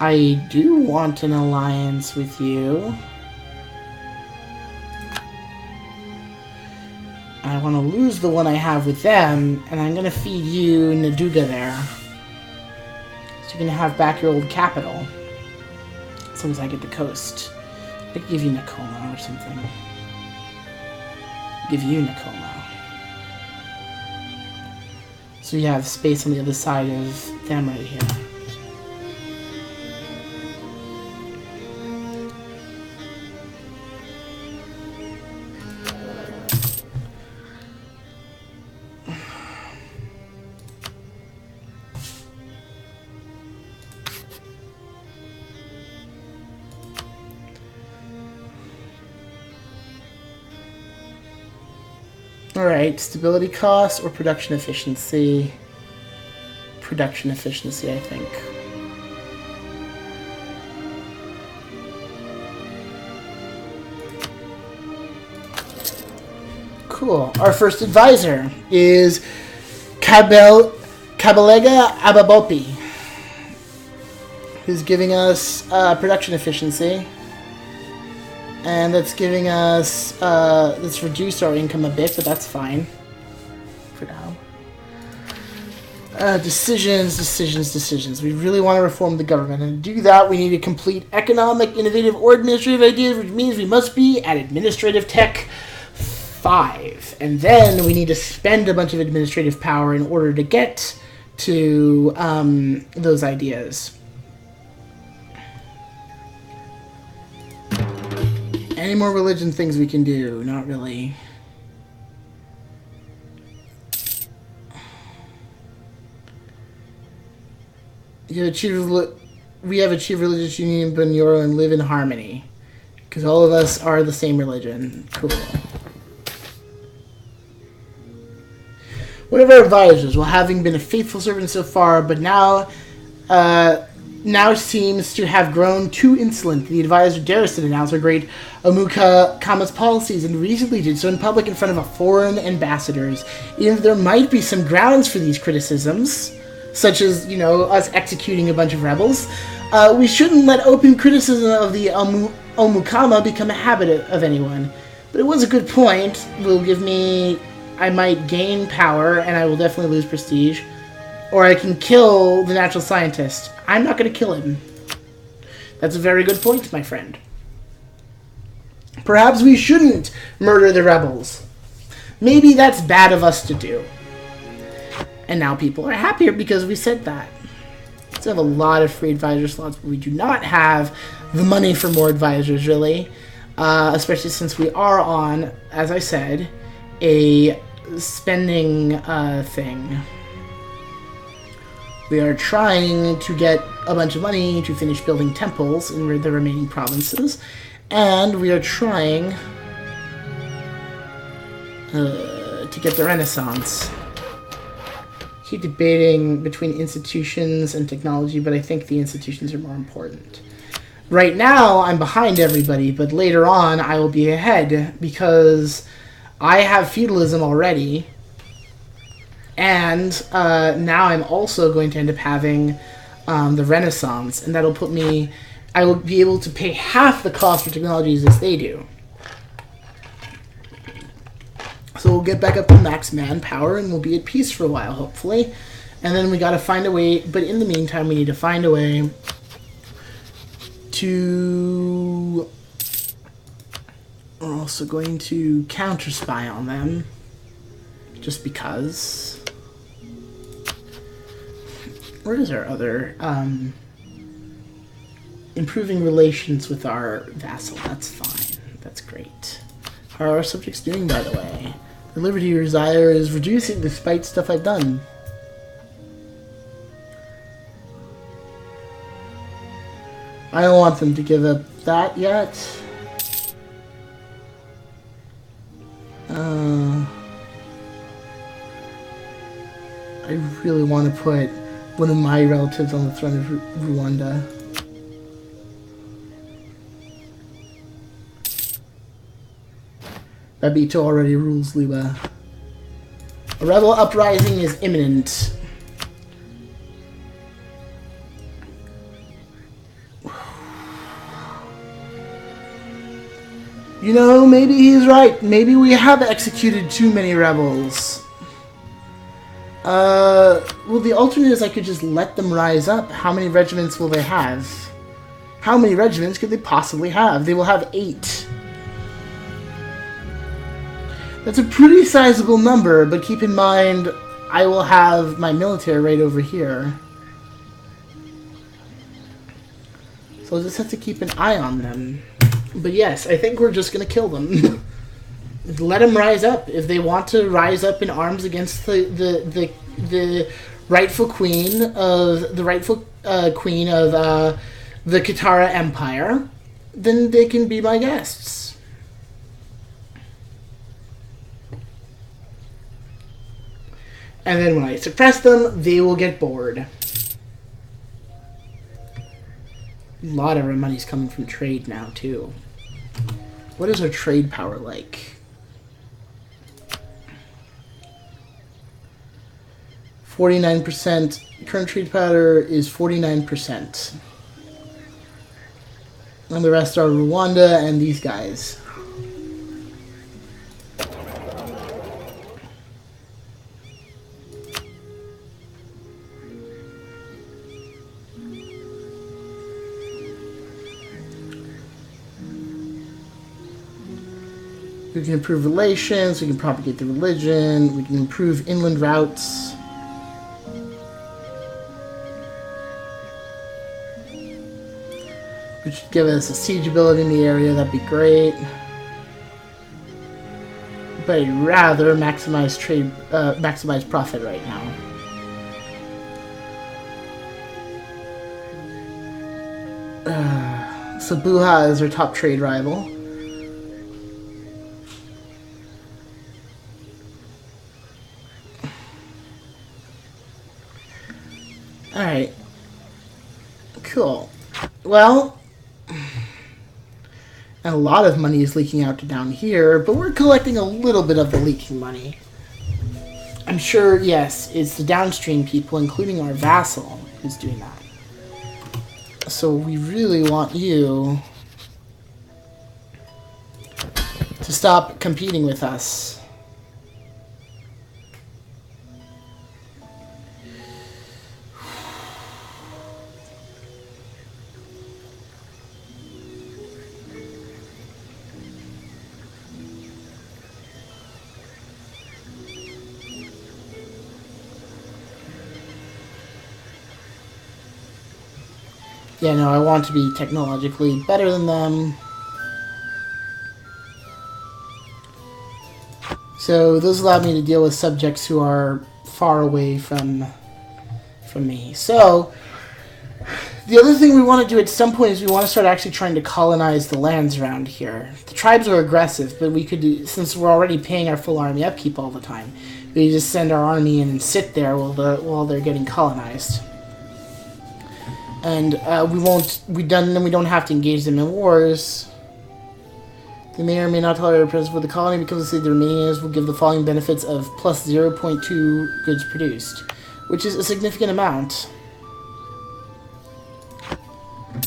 I do want an alliance with you. I want to lose the one I have with them, and I'm going to feed you Naduga there. So you're going to have back your old capital. As long as I get the coast. I could give you Nakoma or something. Give you Nakoma. So you have space on the other side of them right here. Alright, stability cost or production efficiency? Production efficiency, I think. Cool. Our first advisor is Kabelega Ababopi, who's giving us production efficiency. And that's giving us, let's reduce our income a bit, but that's fine for now. Decisions. We really want to reform the government. And to do that, we need a complete economic, innovative, or administrative ideas, which means we must be at Administrative Tech 5. And then we need to spend a bunch of administrative power in order to get to those ideas. Any more religion things we can do? Not really. We have achieved religious union in Bunyoro and live in harmony. Because all of us are the same religion. Cool. One of our advisors, while having been a faithful servant so far, but now seems to have grown too insolent. The advisor dares to denounce our great Omuka Kama's policies, and recently did so in public in front of foreign ambassadors. Even if there might be some grounds for these criticisms, such as, you know, us executing a bunch of rebels, we shouldn't let open criticism of the Omukama become a habit of anyone. But it was a good point. I might gain power, and I will definitely lose prestige. Or I can kill the natural scientist. I'm not going to kill him. That's a very good point, my friend. Perhaps we shouldn't murder the rebels. Maybe that's bad of us to do. And now people are happier because we said that. We still have a lot of free advisor slots, but we do not have the money for more advisors, really. Especially since we are on, as I said, a spending thing. We are trying to get a bunch of money to finish building temples in the remaining provinces, and we are trying to get the Renaissance. Keep debating between institutions and technology, but I think the institutions are more important. Right now, I'm behind everybody, but later on, I will be ahead, because I have feudalism already. And now I'm also going to end up having the Renaissance, and that'll put me... I will be able to pay half the cost for technologies as they do. So we'll get back up to max manpower, and we'll be at peace for a while, hopefully. And then we gotta find a way... But in the meantime, we need to find a way to... We're also going to counter-spy on them. Just because... Where is our other, improving relations with our vassal? That's fine. That's great. How are our subjects doing, by the way? The liberty you desire is reducing despite stuff I've done. I don't want them to give up that yet. I really want to put one of my relatives on the throne of Rwanda. Babito already rules Liba. A rebel uprising is imminent. You know, maybe he's right. Maybe we have executed too many rebels. Well, the alternate is I could just let them rise up. How many regiments will they have? How many regiments could they possibly have? They will have 8. That's a pretty sizable number, but keep in mind, I will have my military right over here. So I'll just have to keep an eye on them. But yes, I think we're just going to kill them. Let them rise up. If they want to rise up in arms against the rightful queen of the Katara Empire, then they can be my guests. And then when I suppress them, they will get bored. A lot of our money's coming from trade now, too. What is our trade power like? 49%. Current trade power is 49%. And the rest are Rwanda and these guys. We can improve relations, we can propagate the religion, we can improve inland routes. Which should give us a siege ability in the area, that'd be great. But I'd rather maximize trade, maximize profit right now. Sabuha is our top trade rival. Alright. Cool. Well, and a lot of money is leaking out to down here, but we're collecting a little bit of the leaking money. I'm sure, yes, it's the downstream people, including our vassal, who's doing that. So we really want you to stop competing with us. Yeah, no, I want to be technologically better than them. So those allow me to deal with subjects who are far away from me. So the other thing we want to do at some point is we want to start actually trying to colonize the lands around here. The tribes are aggressive, but we could do, since we're already paying our full army upkeep all the time, we just send our army in and sit there while they're getting colonized. And we don't have to engage them in wars. They may or may not tolerate a presence with the colony because the state the Romanians will give the following benefits of plus 0.2 goods produced, which is a significant amount.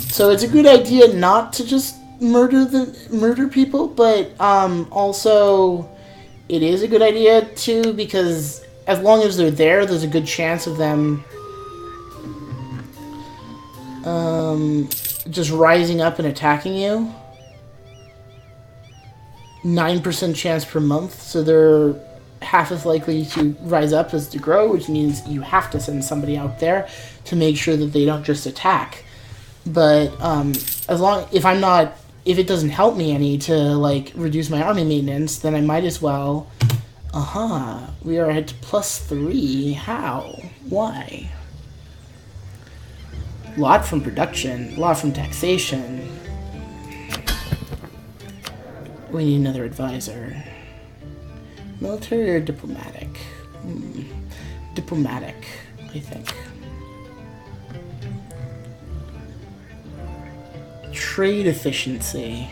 So it's a good idea not to just murder people, but also it is a good idea too, because as long as they're there, there's a good chance of them just rising up and attacking you. 9% chance per month, so they're half as likely to rise up as to grow, which means you have to send somebody out there to make sure that they don't just attack. But if it doesn't help me any to like reduce my army maintenance, then I might as well. We are at +3. How? Why? A lot from production, a lot from taxation. We need another advisor. Military or diplomatic? Diplomatic, I think. Trade efficiency.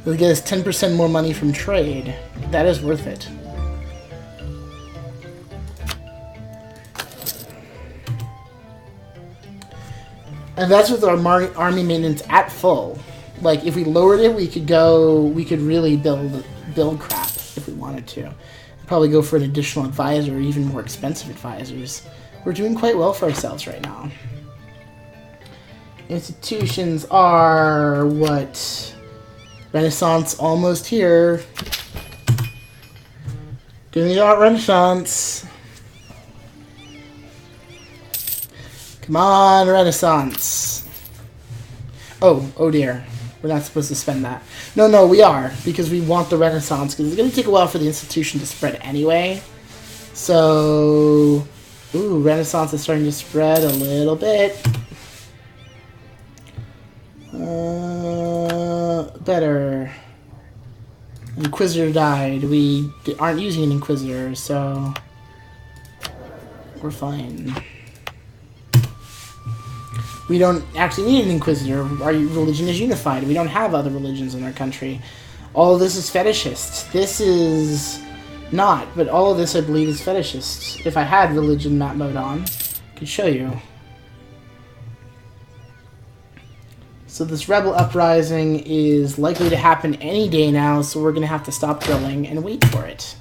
It'll get us 10% more money from trade. That is worth it. And that's with our army maintenance at full. Like, if we lowered it, we could really build crap if we wanted to. Probably go for an additional advisor, or even more expensive advisors. We're doing quite well for ourselves right now. Institutions are, what? Renaissance almost here. Give me that Renaissance. Come on, Renaissance. Oh dear. We're not supposed to spend that. No, we are, because we want the Renaissance, because it's going to take a while for the institution to spread anyway. So, Renaissance is starting to spread a little bit. Better. Inquisitor died. We aren't using an Inquisitor, so We're fine. We don't actually need an inquisitor. Our religion is unified. We don't have other religions in our country. All of this is fetishist. This is not, but all of this I believe is fetishist. If I had religion map mode on, I could show you. So this rebel uprising is likely to happen any day now, so we're going to have to stop drilling and wait for it.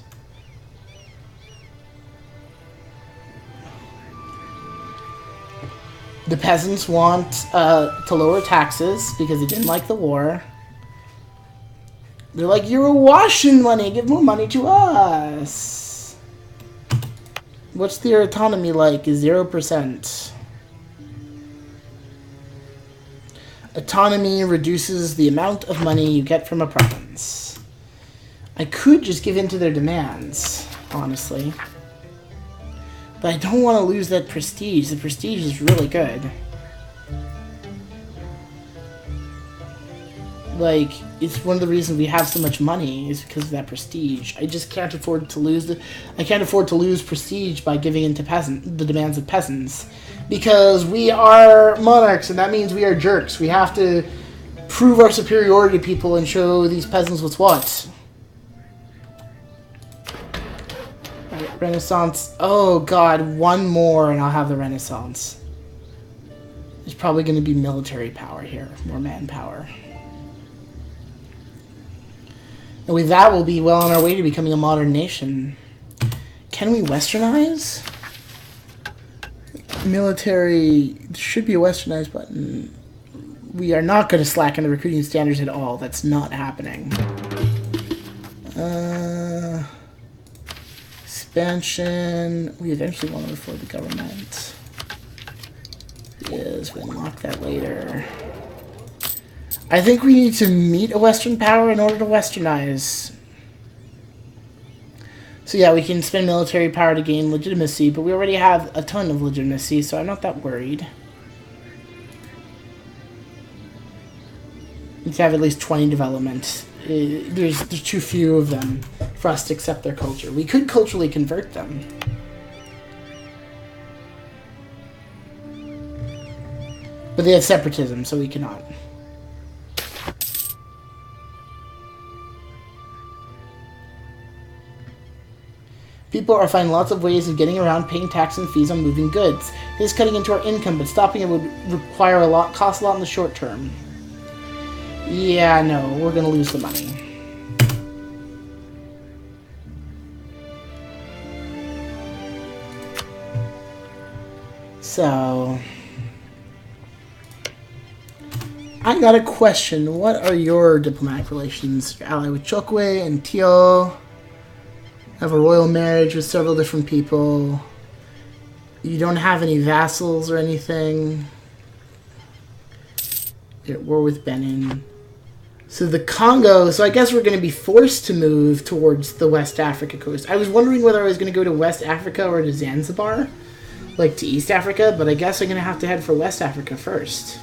The peasants want to lower taxes because they didn't like the war. They're like, you're washing money, give more money to us. What's their autonomy like? 0%. Autonomy reduces the amount of money you get from a province. I could just give in to their demands, honestly. But I don't want to lose that prestige. The prestige is really good. Like, it's one of the reasons we have so much money is because of that prestige. I just can't afford to lose I can't afford to lose prestige by giving in to the demands of peasants. Because we are monarchs, and that means we are jerks. We have to prove our superiority to people and show these peasants what's what. Right, Renaissance. Oh god, one more and I'll have the Renaissance. There's probably going to be military power here, more manpower. And with that, we'll be well on our way to becoming a modern nation. Can we westernize? Military, there should be a westernize button. We are not going to slacken the recruiting standards at all. That's not happening. Expansion. We eventually want to reform the government. Yes, we'll unlock that later. I think we need to meet a Western power in order to westernize. So yeah, we can spend military power to gain legitimacy, but we already have a ton of legitimacy, so I'm not that worried. We need to have at least 20 development. There's too few of them for us to accept their culture. We could culturally convert them. But they have separatism, so we cannot. People are finding lots of ways of getting around paying tax and fees on moving goods. This is cutting into our income, but stopping it would require cost a lot in the short term. Yeah, no, we're gonna lose the money. So, I got a question. What are your diplomatic relations? You're allied with Chokwe and Tio. Have a royal marriage with several different people. You don't have any vassals or anything. You're at war with Benin. So the Congo, so I guess we're going to be forced to move towards the West Africa coast. I was wondering whether I was going to go to West Africa or to Zanzibar, like to East Africa, but I guess I'm going to have to head for West Africa first.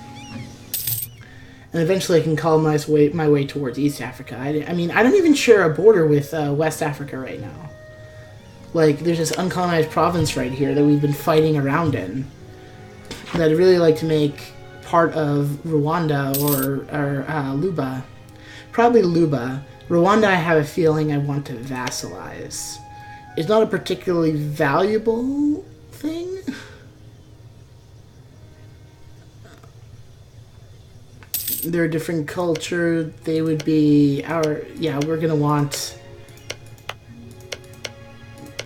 And eventually I can call my way towards East Africa. I mean, I don't even share a border with West Africa right now. Like, there's this uncolonized province right here that we've been fighting around in that I'd really like to make part of Rwanda or Luba. Probably Luba. Rwanda, I have a feeling I want to vassalize. It's not a particularly valuable thing. They're a different culture. They would be our... Yeah, we're going to want...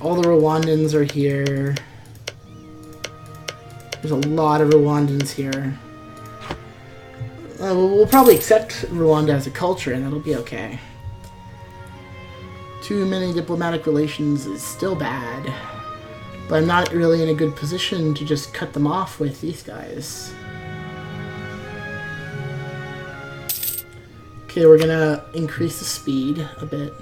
All the Rwandans are here. There's a lot of Rwandans here. We'll probably accept Rwanda as a culture, and that'll be okay. Too many diplomatic relations is still bad. But I'm not really in a good position to just cut them off with these guys. Okay, we're gonna increase the speed a bit.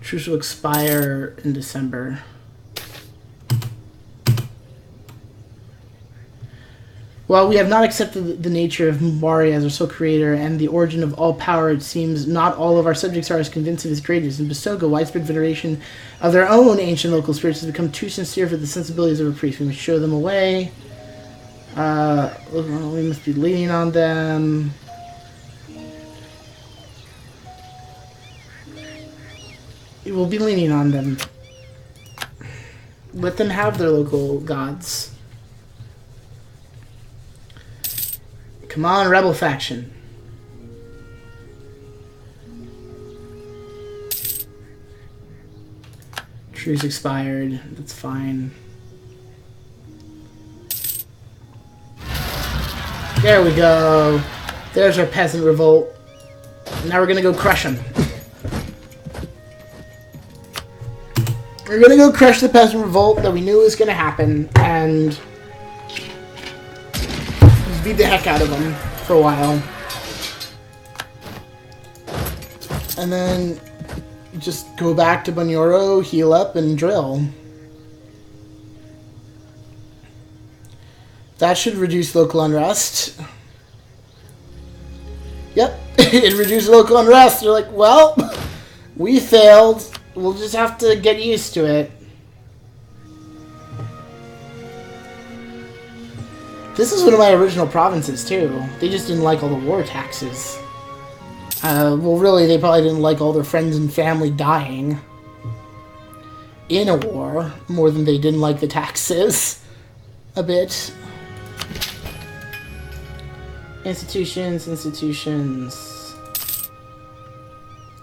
Truce will expire in December. While we have not accepted the nature of Mubari as our sole creator and the origin of all power, it seems not all of our subjects are as convinced of his greatness. In Basoga, widespread veneration of their own ancient local spirits has become too sincere for the sensibilities of a priest. We must show them a way. We must be leaning on them. We'll be leaning on them. Let them have their local gods. Come on, rebel faction. Truce expired. That's fine. There we go. There's our peasant revolt. Now we're gonna go crush them. We're gonna go crush the peasant revolt that we knew was gonna happen, and beat the heck out of them for a while. And then just go back to Bunyoro, heal up, and drill. That should reduce local unrest. Yep, it reduced local unrest. They're like, well, we failed. We'll just have to get used to it. This is one of my original provinces, too. They just didn't like all the war taxes. Well, really, they probably didn't like all their friends and family dying in a war more than they didn't like the taxes a bit. Institutions.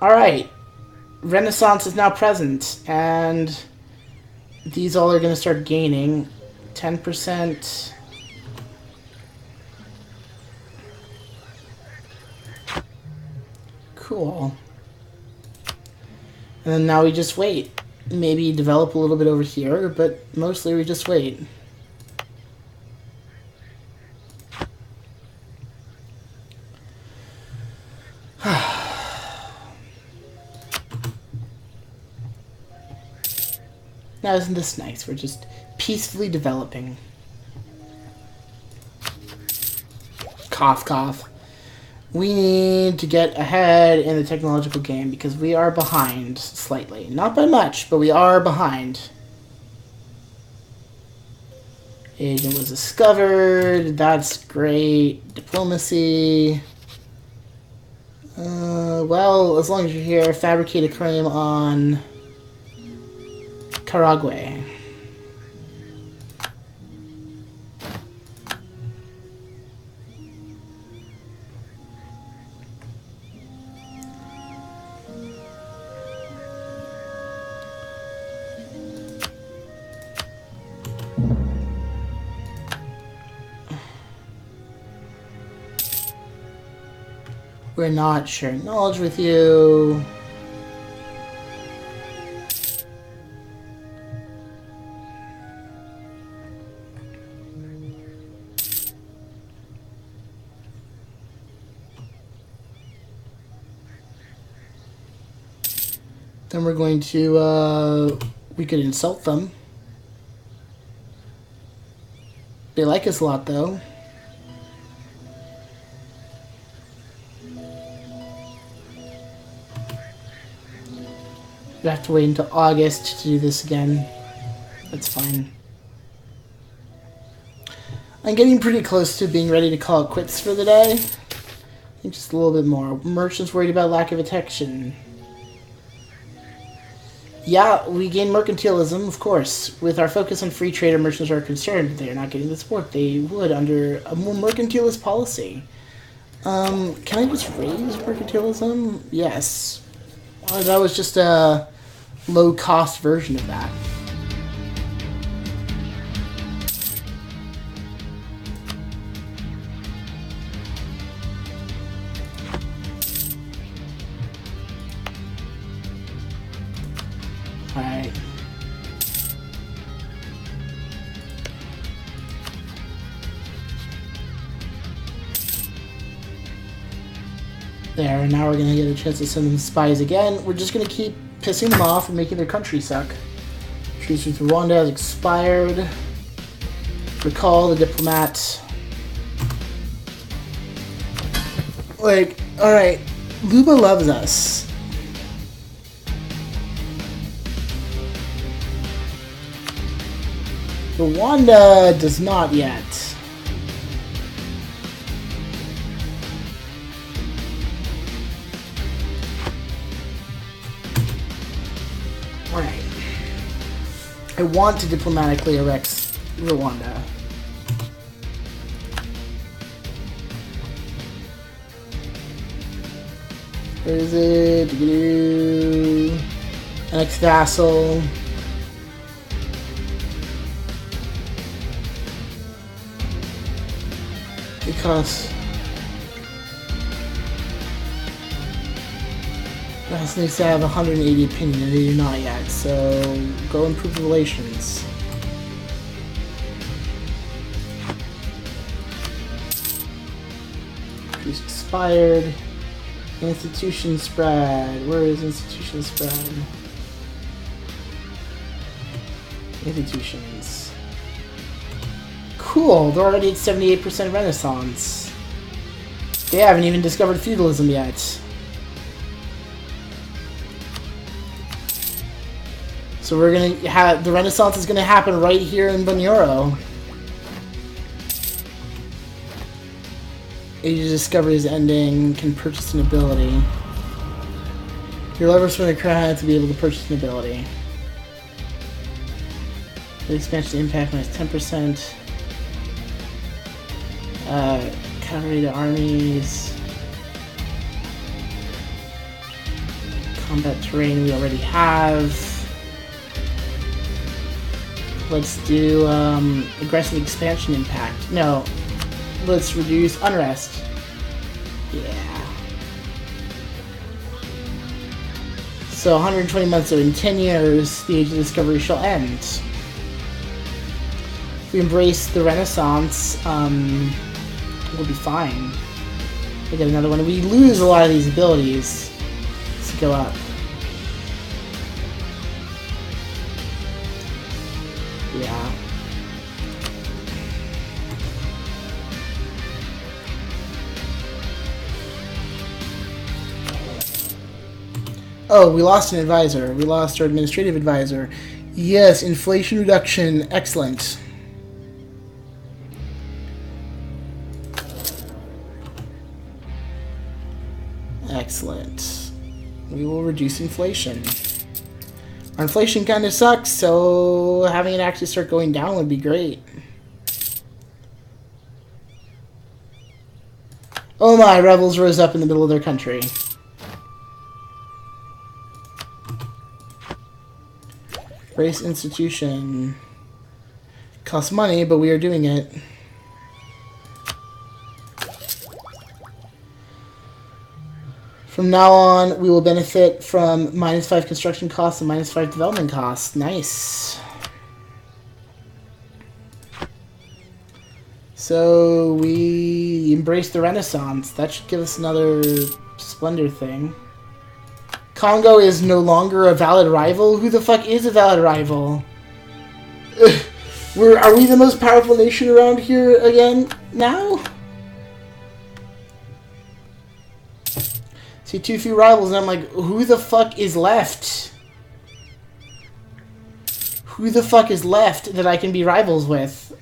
Alright. Renaissance is now present, and these all are going to start gaining 10%. Cool. And then now we just wait. Maybe develop a little bit over here, but mostly we just wait. Now isn't this nice? We're just peacefully developing. Cough, cough. We need to get ahead in the technological game because we are behind slightly. Not by much, but we are behind. Agent was discovered. That's great. Diplomacy. Well, as long as you're here, fabricate a claim on Karagwe. We're not sharing knowledge with you. Then we're going to, we could insult them. They like us a lot, though. We have to wait until August to do this again. That's fine. I'm getting pretty close to being ready to call it quits for the day. I think just a little bit more. Merchants worried about lack of attention. Yeah, we gain mercantilism, of course. With our focus on free trade, our merchants are concerned they are not getting the support they would under a more mercantilist policy. Can I just raise mercantilism? Yes. That was just a low-cost version of that. Alright. There, now we're gonna get a chance to send them spies again. We're just gonna keep pissing them off and making their country suck. Truce with Rwanda has expired. Recall the diplomat. Like, alright, Luba loves us. Rwanda does not yet. Alright. I want to diplomatically erect Rwanda. Where is it? Annex vassal. Because Vassal needs to have 180 opinion, and they do not yet, so go improve relations. Peace expired. Institution spread. Where is institution spread? Institutions. Cool, they're already at 78% Renaissance. They haven't even discovered feudalism yet. So we're gonna have the Renaissance is gonna happen right here in Bunyoro. Age of Discovery is ending. Can purchase an ability. Your levers from the crown to be able to purchase an ability. The expansion impact minus 10%. Cavalry to armies. Combat terrain we already have. Let's do aggressive expansion impact. No. Let's reduce unrest. Yeah. So 120 months, so in 10 years, the Age of Discovery shall end. If we embrace the Renaissance, we'll be fine. We get another one. We lose a lot of these abilities. Let's go up. Yeah. Oh, we lost an advisor. We lost our administrative advisor. Yes, inflation reduction. Excellent. Excellent. We will reduce inflation. Our inflation kind of sucks, so having it actually start going down would be great. Oh my, rebels rose up in the middle of their country. Race institution. Costs money, but we are doing it. From now on, we will benefit from -5 construction costs and -5 development costs. Nice. So we embrace the Renaissance. That should give us another splendor thing. Congo is no longer a valid rival? Who the fuck is a valid rival? Are we the most powerful nation around here again now? See, too few rivals, and I'm like, who the fuck is left? Who the fuck is left that I can be rivals with?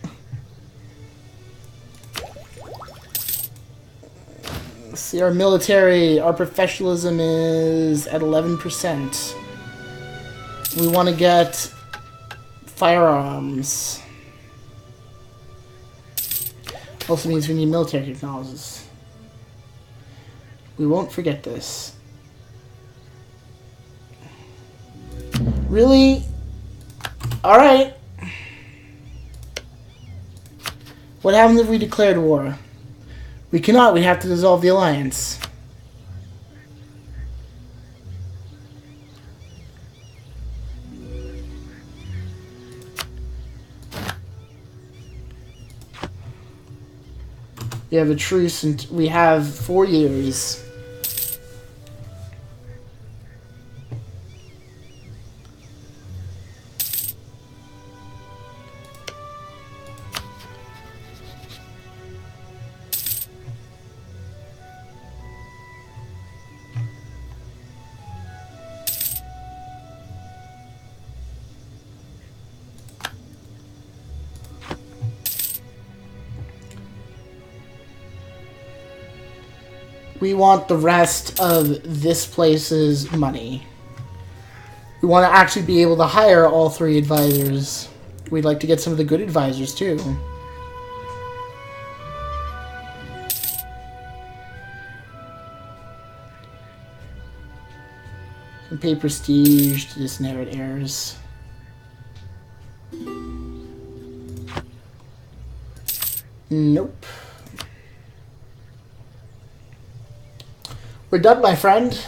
See, our military, our professionalism is at 11%. We want to get firearms. Also means we need military technologies. We won't forget this. Really? Alright. What happens if we declared war? We cannot. We have to dissolve the alliance. We have a truce, and we have 4 years. We want the rest of this place's money. We want to actually be able to hire all 3 advisors. We'd like to get some of the good advisors, too. And pay prestige to disinherit heirs. Nope. We're done, my friend.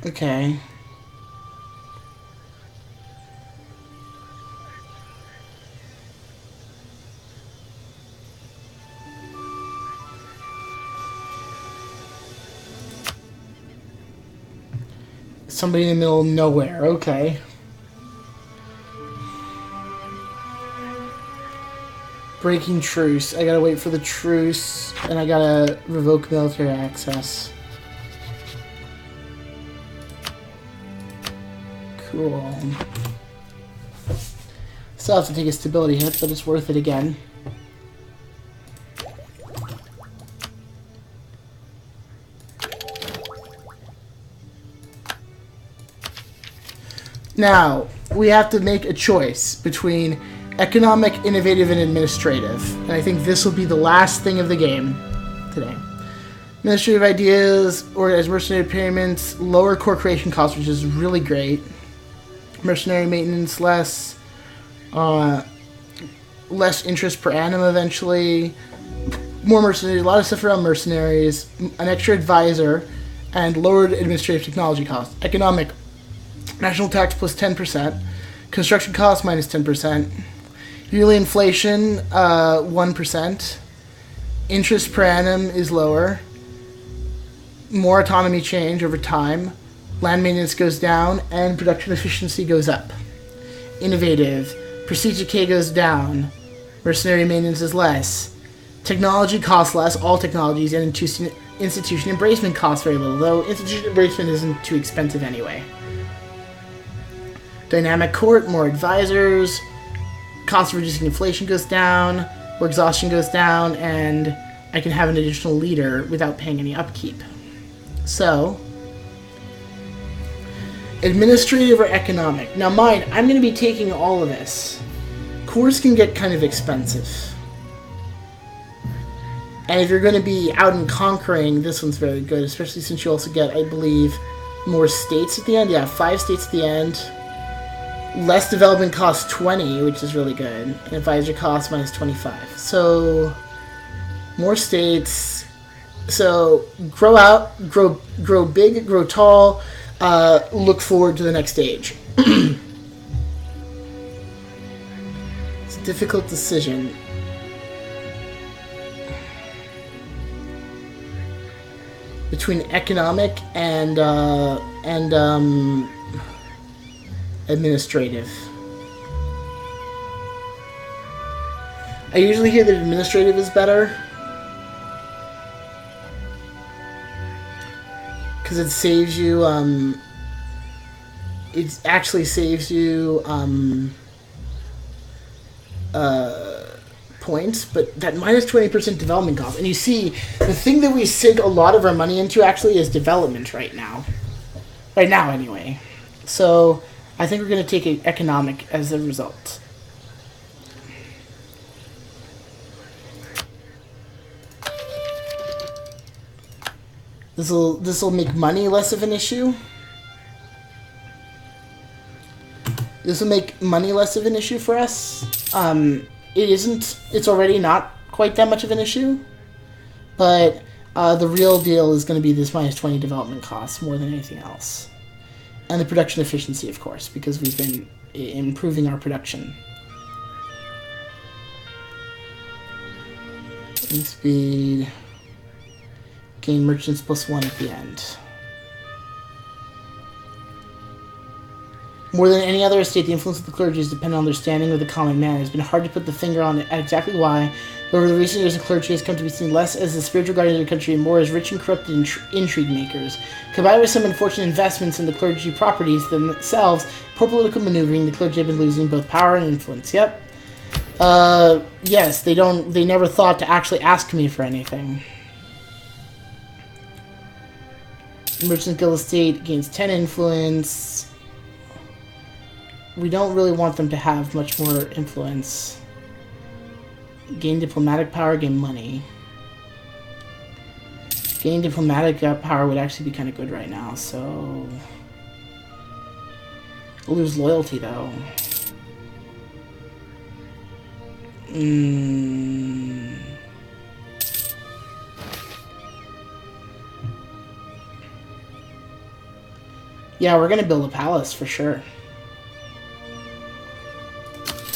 Okay. Somebody in the middle of nowhere. Okay. Breaking truce. I gotta wait for the truce, and I gotta revoke military access. Cool. Still have to take a stability hit, but it's worth it again. Now, we have to make a choice between economic, innovative, and administrative. And I think this will be the last thing of the game today. Administrative ideas, organized mercenary payments, lower core creation costs, which is really great. Mercenary maintenance, less interest per annum eventually. More mercenaries, a lot of stuff around mercenaries, an extra advisor, and lowered administrative technology costs. Economic, national tax plus 10%, construction costs minus 10%, yearly inflation 1%, interest per annum is lower, more autonomy change over time, land maintenance goes down, and production efficiency goes up. Innovative, prestige decay goes down, mercenary maintenance is less, technology costs less, all technologies, and institution embracement costs very little, though institution embracement isn't too expensive anyway. Dynamic court, more advisors, cost of reducing inflation goes down, or exhaustion goes down, and I can have an additional leader without paying any upkeep. So, administrative or economic. Now mind, I'm going to be taking all of this. Cores can get kind of expensive. And if you're going to be out and conquering, this one's very good, especially since you also get, I believe, more states at the end. Yeah, 5 states at the end. Less development costs 20, which is really good. And advisor costs minus 25. So, more states. So, grow out, grow big, grow tall, look forward to the next stage. It's a difficult decision. Between economic and administrative. I usually hear that administrative is better because it saves you it actually saves you points, but that minus 20% development cost. And you see, the thing that we sink a lot of our money into actually is development right now. Right now, anyway. So, I think we're going to take an economic as a result. This will make money less of an issue. This will make money less of an issue for us. It isn't. It's already not quite that much of an issue, but the real deal is going to be this minus 20 development costs more than anything else. And the production efficiency, of course, because we've been improving our production. Speed. Gain merchants +1 at the end. More than any other estate, the influence of the clergy is dependent on their standing with the common man. It's been hard to put the finger on exactly why, Over the recent years, the clergy has come to be seen less as the spiritual guardians of the country and more as rich and corrupted intrigue makers. Combined with some unfortunate investments in the clergy properties themselves, poor political maneuvering, the clergy have been losing both power and influence. Yep. Yes, they never thought to actually ask me for anything. Merchant Guild Estate gains 10 influence. We don't really want them to have much more influence. Gain diplomatic power, gain money. Gain diplomatic power would actually be kind of good right now, so... Lose loyalty, though. Yeah, we're gonna build a palace, for sure.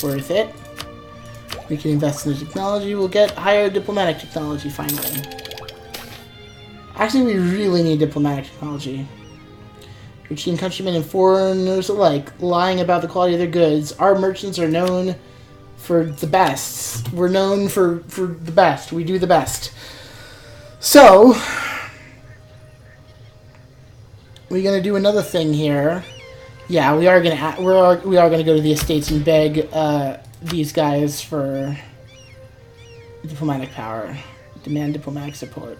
Worth it. We can invest in the technology. We'll get higher diplomatic technology, finally. Actually, we really need diplomatic technology. Routine countrymen and foreigners alike lying about the quality of their goods. Our merchants are known for the best. We're known for the best. We do the best. So, we're gonna do another thing here. Yeah, we are gonna go to the estates and beg these guys for diplomatic power. Demand diplomatic support.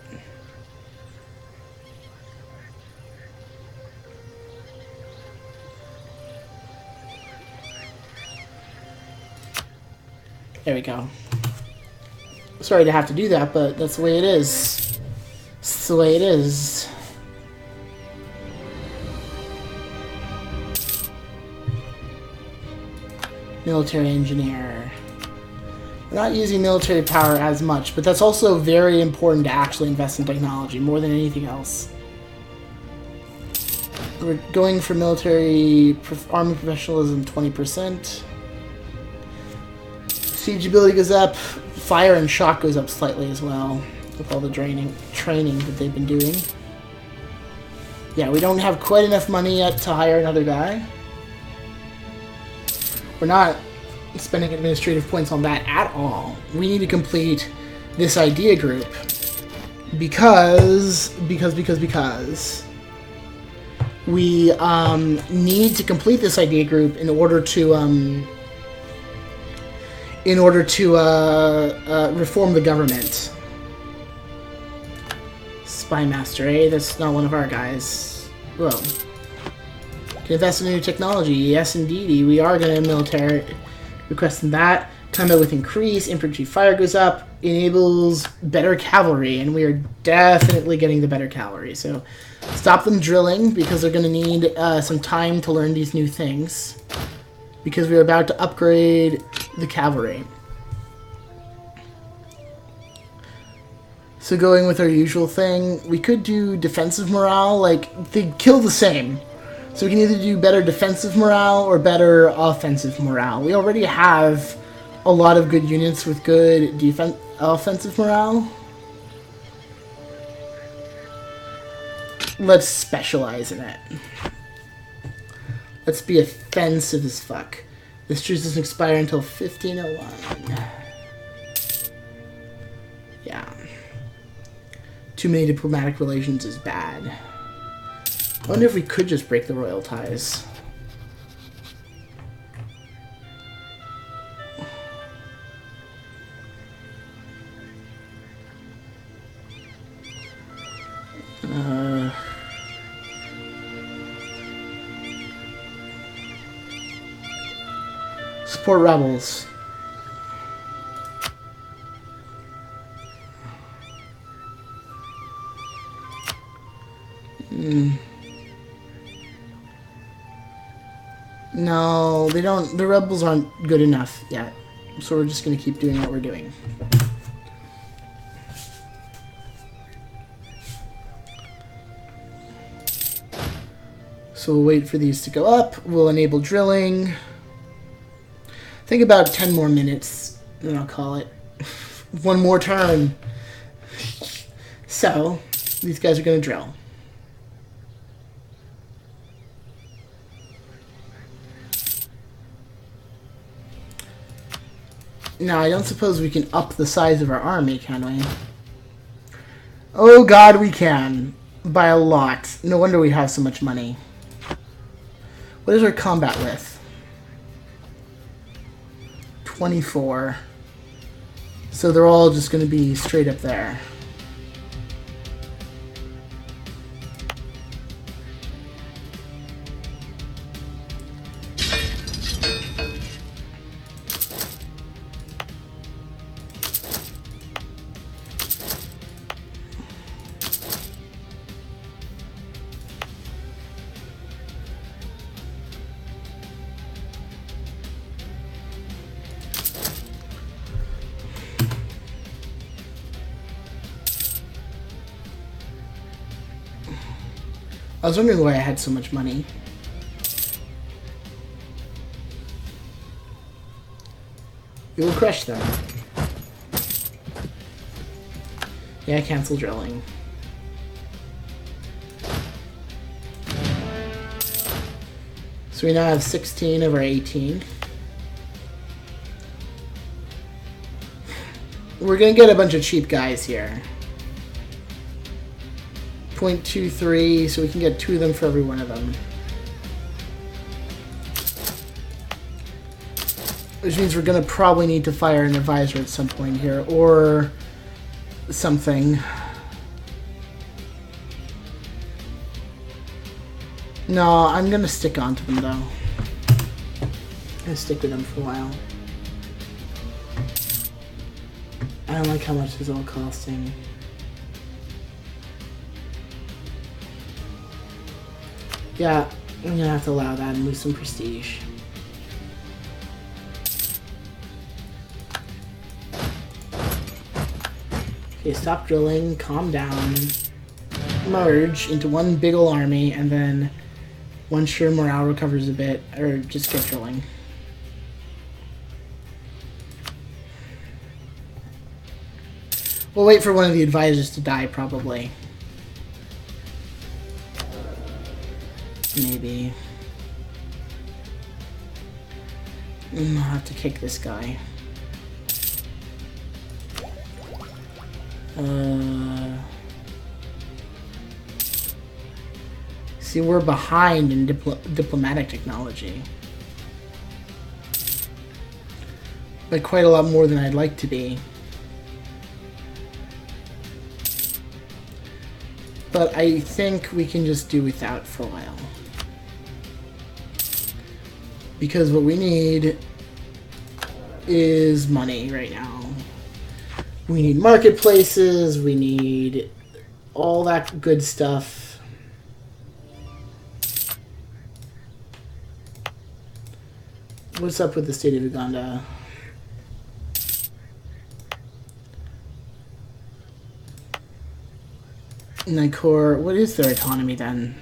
There we go. Sorry to have to do that, but that's the way it is. It's the way it is. Military engineer. We're not using military power as much, but that's also very important to actually invest in technology more than anything else. We're going for military army professionalism 20%. Siege ability goes up. Fire and shock goes up slightly as well with all the training that they've been doing. Yeah, we don't have quite enough money yet to hire another guy. We're not spending administrative points on that at all. We need to complete this idea group because we need to complete this idea group in order to reform the government. Spy Master, eh? That's not one of our guys. Whoa. Can invest in new technology. Yes, indeedy. We are going to military. Requesting that. Combat with increase. Infantry fire goes up. Enables better cavalry. And we are definitely getting the better cavalry. So stop them drilling because they're going to need some time to learn these new things. Because we're about to upgrade the cavalry. So going with our usual thing, we could do defensive morale. Like, they kill the same. So we can either do better defensive morale or better offensive morale. We already have a lot of good units with good offensive morale. Let's specialize in it. Let's be offensive as fuck. This truce doesn't expire until 1501. Yeah. Too many diplomatic relations is bad. I wonder if we could just break the royal ties. Support rebels. No, they don't. The rebels aren't good enough yet. So we're just going to keep doing what we're doing. So we'll wait for these to go up. We'll enable drilling. I think about 10 more minutes, then I'll call it. One more turn. So, these guys are going to drill. Now, I don't suppose we can up the size of our army, can we? Oh god, we can. By a lot. No wonder we have so much money. What is our combat with? 24. So they're all just going to be straight up there. I was wondering why I had so much money. We will crush them. Yeah, cancel drilling. So we now have 16 of our 18. We're gonna get a bunch of cheap guys here. 0.23, so we can get 2 of them for every one of them. Which means we're gonna probably need to fire an advisor at some point here, or something. No, I'm gonna stick on to them though. I'm gonna stick with them for a while. I don't like how much this is all costing. Yeah, I'm gonna have to allow that and lose some prestige. Okay, stop drilling, calm down, merge into one big ol' army, and then once your morale recovers a bit, or just get drilling. We'll wait for one of the advisors to die, probably. Maybe. I'll have to kick this guy. See, we're behind in diplomatic technology. By quite a lot more than I'd like to be. But I think we can just do without for a while. Because what we need is money right now. We need marketplaces, we need all that good stuff. What's up with the state of Uganda? Nicor, what is their economy then?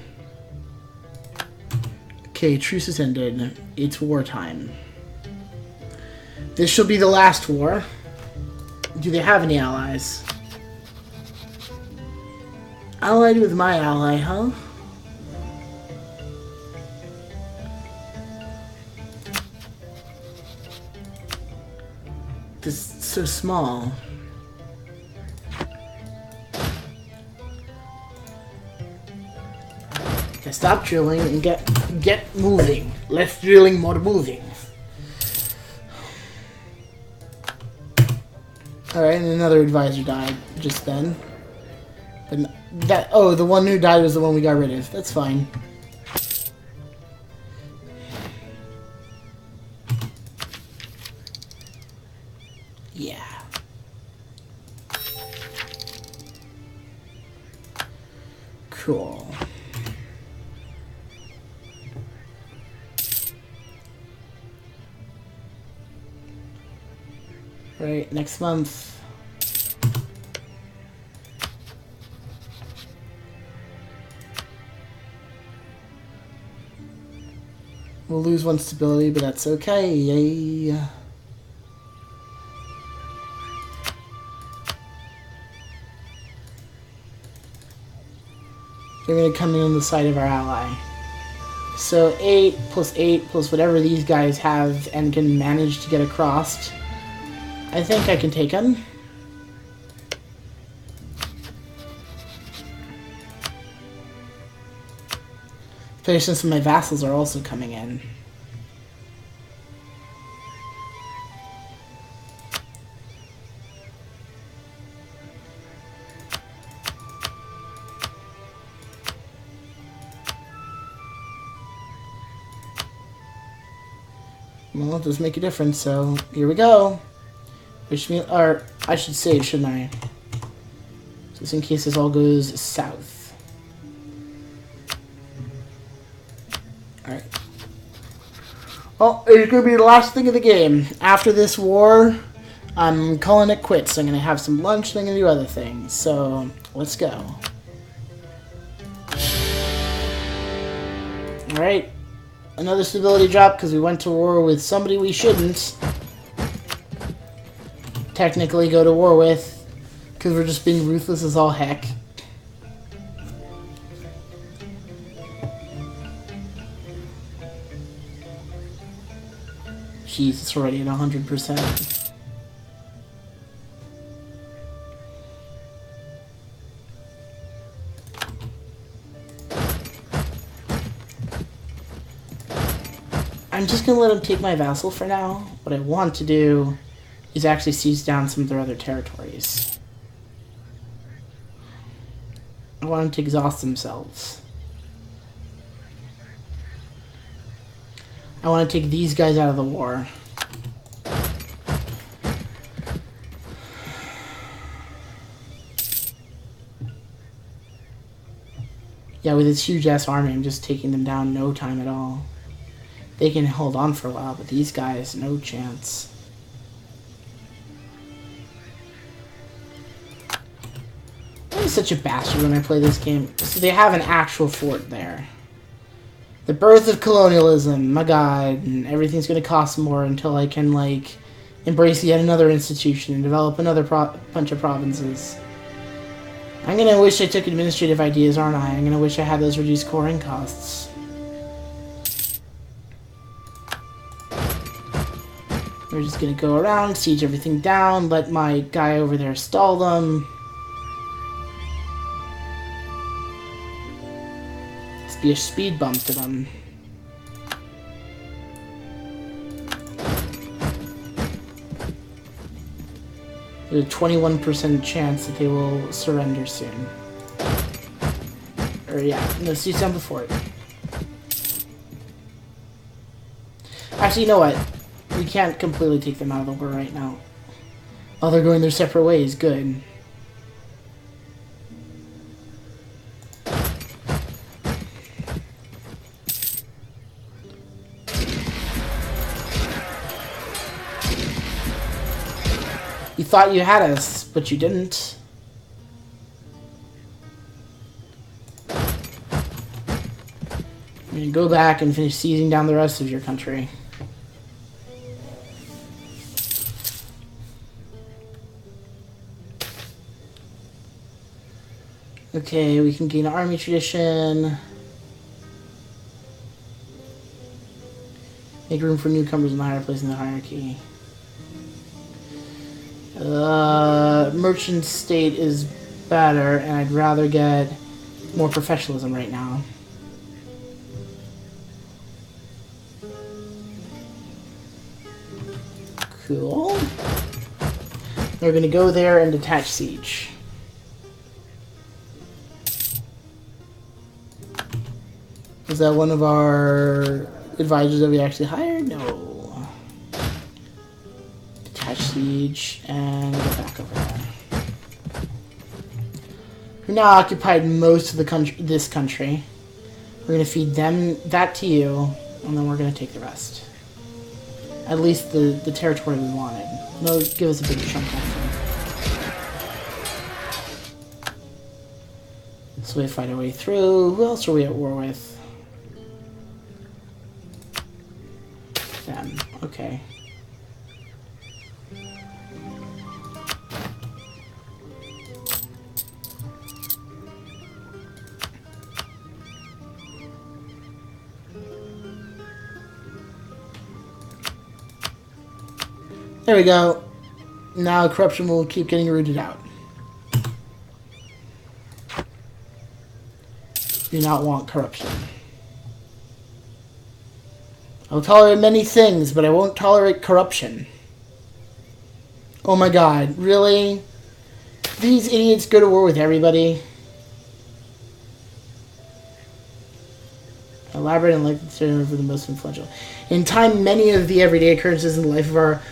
Okay, truce has ended. It's wartime. This shall be the last war. Do they have any allies? Allied with my ally, huh? This is so small. Okay, stop drilling and get moving. Less drilling, more moving. Alright, and another advisor died just then. But that, oh, the one who died was the one we got rid of. That's fine. Yeah. Cool. Right, next month. We'll lose one stability, but that's okay. Yay. They're going to come in on the side of our ally. So 8 plus 8 plus whatever these guys have and can manage to get across I think I can take him. Especially since my vassals are also coming in. Well, it does make a difference, so here we go. Which means, or I should save, shouldn't I? Just in case this all goes south. Alright. Well, it's going to be the last thing of the game. After this war, I'm calling it quits. I'm going to have some lunch and I'm going to do other things. So, let's go. Alright. Another stability drop because we went to war with somebody we shouldn't technically go to war with because we're just being ruthless as all heck. Jeez, it's already at 100%. I'm just going to let him take my vassal for now. What I want to do is actually seize down some of their other territories. I want them to exhaust themselves. I want to take these guys out of the war. Yeah, with this huge-ass army, I'm just taking them down no time at all. They can hold on for a while, but these guys, no chance. I'm such a bastard when I play this game. So they have an actual fort there. The birth of colonialism, my god, and everything's going to cost more until I can, like, embrace yet another institution and develop another bunch of provinces. I'm going to wish I took administrative ideas, aren't I? I'm going to wish I had those reduced coring costs. We're just going to go around, siege everything down, let my guy over there stall them. Let's be a speed bump to them. There's a 21% chance that they will surrender soon. Or yeah, no, siege down the fort. Actually, you know what? We can't completely take them out of the war right now. Oh, they're going their separate ways. Good. You thought you had us, but you didn't. I'm gonna go back and finish seizing down the rest of your country. Okay, we can gain army tradition. Make room for newcomers in the higher place in the hierarchy. Merchant state is better, and I'd rather get more professionalism right now. Cool. We're gonna go there and detach siege. Is that one of our advisors that we actually hired? No. Detach siege and go back over there. We're now occupied most of the country. This country. We're gonna feed them that to you, and then we're gonna take the rest. At least the territory we wanted. No, give us a big chunk after. So we fight our way through. Who else are we at war with? Them. Okay. There we go. Now corruption will keep getting rooted out. Do not want corruption. I'll tolerate many things, but I won't tolerate corruption. Oh my god, really? These idiots go to war with everybody? Elaborate and likely to for the most influential. In time, many of the everyday occurrences in the life of our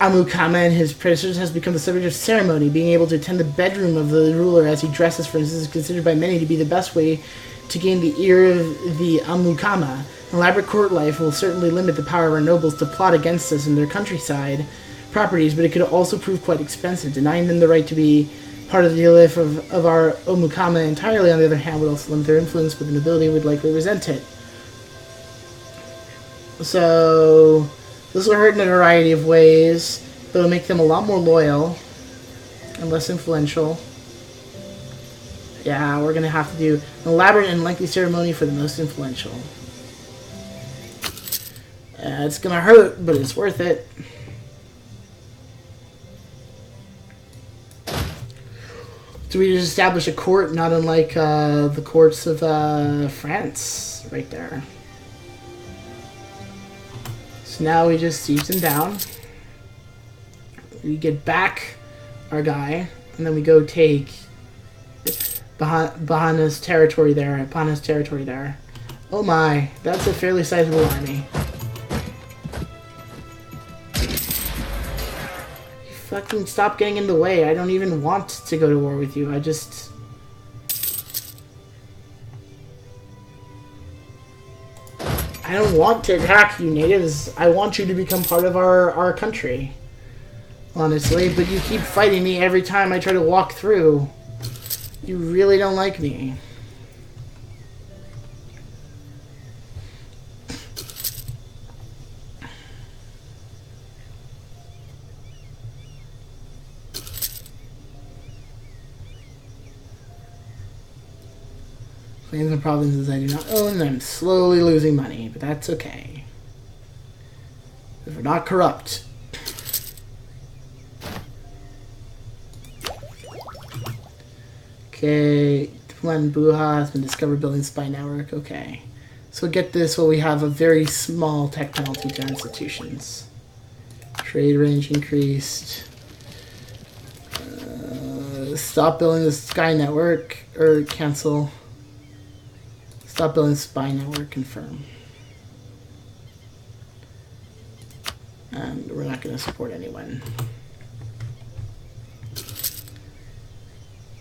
Amukama and his predecessors has become the subject of ceremony. Being able to attend the bedroom of the ruler as he dresses, for instance, is considered by many to be the best way to gain the ear of the Amukama. Elaborate court life will certainly limit the power of our nobles to plot against us in their countryside properties, but it could also prove quite expensive. Denying them the right to be part of the life of our Omukama entirely, on the other hand, would also limit their influence, but the nobility would likely resent it. So, this will hurt in a variety of ways, but it'll make them a lot more loyal and less influential. Yeah, we're going to have to do an elaborate and lengthy ceremony for the most influential. It's going to hurt, but it's worth it. So we just establish a court, not unlike the courts of France, right there. So now we just siege them down. We get back our guy, and then we go take Bahana's territory there. Oh my, that's a fairly sizable army. Fucking stop getting in the way. I don't even want to go to war with you. I don't want to attack you, natives. I want you to become part of our country. Honestly, but you keep fighting me every time I try to walk through. You really don't like me. Lands and provinces I do not own, and I'm slowly losing money, but that's okay. If we're not corrupt. Okay, Diplomat Buha has been discovered building spy network. Okay. So get this, well, we have a very small tech penalty to our institutions. Trade range increased. Stop building the Sky Network, or cancel. Stop building spy network, confirm. And we're not going to support anyone.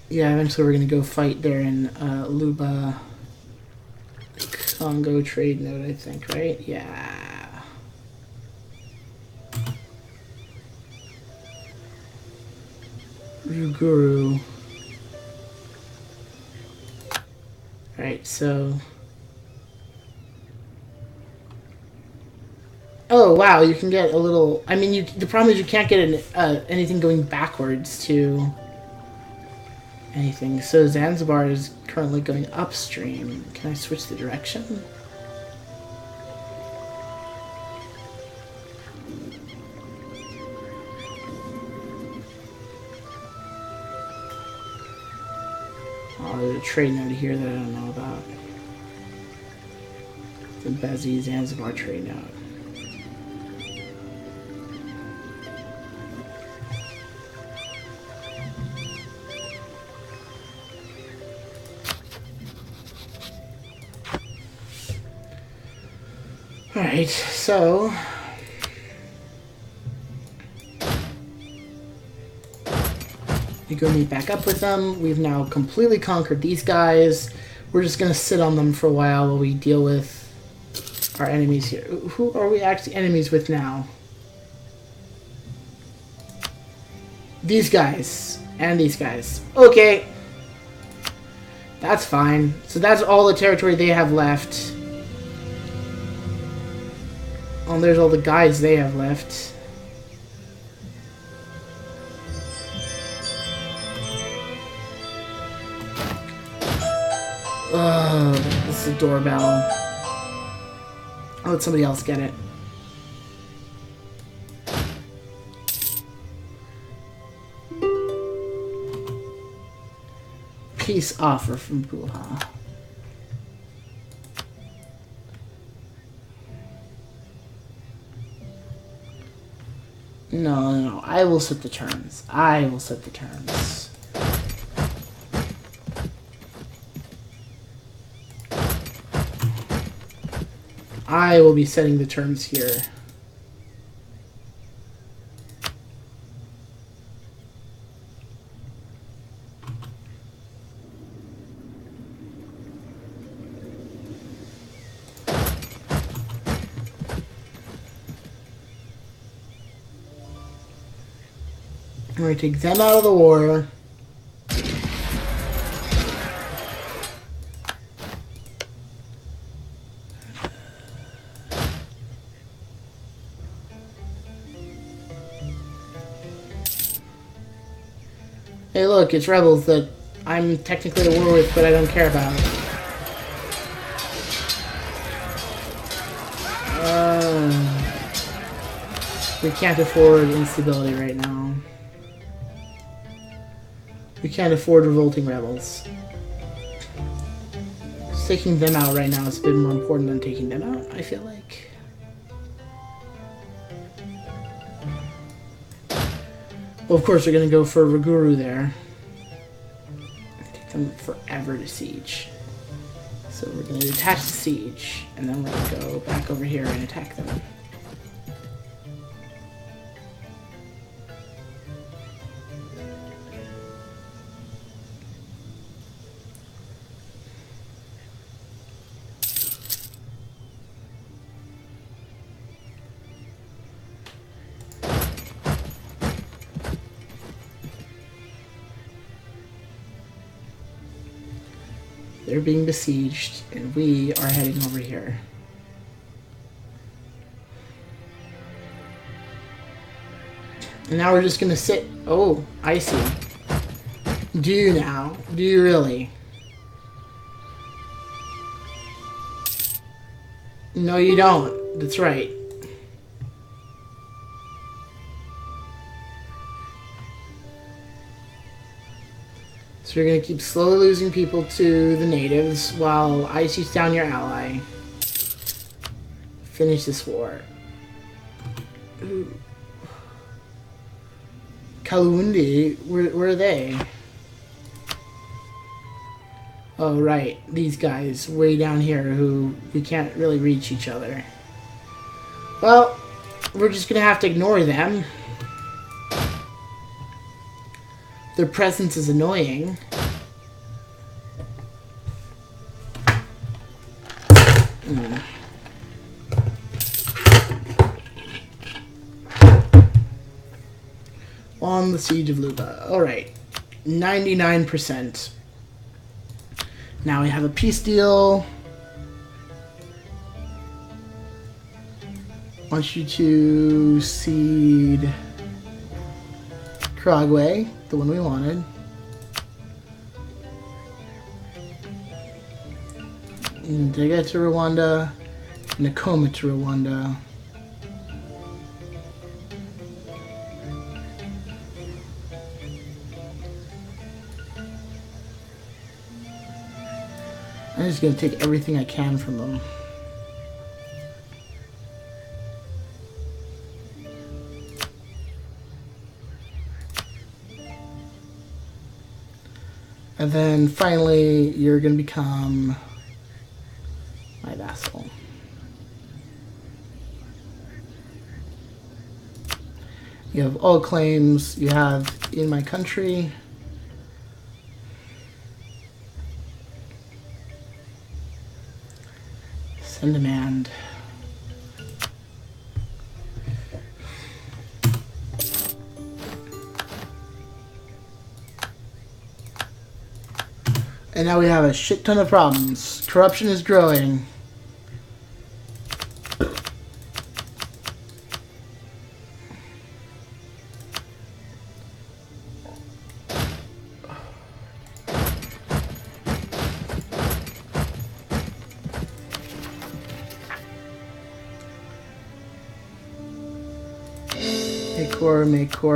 Yeah, eventually we're going to go fight there in Luba, Congo trade node, I think, right? Yeah. Ruguru. Alright, so... Oh, wow, you can get a little... I mean, the problem is you can't get anything going backwards to anything. So Zanzibar is currently going upstream. Can I switch the direction? Oh, there's a trade node here that I don't know about. The Bezi Zanzibar trade node. Alright, so... we go meet back up with them. We've now completely conquered these guys. We're just going to sit on them for a while we deal with our enemies here. Who are we actually enemies with now? These guys. And these guys. Okay. That's fine. So that's all the territory they have left. Oh, there's all the guys they have left. Oh, this is a doorbell. I'll let somebody else get it. Peace offer from Buha. No. I will set the terms. I will set the terms. I will be setting the terms here. I'm going to take them out of the war. Hey look, it's rebels that I'm technically at war with, but I don't care about. We can't afford instability right now. We can't afford revolting rebels. Just taking them out right now is a bit more important than taking them out, I feel like. Well, of course, we're going to go for Raguru there. Take them forever to siege. So we're going to detach the siege, and then we're going to go back over here and attack them. They're being besieged, and we are heading over here. And now we're just gonna sit. Oh, I see. Do you now? Do you really? No, you don't. That's right. So you're going to keep slowly losing people to the natives while I shoot down your ally. Finish this war. Ooh. Kalundi, where are they? Oh, right. These guys way down here who we can't really reach each other. Well, we're just going to have to ignore them. Their presence is annoying. On the siege of Luba. Alright. 99%. Now we have a peace deal. I want you to cede Karagwe, the one we wanted. Ndega to Rwanda, Nakoma to Rwanda. I'm just going to take everything I can from them. And then finally, you're going to become my vassal. You have all claims you have in my country. Send demand. And now we have a shit ton of problems. Corruption is growing.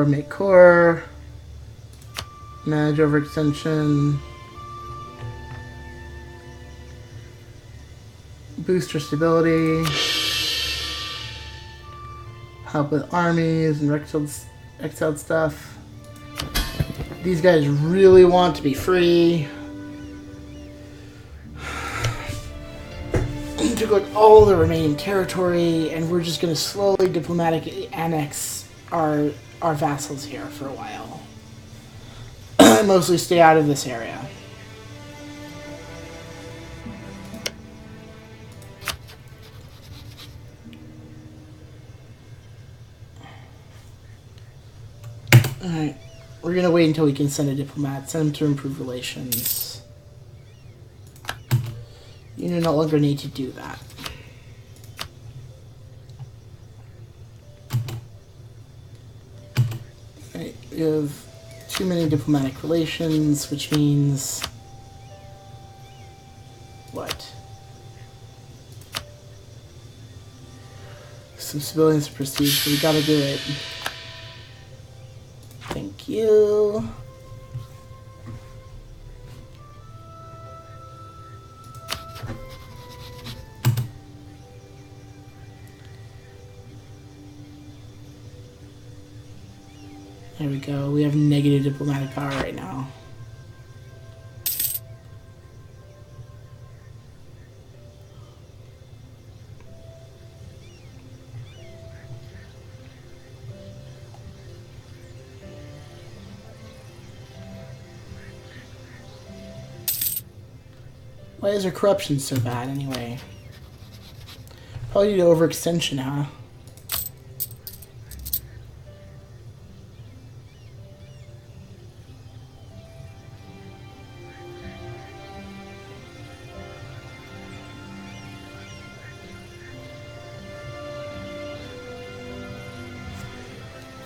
Make core. Manage overextension. boost our stability, help with armies and exiled stuff. These guys really want to be free. Took like all the remaining territory, and we're just going to slowly diplomatically annex our vassals here for a while. Mostly stay out of this area. Alright, we're going to wait until we can send a diplomat, send him to improve relations. You no longer need to do that. Right, we have too many diplomatic relations, which means what? Some civilians and prestige, so we gotta do it. Thank you. There we go. We have negative diplomatic power right now. Why is our corruption so bad anyway? Probably due to overextension, huh?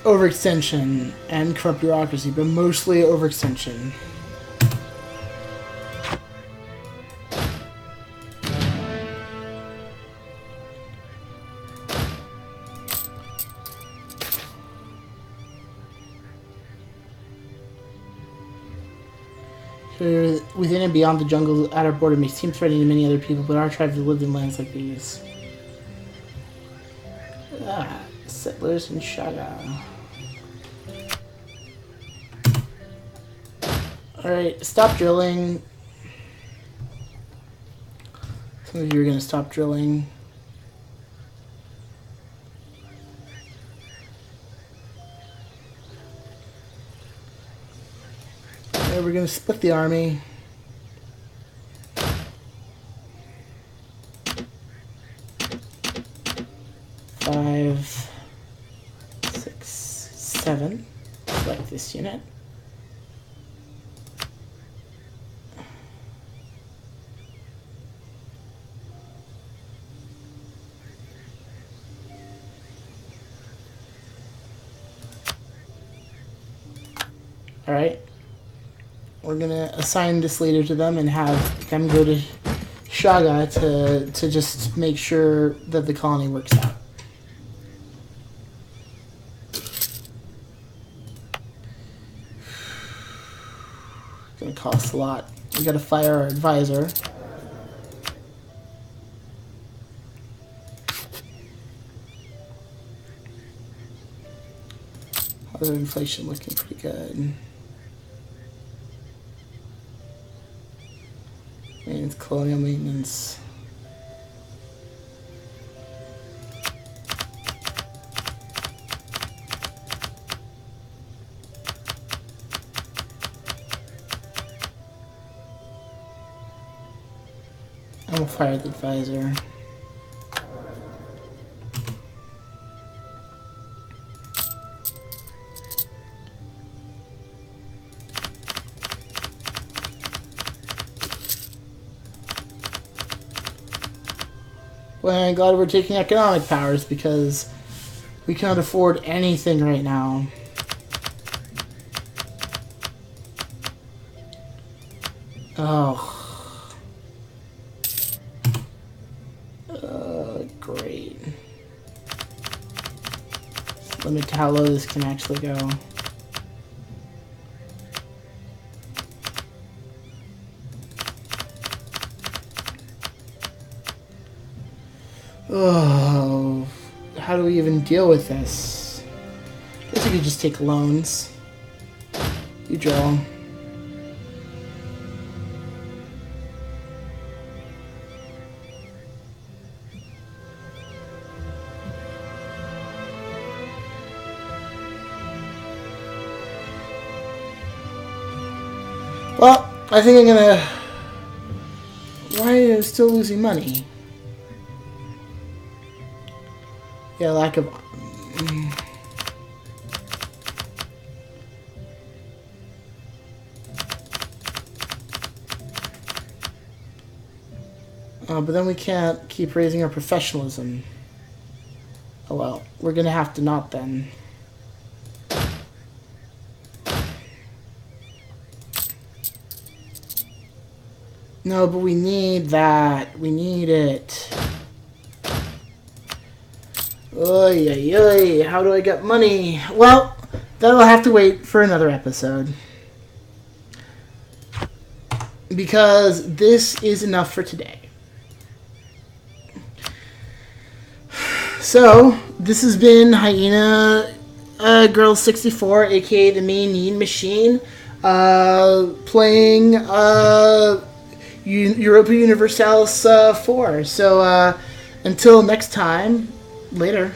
Overextension and corrupt bureaucracy, but mostly overextension. So within and beyond the jungle at our border may seem threatening to many other people, but our tribe lived in lands like these. Settlers in Shaga. Alright, stop drilling. Some of you are going to stop drilling. Okay, we're going to split the army. Five, 6, 7. Select this unit. Alright, we're gonna assign this leader to them and have them go to Shaga to just make sure that the colony works out. It's gonna cost a lot. We gotta fire our advisor. How's our inflation looking? Pretty good. Maintenance, colonial maintenance. And we'll fire the advisor. Well, I'm glad we're taking economic powers because we cannot afford anything right now. Oh. Great. Let's limit to how low this can actually go. Oh, how do we even deal with this? I guess we could just take loans. You draw. Well, I think I'm gonna... Why am I still losing money? Yeah, lack of... but then we can't keep raising our professionalism. Oh well, we're gonna have to not then. No, but we need that. We need it. Oy, oy, oy. How do I get money? Well, that'll have to wait for another episode. Because this is enough for today. So, this has been Hyena Girl 64, aka the Mean Machine, playing Europa Universalis 4. So, until next time, later.